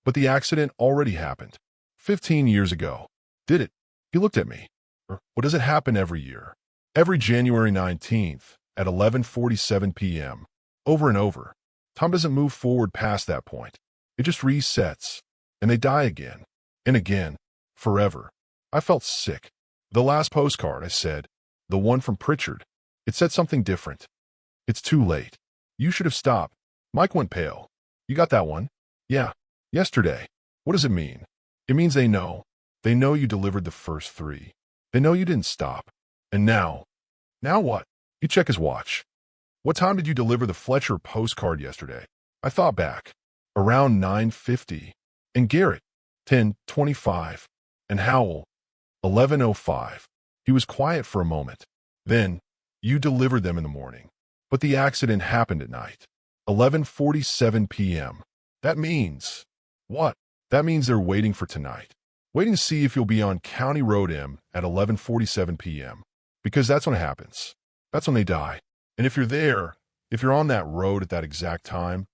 But the accident already happened. 15 years ago. Did it? He looked at me. Or does it happen every year? Every January 19th at 11:47 p.m. Over and over. Time doesn't move forward past that point. It just resets. And they die again. And again. Forever. I felt sick. The last postcard, I said. The one from Pritchard. It said something different. It's too late. You should have stopped. Mike went pale. You got that one? Yeah. Yesterday. What does it mean? It means they know. They know you delivered the first 3. They know you didn't stop. And now? Now what? He checked his watch. What time did you deliver the Fletcher postcard yesterday? I thought back. Around 9:50. And Garrett? 10:25. And Howell? 11:05. He was quiet for a moment. Then, you delivered them in the morning. But the accident happened at night. 11:47 p.m. That means... What? That means they're waiting for tonight. Waiting to see if you'll be on County Road M at 11:47 p.m. Because that's when it happens. That's when they die. And if you're there, if you're on that road at that exact time,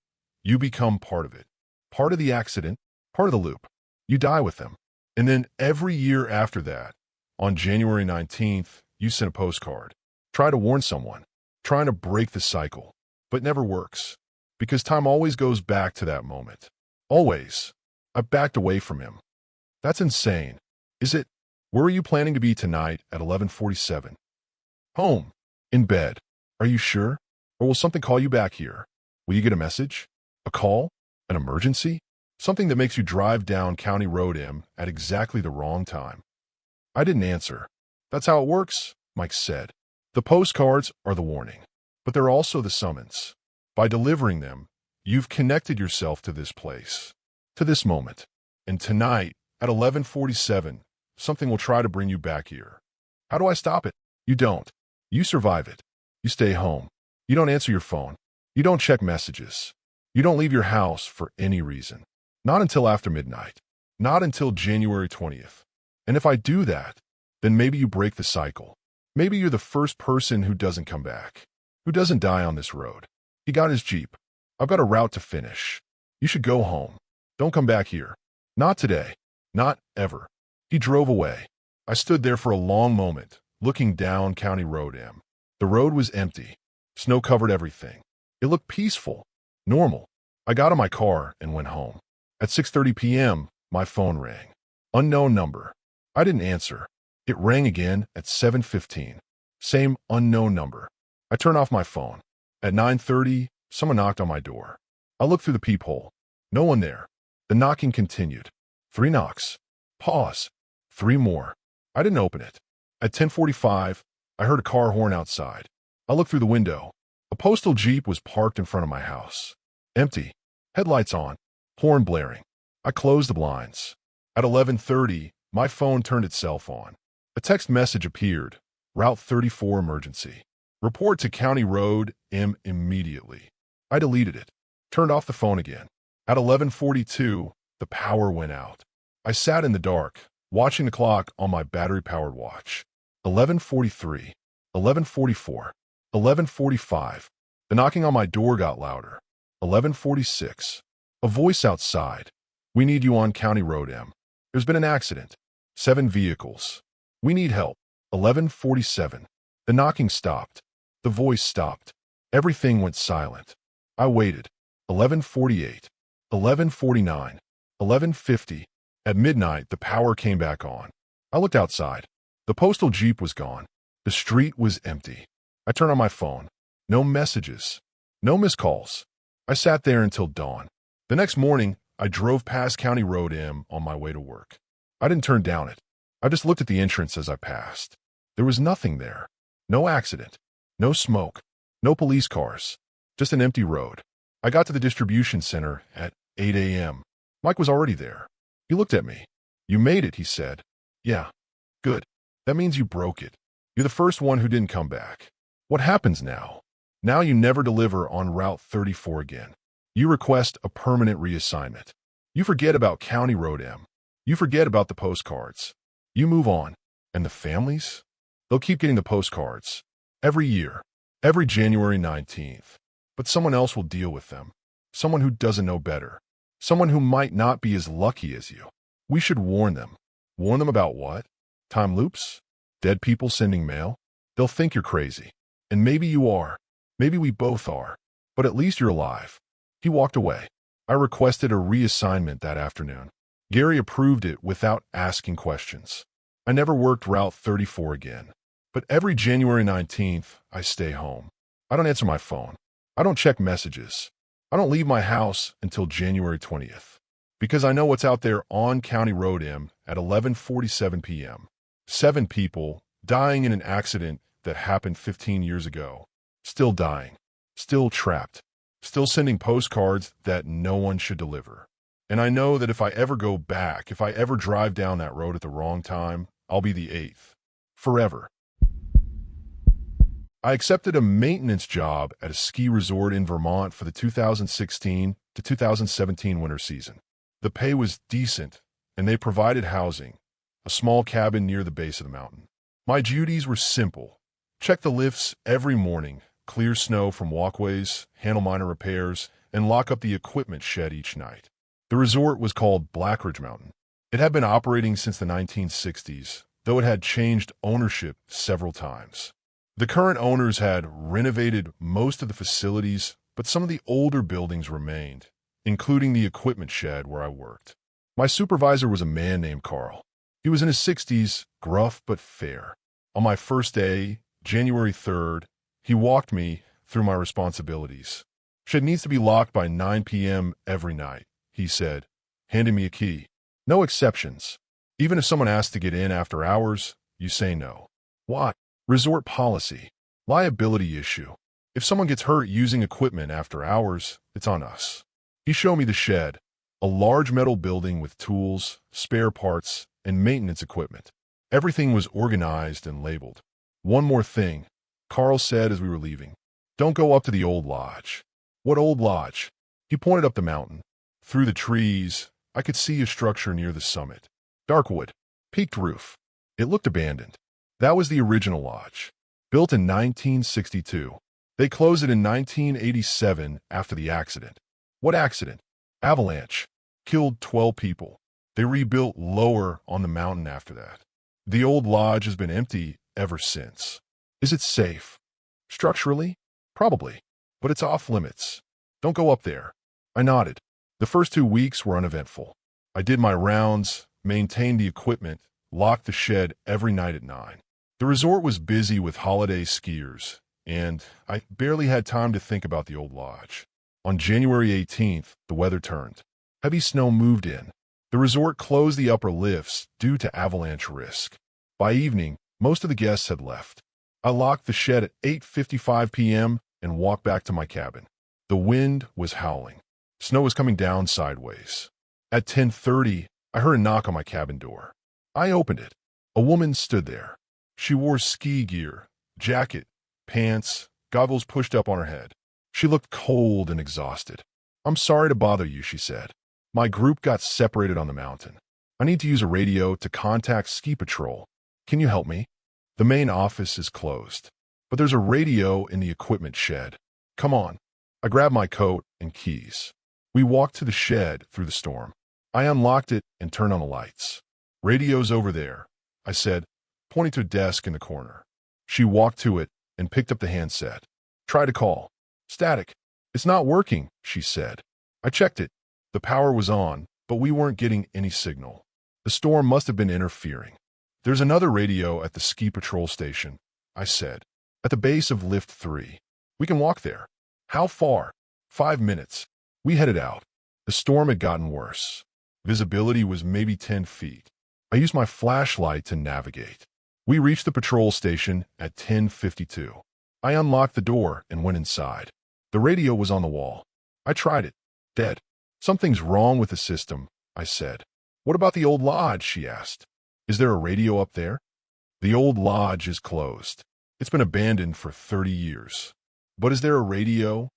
you become part of it. Part of the accident, part of the loop. You die with them. And then every year after that, on January 19th, you send a postcard. Try to warn someone. Trying to break the cycle. But it never works. Because time always goes back to that moment. Always. I backed away from him. That's insane. Is it? Where are you planning to be tonight at 11:47? Home. In bed. Are you sure? Or will something call you back here? Will you get a message? A call? An emergency? Something that makes you drive down County Road M at exactly the wrong time. I didn't answer. That's how it works, Mike said. The postcards are the warning, but they're also the summons. By delivering them, you've connected yourself to this place, to this moment. And tonight, at 11:47, something will try to bring you back here. How do I stop it? You don't. You survive it. You stay home. You don't answer your phone. You don't check messages. You don't leave your house for any reason. Not until after midnight. Not until January 20th. And if I do that, then maybe you break the cycle. Maybe you're the first person who doesn't come back, who doesn't die on this road. He got his Jeep. I've got a route to finish. You should go home. Don't come back here. Not today. Not ever. He drove away. I stood there for a long moment, looking down County Road M. The road was empty. Snow covered everything. It looked peaceful, normal. I got in my car and went home. At 6:30 p.m., my phone rang. Unknown number. I didn't answer. It rang again at 7:15. Same unknown number. I turned off my phone. At 9:30, someone knocked on my door. I looked through the peephole. No one there. The knocking continued. 3 knocks. Pause. 3 more. I didn't open it. At 10:45, I heard a car horn outside. I looked through the window. A postal Jeep was parked in front of my house. Empty. Headlights on. Horn blaring. I closed the blinds. At 11:30, my phone turned itself on. A text message appeared. Route 34 emergency. Report to County Road M immediately. I deleted it. Turned off the phone again. At 11:42, the power went out. I sat in the dark, watching the clock on my battery-powered watch. 11:43, 11:44, 11:45. The knocking on my door got louder. 11:46. A voice outside. We need you on County Road M. There's been an accident. 7 vehicles. We need help. 11:47. The knocking stopped. The voice stopped. Everything went silent. I waited. 11:48. 11:49. 11:50. At midnight, the power came back on. I looked outside. The postal jeep was gone. The street was empty. I turned on my phone. No messages. No missed calls. I sat there until dawn. The next morning, I drove past County Road M on my way to work. I didn't turn down it. I just looked at the entrance as I passed. There was nothing there. No accident. No smoke. No police cars. Just an empty road. I got to the distribution center at 8 a.m. Mike was already there. He looked at me. You made it, he said. Yeah. Good. That means you broke it. You're the first one who didn't come back. What happens now? Now you never deliver on Route 34 again. You request a permanent reassignment. You forget about County Road M. You forget about the postcards. You move on. And the families? They'll keep getting the postcards. Every year. Every January 19th. But someone else will deal with them. Someone who doesn't know better. Someone who might not be as lucky as you. We should warn them. Warn them about what? Time loops? Dead people sending mail? They'll think you're crazy. And maybe you are. Maybe we both are. But at least you're alive. He walked away. I requested a reassignment that afternoon. Gary approved it without asking questions. I never worked Route 34 again. But every January 19th, I stay home. I don't answer my phone. I don't check messages. I don't leave my house until January 20th. Because I know what's out there on County Road M at 11:47 p.m. 7 people dying in an accident that happened 15 years ago. Still dying. Still trapped. Still sending postcards that no one should deliver. And I know that if I ever go back, if I ever drive down that road at the wrong time, I'll be the 8th. Forever. I accepted a maintenance job at a ski resort in Vermont for the 2016 to 2017 winter season. The pay was decent, and they provided housing, a small cabin near the base of the mountain. My duties were simple. Check the lifts every morning, clear snow from walkways, handle minor repairs, and lock up the equipment shed each night. The resort was called Blackridge Mountain. It had been operating since the 1960s, though it had changed ownership several times. The current owners had renovated most of the facilities, but some of the older buildings remained, including the equipment shed where I worked. My supervisor was a man named Carl. He was in his 60s, gruff but fair. On my first day, January 3rd, he walked me through my responsibilities. Shed needs to be locked by 9 p.m. every night, he said, handing me a key. No exceptions. Even if someone asks to get in after hours, you say no. Why? Resort policy. Liability issue. If someone gets hurt using equipment after hours, it's on us. He showed me the shed, a large metal building with tools, spare parts, and maintenance equipment. Everything was organized and labeled. One more thing, Carl said as we were leaving. Don't go up to the old lodge. What old lodge? He pointed up the mountain. Through the trees, I could see a structure near the summit. Dark wood, peaked roof. It looked abandoned. That was the original lodge, built in 1962. They closed it in 1987 after the accident. What accident? Avalanche. Killed 12 people. They rebuilt lower on the mountain after that. The old lodge has been empty ever since. Is it safe? Structurally? Probably. But it's off limits. Don't go up there. I nodded. The first 2 weeks were uneventful. I did my rounds, maintained the equipment, locked the shed every night at 9. The resort was busy with holiday skiers, and I barely had time to think about the old lodge. On January 18th, the weather turned. Heavy snow moved in. The resort closed the upper lifts due to avalanche risk. By evening, most of the guests had left. I locked the shed at 8:55 p.m. and walked back to my cabin. The wind was howling. Snow was coming down sideways. At 10:30, I heard a knock on my cabin door. I opened it. A woman stood there. She wore ski gear, jacket, pants, goggles pushed up on her head. She looked cold and exhausted. "I'm sorry to bother you," she said. "My group got separated on the mountain. I need to use a radio to contact ski patrol. Can you help me? The main office is closed, but there's a radio in the equipment shed. Come on." I grabbed my coat and keys. We walked to the shed through the storm. I unlocked it and turned on the lights. "Radio's over there," I said, pointing to a desk in the corner. She walked to it and picked up the handset. "Try to call." "Static. It's not working," she said. I checked it. The power was on, but we weren't getting any signal. The storm must have been interfering. "There's another radio at the ski patrol station," I said, "at the base of lift 3. We can walk there." "How far?" 5 minutes. We headed out. The storm had gotten worse. Visibility was maybe 10 feet. I used my flashlight to navigate. We reached the patrol station at 10:52. I unlocked the door and went inside. The radio was on the wall. I tried it. Dead. "Something's wrong with the system," I said. "What about the old lodge?" she asked. "Is there a radio up there?" "The old lodge is closed. It's been abandoned for 30 years. But is there a radio?"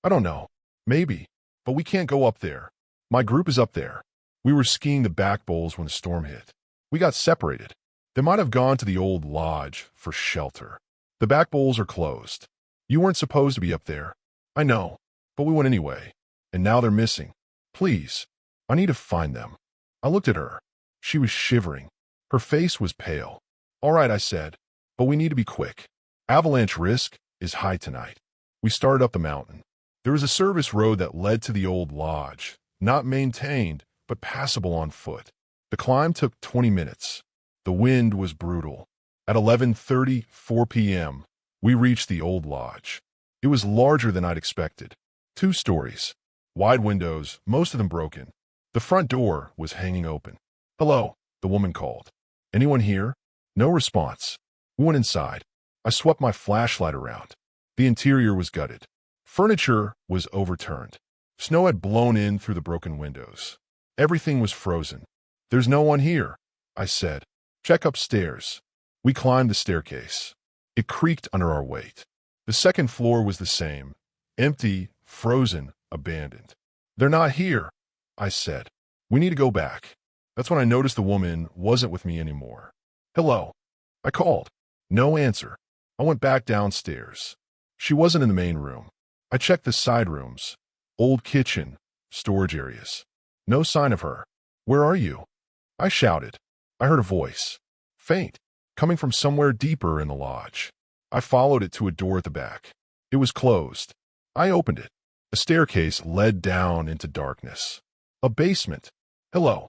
"I don't know. Maybe. But we can't go up there. My group is up there. We were skiing the back bowls when the storm hit. We got separated. They might have gone to the old lodge for shelter. The back bowls are closed. You weren't supposed to be up there." "I know, but we went anyway. And now they're missing. Please, I need to find them." I looked at her. She was shivering. Her face was pale. "All right," I said, "but we need to be quick. Avalanche risk is high tonight." We started up the mountain. There was a service road that led to the old lodge, not maintained, but passable on foot. The climb took 20 minutes. The wind was brutal. At 11:34 p.m., we reached the old lodge. It was larger than I'd expected. 2 stories. Wide windows, most of them broken. The front door was hanging open. "Hello," the woman called. "Anyone here?" No response. We went inside. I swept my flashlight around. The interior was gutted. Furniture was overturned. Snow had blown in through the broken windows. Everything was frozen. "There's no one here," I said. "Check upstairs." We climbed the staircase. It creaked under our weight. The second floor was the same. Empty, frozen, abandoned. "They're not here," I said. "We need to go back." That's when I noticed the woman wasn't with me anymore. "Hello," I called. No answer. I went back downstairs. She wasn't in the main room. I checked the side rooms. Old kitchen, storage areas. No sign of her. "Where are you?" I shouted. I heard a voice. Faint, coming from somewhere deeper in the lodge. I followed it to a door at the back. It was closed. I opened it. A staircase led down into darkness. A basement. "Hello."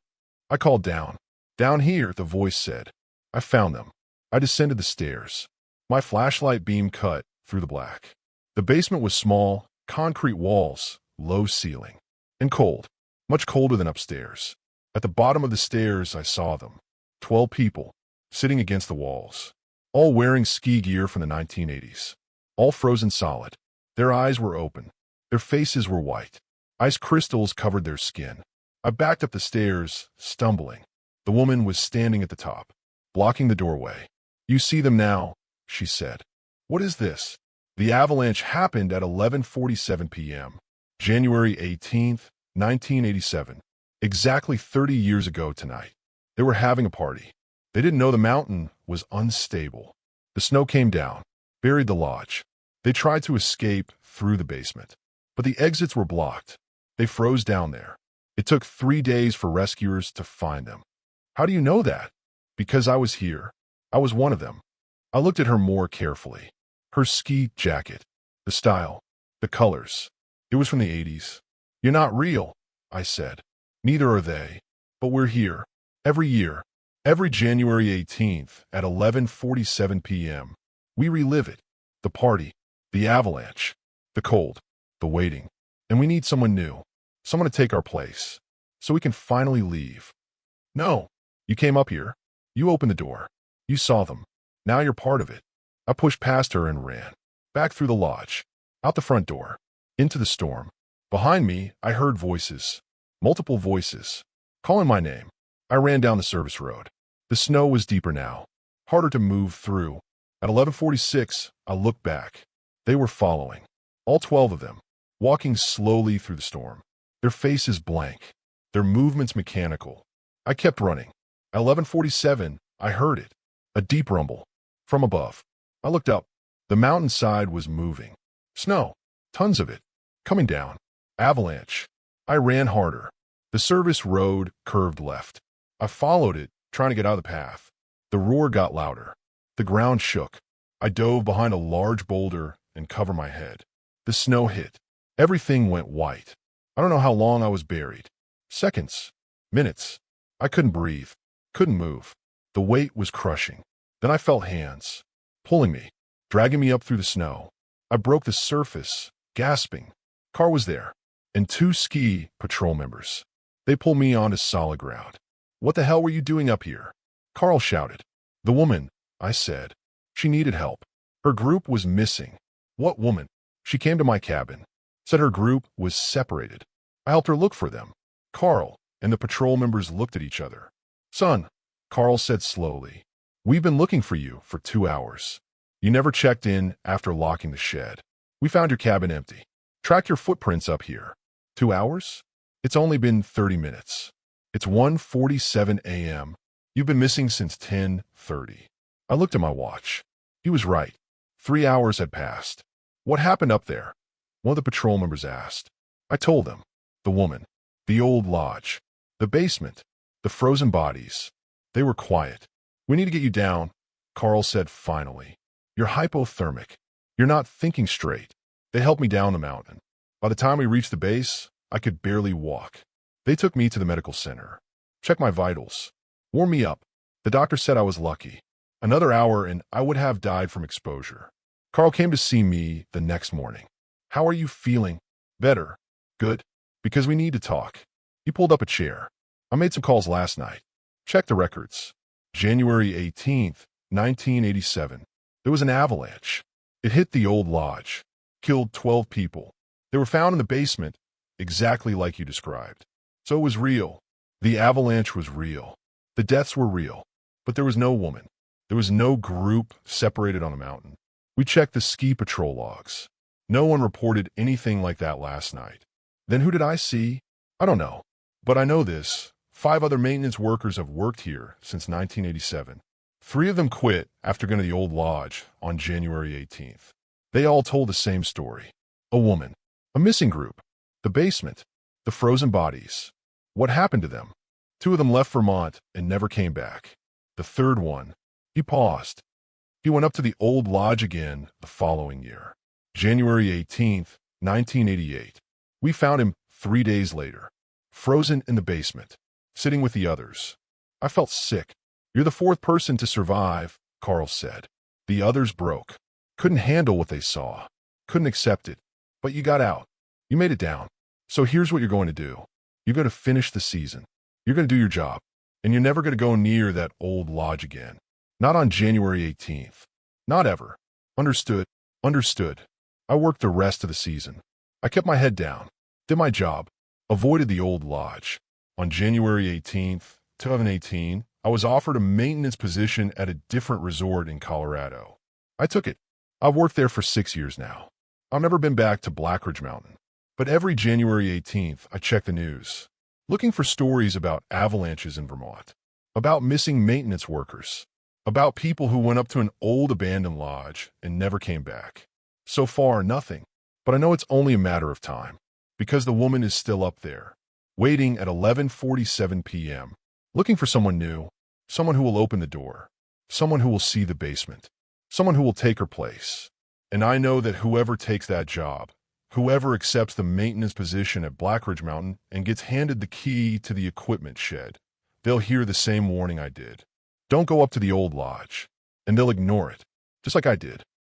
I called down. "Down here," the voice said. I found them. I descended the stairs. My flashlight beam cut through the black. The basement was small, concrete walls, low ceiling, and cold, much colder than upstairs. At the bottom of the stairs, I saw them. 12 people, sitting against the walls, all wearing ski gear from the 1980s, all frozen solid. Their eyes were open. Their faces were white. Ice crystals covered their skin. I backed up the stairs, stumbling. The woman was standing at the top, blocking the doorway. "You see them now," she said. "What is this?" The avalanche happened at 11:47 p.m., January 18th, 1987, exactly 30 years ago tonight. They were having a party. They didn't know the mountain was unstable. The snow came down, buried the lodge. They tried to escape through the basement, but the exits were blocked. They froze down there. It took 3 days for rescuers to find them. "How do you know that?" "Because I was here. I was one of them." I looked at her more carefully. Her ski jacket, the style, the colors. It was from the 80s. "You're not real," I said. "Neither are they. But we're here. Every year. Every January 18th at 11:47 p.m. We relive it. The party, the avalanche, the cold, the waiting. And we need someone new. Someone to take our place. So we can finally leave." "No. You came up here. You opened the door. You saw them. Now you're part of it." I pushed past her and ran. Back through the lodge. Out the front door. Into the storm. Behind me, I heard voices. Multiple voices. Calling my name. I ran down the service road. The snow was deeper now, harder to move through. At 11:46, I looked back. They were following, all 12 of them, walking slowly through the storm. Their faces blank, their movements mechanical. I kept running. At 11:47, I heard it, a deep rumble. From above, I looked up. The mountainside was moving. Snow, tons of it, coming down. Avalanche. I ran harder. The service road curved left. I followed it, trying to get out of the path. The roar got louder. The ground shook. I dove behind a large boulder and covered my head. The snow hit. Everything went white. I don't know how long I was buried. Seconds. Minutes. I couldn't breathe. Couldn't move. The weight was crushing. Then I felt hands, pulling me, dragging me up through the snow. I broke the surface, gasping. Car was there, and 2 ski patrol members. They pulled me onto solid ground. "What the hell were you doing up here?" Carl shouted. "The woman," I said. "She needed help. Her group was missing." "What woman?" "She came to my cabin, said her group was separated. I helped her look for them." Carl and the patrol members looked at each other. "Son," Carl said slowly, "we've been looking for you for 2 hours. You never checked in after locking the shed. We found your cabin empty. Track your footprints up here." 2 hours? It's only been 30 minutes. It's 1:47 a.m. You've been missing since 10:30. I looked at my watch. He was right. 3 hours had passed. "What happened up there?" one of the patrol members asked. I told them. The woman, the old lodge, the basement, the frozen bodies. They were quiet. "We need to get you down," Carl said finally. "You're hypothermic. You're not thinking straight." They helped me down the mountain. By the time we reached the base, I could barely walk. They took me to the medical center, checked my vitals, warmed me up. The doctor said I was lucky. Another hour and I would have died from exposure. Carl came to see me the next morning. "How are you feeling?" "Better." "Good. Because we need to talk." He pulled up a chair. "I made some calls last night. Check the records. January 18th, 1987. There was an avalanche. It hit the old lodge, killed 12 people. They were found in the basement, exactly like you described. So it was real. The avalanche was real. The deaths were real. But there was no woman. There was no group separated on the mountain. We checked the ski patrol logs. No one reported anything like that last night. Then who did I see? I don't know. But I know this. 5 other maintenance workers have worked here since 1987. 3 of them quit after going to the old lodge on January 18th. They all told the same story. A woman. A missing group. The basement. The frozen bodies. What happened to them? 2 of them left Vermont and never came back. The third one. He paused. He went up to the old lodge again the following year. January 18th, 1988. We found him 3 days later, frozen in the basement, sitting with the others. I felt sick. "You're the 4th person to survive," Carl said. "The others broke. Couldn't handle what they saw. Couldn't accept it. But you got out. You made it down. So here's what you're going to do. You're going to finish the season. You're going to do your job. And you're never going to go near that old lodge again. Not on January 18th. Not ever. Understood?" "Understood." I worked the rest of the season. I kept my head down, did my job, avoided the old lodge. On January 18th, 2018, I was offered a maintenance position at a different resort in Colorado. I took it. I've worked there for 6 years now. I've never been back to Black Ridge Mountain. But every January 18th, I check the news, looking for stories about avalanches in Vermont, about missing maintenance workers, about people who went up to an old abandoned lodge and never came back. So far, nothing. But I know it's only a matter of time, because the woman is still up there, waiting at 11:47 p.m., looking for someone new, someone who will open the door, someone who will see the basement, someone who will take her place. And I know that whoever takes that job, whoever accepts the maintenance position at Black Ridge Mountain and gets handed the key to the equipment shed, they'll hear the same warning I did. Don't go up to the old lodge, and they'll ignore it, just like I did.